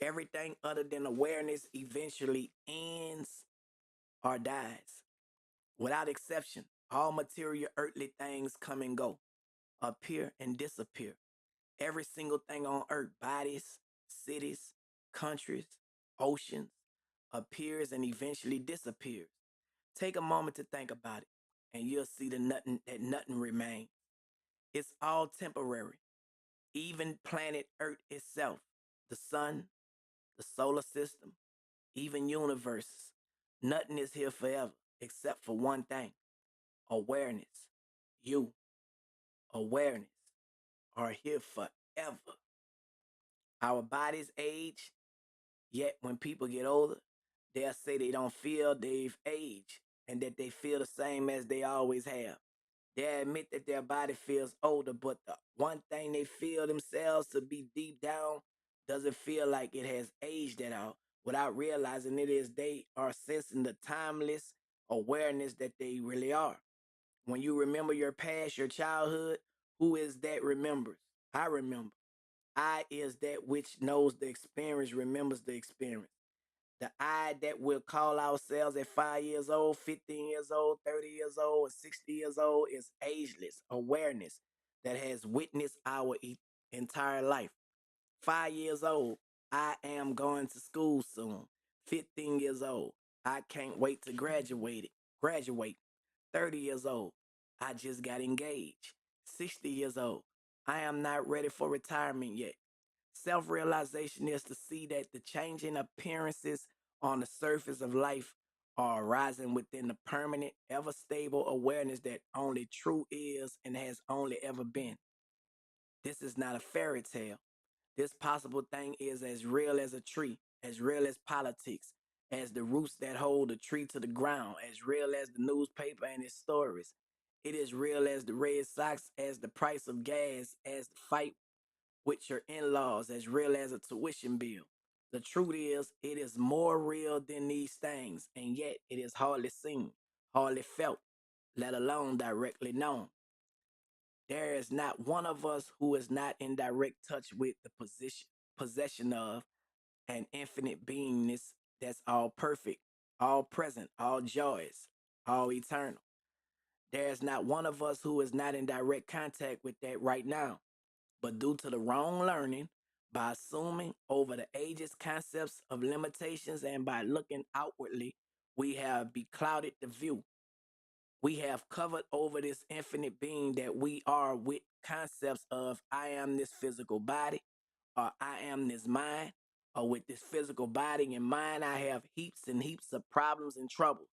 Everything other than awareness eventually ends or dies. Without exception, all material earthly things come and go, appear and disappear. Every single thing on earth, bodies, cities, countries, oceans, appears and eventually disappears. Take a moment to think about it, and you'll see that nothing remains. It's all temporary. Even planet Earth itself, the sun, the solar system, even universes. Nothing is here forever except for one thing, awareness. You, awareness, are here forever. Our bodies age, yet when people get older, they'll say they don't feel they've aged and that they feel the same as they always have. They admit that their body feels older, but the one thing they feel themselves to be deep down doesn't feel like it has aged at all. Without realizing it is they are sensing the timeless awareness that they really are. When you remember your past, your childhood, who is that remembers? I remember. I is that which knows the experience, remembers the experience. The I that will call ourselves at 5 years old, 15 years old, 30 years old, and 60 years old is ageless awareness that has witnessed our entire life. 5 years old, I am going to school soon. 15 years old, I can't wait to graduate. 30 years old, I just got engaged. 60 years old, I am not ready for retirement yet. Self realization is to see that the changing appearances on the surface of life are arising within the permanent, ever stable awareness that only true is and has only ever been. This is not a fairy tale. This possible thing is as real as a tree, as real as politics, as the roots that hold the tree to the ground, as real as the newspaper and its stories. It is real as the Red Sox, as the price of gas, as the fight with your in laws, as real as a tuition bill. The truth is, it is more real than these things, and yet it is hardly seen, hardly felt, let alone directly known. There is not one of us who is not in direct touch with the possession of an infinite beingness that's all perfect, all present, all joyous, all eternal. There is not one of us who is not in direct contact with that right now. But due to the wrong learning, by assuming over the ages concepts of limitations and by looking outwardly, we have beclouded the view. We have covered over this infinite being that we are with concepts of I am this physical body, or I am this mind, or with this physical body and mind, I have heaps and heaps of problems and troubles.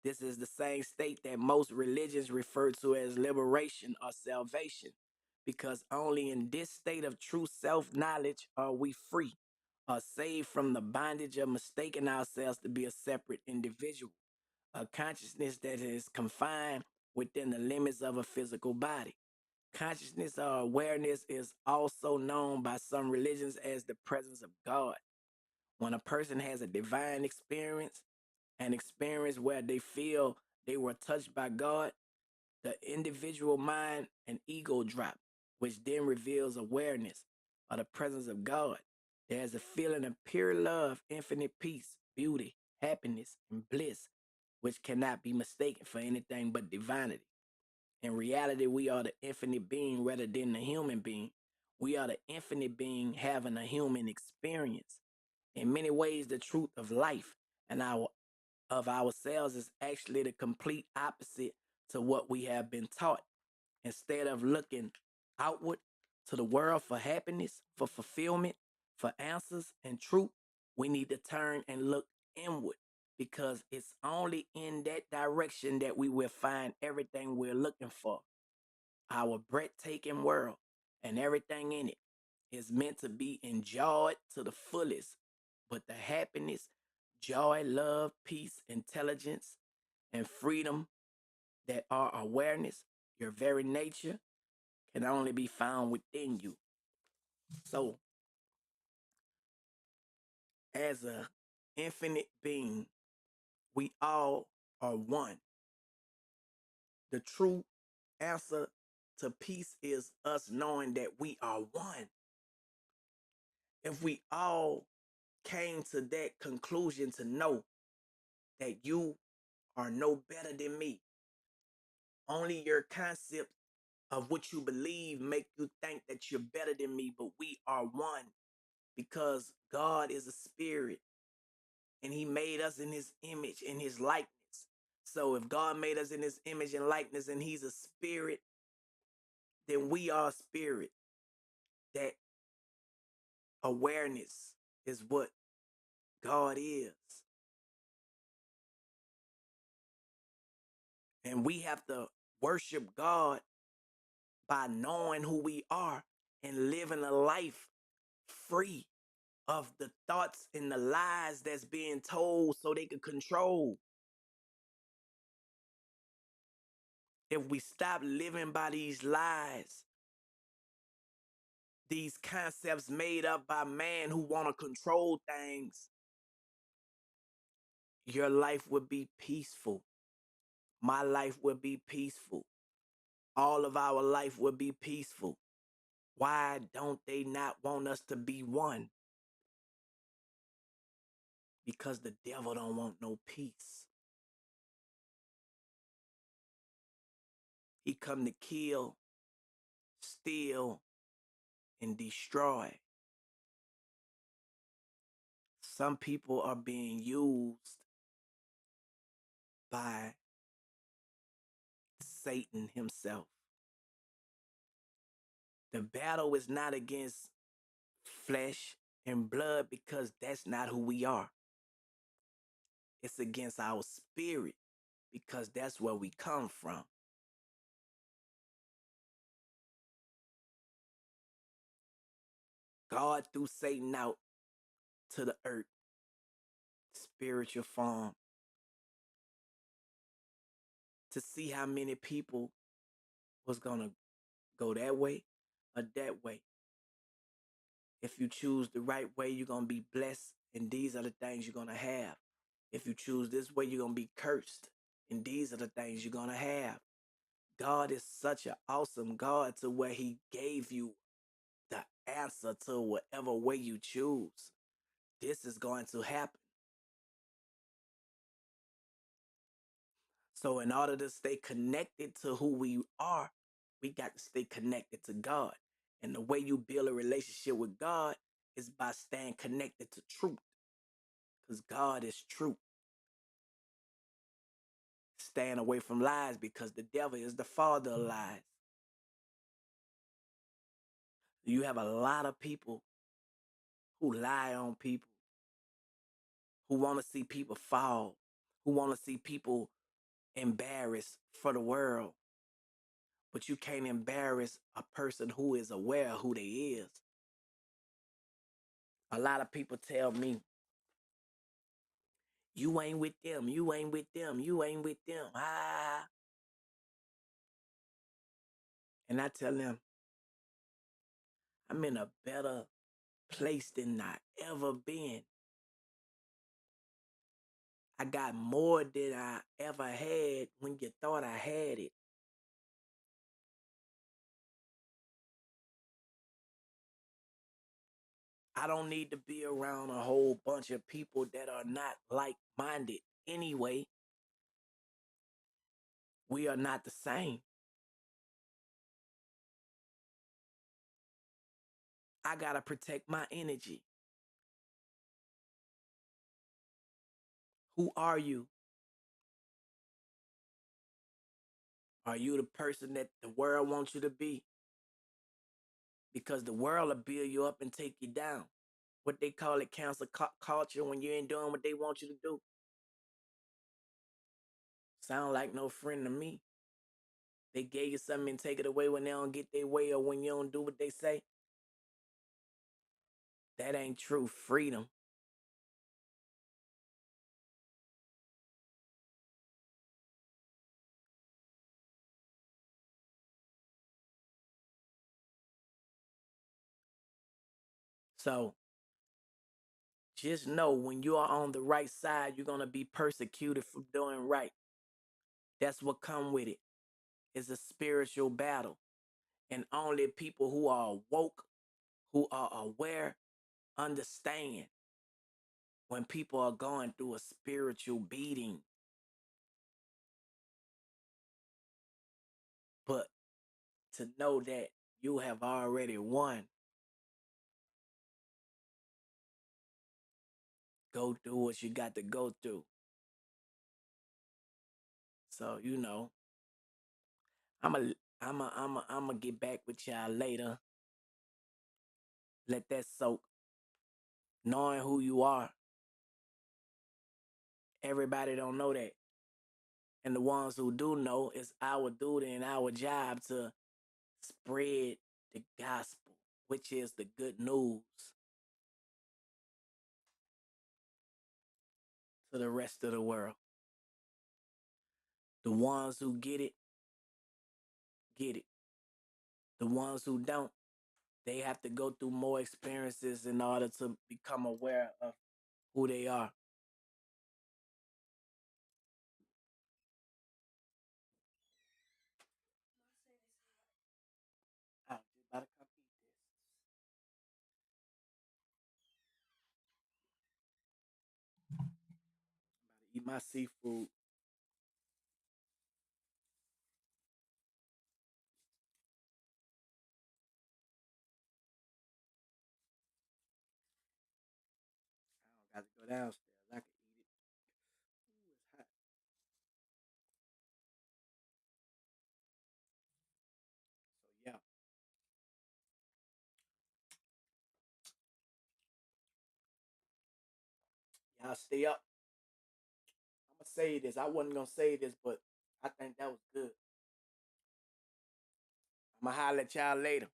This is the same state that most religions refer to as liberation or salvation, because only in this state of true self knowledge are we free, or saved from the bondage of mistaking ourselves to be a separate individual, a consciousness that is confined within the limits of a physical body. Consciousness or awareness is also known by some religions as the presence of God. When a person has a divine experience, an experience where they feel they were touched by God, the individual mind and ego drop, which then reveals awareness of the presence of God. There's a feeling of pure love, infinite peace, beauty, happiness, and bliss, which cannot be mistaken for anything but divinity. In reality, we are the infinite being rather than the human being. We are the infinite being having a human experience. In many ways, the truth of life and our of ourselves is actually the complete opposite to what we have been taught. Instead of looking outward to the world for happiness, for fulfillment, for answers and truth, we need to turn and look inward because it's only in that direction that we will find everything we're looking for. Our breathtaking world and everything in it is meant to be enjoyed to the fullest. But the happiness, joy, love, peace, intelligence, and freedom that are awareness, your very nature, can only be found within you. So, as a infinite being, we all are one. The true answer to peace is us knowing that we are one. If we all came to that conclusion to know that you are no better than me, only your concept of what you believe make you think that you're better than me, but we are one because God is a spirit and he made us in his image, in his likeness. So if God made us in his image and likeness and he's a spirit, then we are spirit. That awareness is what God is. And we have to worship God by knowing who we are and living a life free of the thoughts and the lies that's being told so they can control. If we stop living by these lies, these concepts made up by man who want to control things, your life would be peaceful. My life would be peaceful. All of our life would be peaceful. Why don't they not want us to be one? Because the devil don't want no peace. He come to kill, steal, and destroy. Some people are being used by Satan himself. The battle is not against flesh and blood because that's not who we are. It's against our spirit because that's where we come from. God threw Satan out to the earth, spiritual form, to see how many people was going to go that way or that way. If you choose the right way, you're going to be blessed, and these are the things you're going to have. If you choose this way, you're going to be cursed, and these are the things you're going to have. God is such an awesome God to where he gave you the answer to whatever way you choose. This is going to happen. So in order to stay connected to who we are, we got to stay connected to God. And the way you build a relationship with God is by staying connected to truth. Because God is truth. Staying away from lies because the devil is the father of lies. You have a lot of people who lie on people, who want to see people fall, who want to see people embarrassed for the world. But you can't embarrass a person who is aware of who they is. A lot of people tell me, you ain't with them, you ain't with them, you ain't with them. Ah. And I tell them, I'm in a better place than I ever been. I got more than I ever had when you thought I had it. I don't need to be around a whole bunch of people that are not like-minded anyway. We are not the same. I gotta protect my energy. Who are you? Are you the person that the world wants you to be? Because the world will build you up and take you down. What they call it, cancel culture, when you ain't doing what they want you to do. Sound like no friend to me. They gave you something and take it away when they don't get their way or when you don't do what they say. That ain't true freedom. So just know when you are on the right side, you're going to be persecuted for doing right. That's what come with it. It's a spiritual battle. And only people who are woke, who are aware, understand when people are going through a spiritual beating. But to know that you have already won, go through what you got to go through. So, I'm gonna get back with y'all later. Let that soak. Knowing who you are. Everybody don't know that. And the ones who do know, it's our duty and our job to spread the gospel, which is the good news. to the rest of the world. The ones who get it, get it. The ones who don't, they have to go through more experiences in order to become aware of who they are. I was just about to come eat this. About to eat my seafood. I don't got to go downstairs. I can eat it. Ooh, it's hot. So yeah, y'all stay up. I'm gonna say this. I wasn't gonna say this, but I think that was good. I'm gonna holler at y'all later.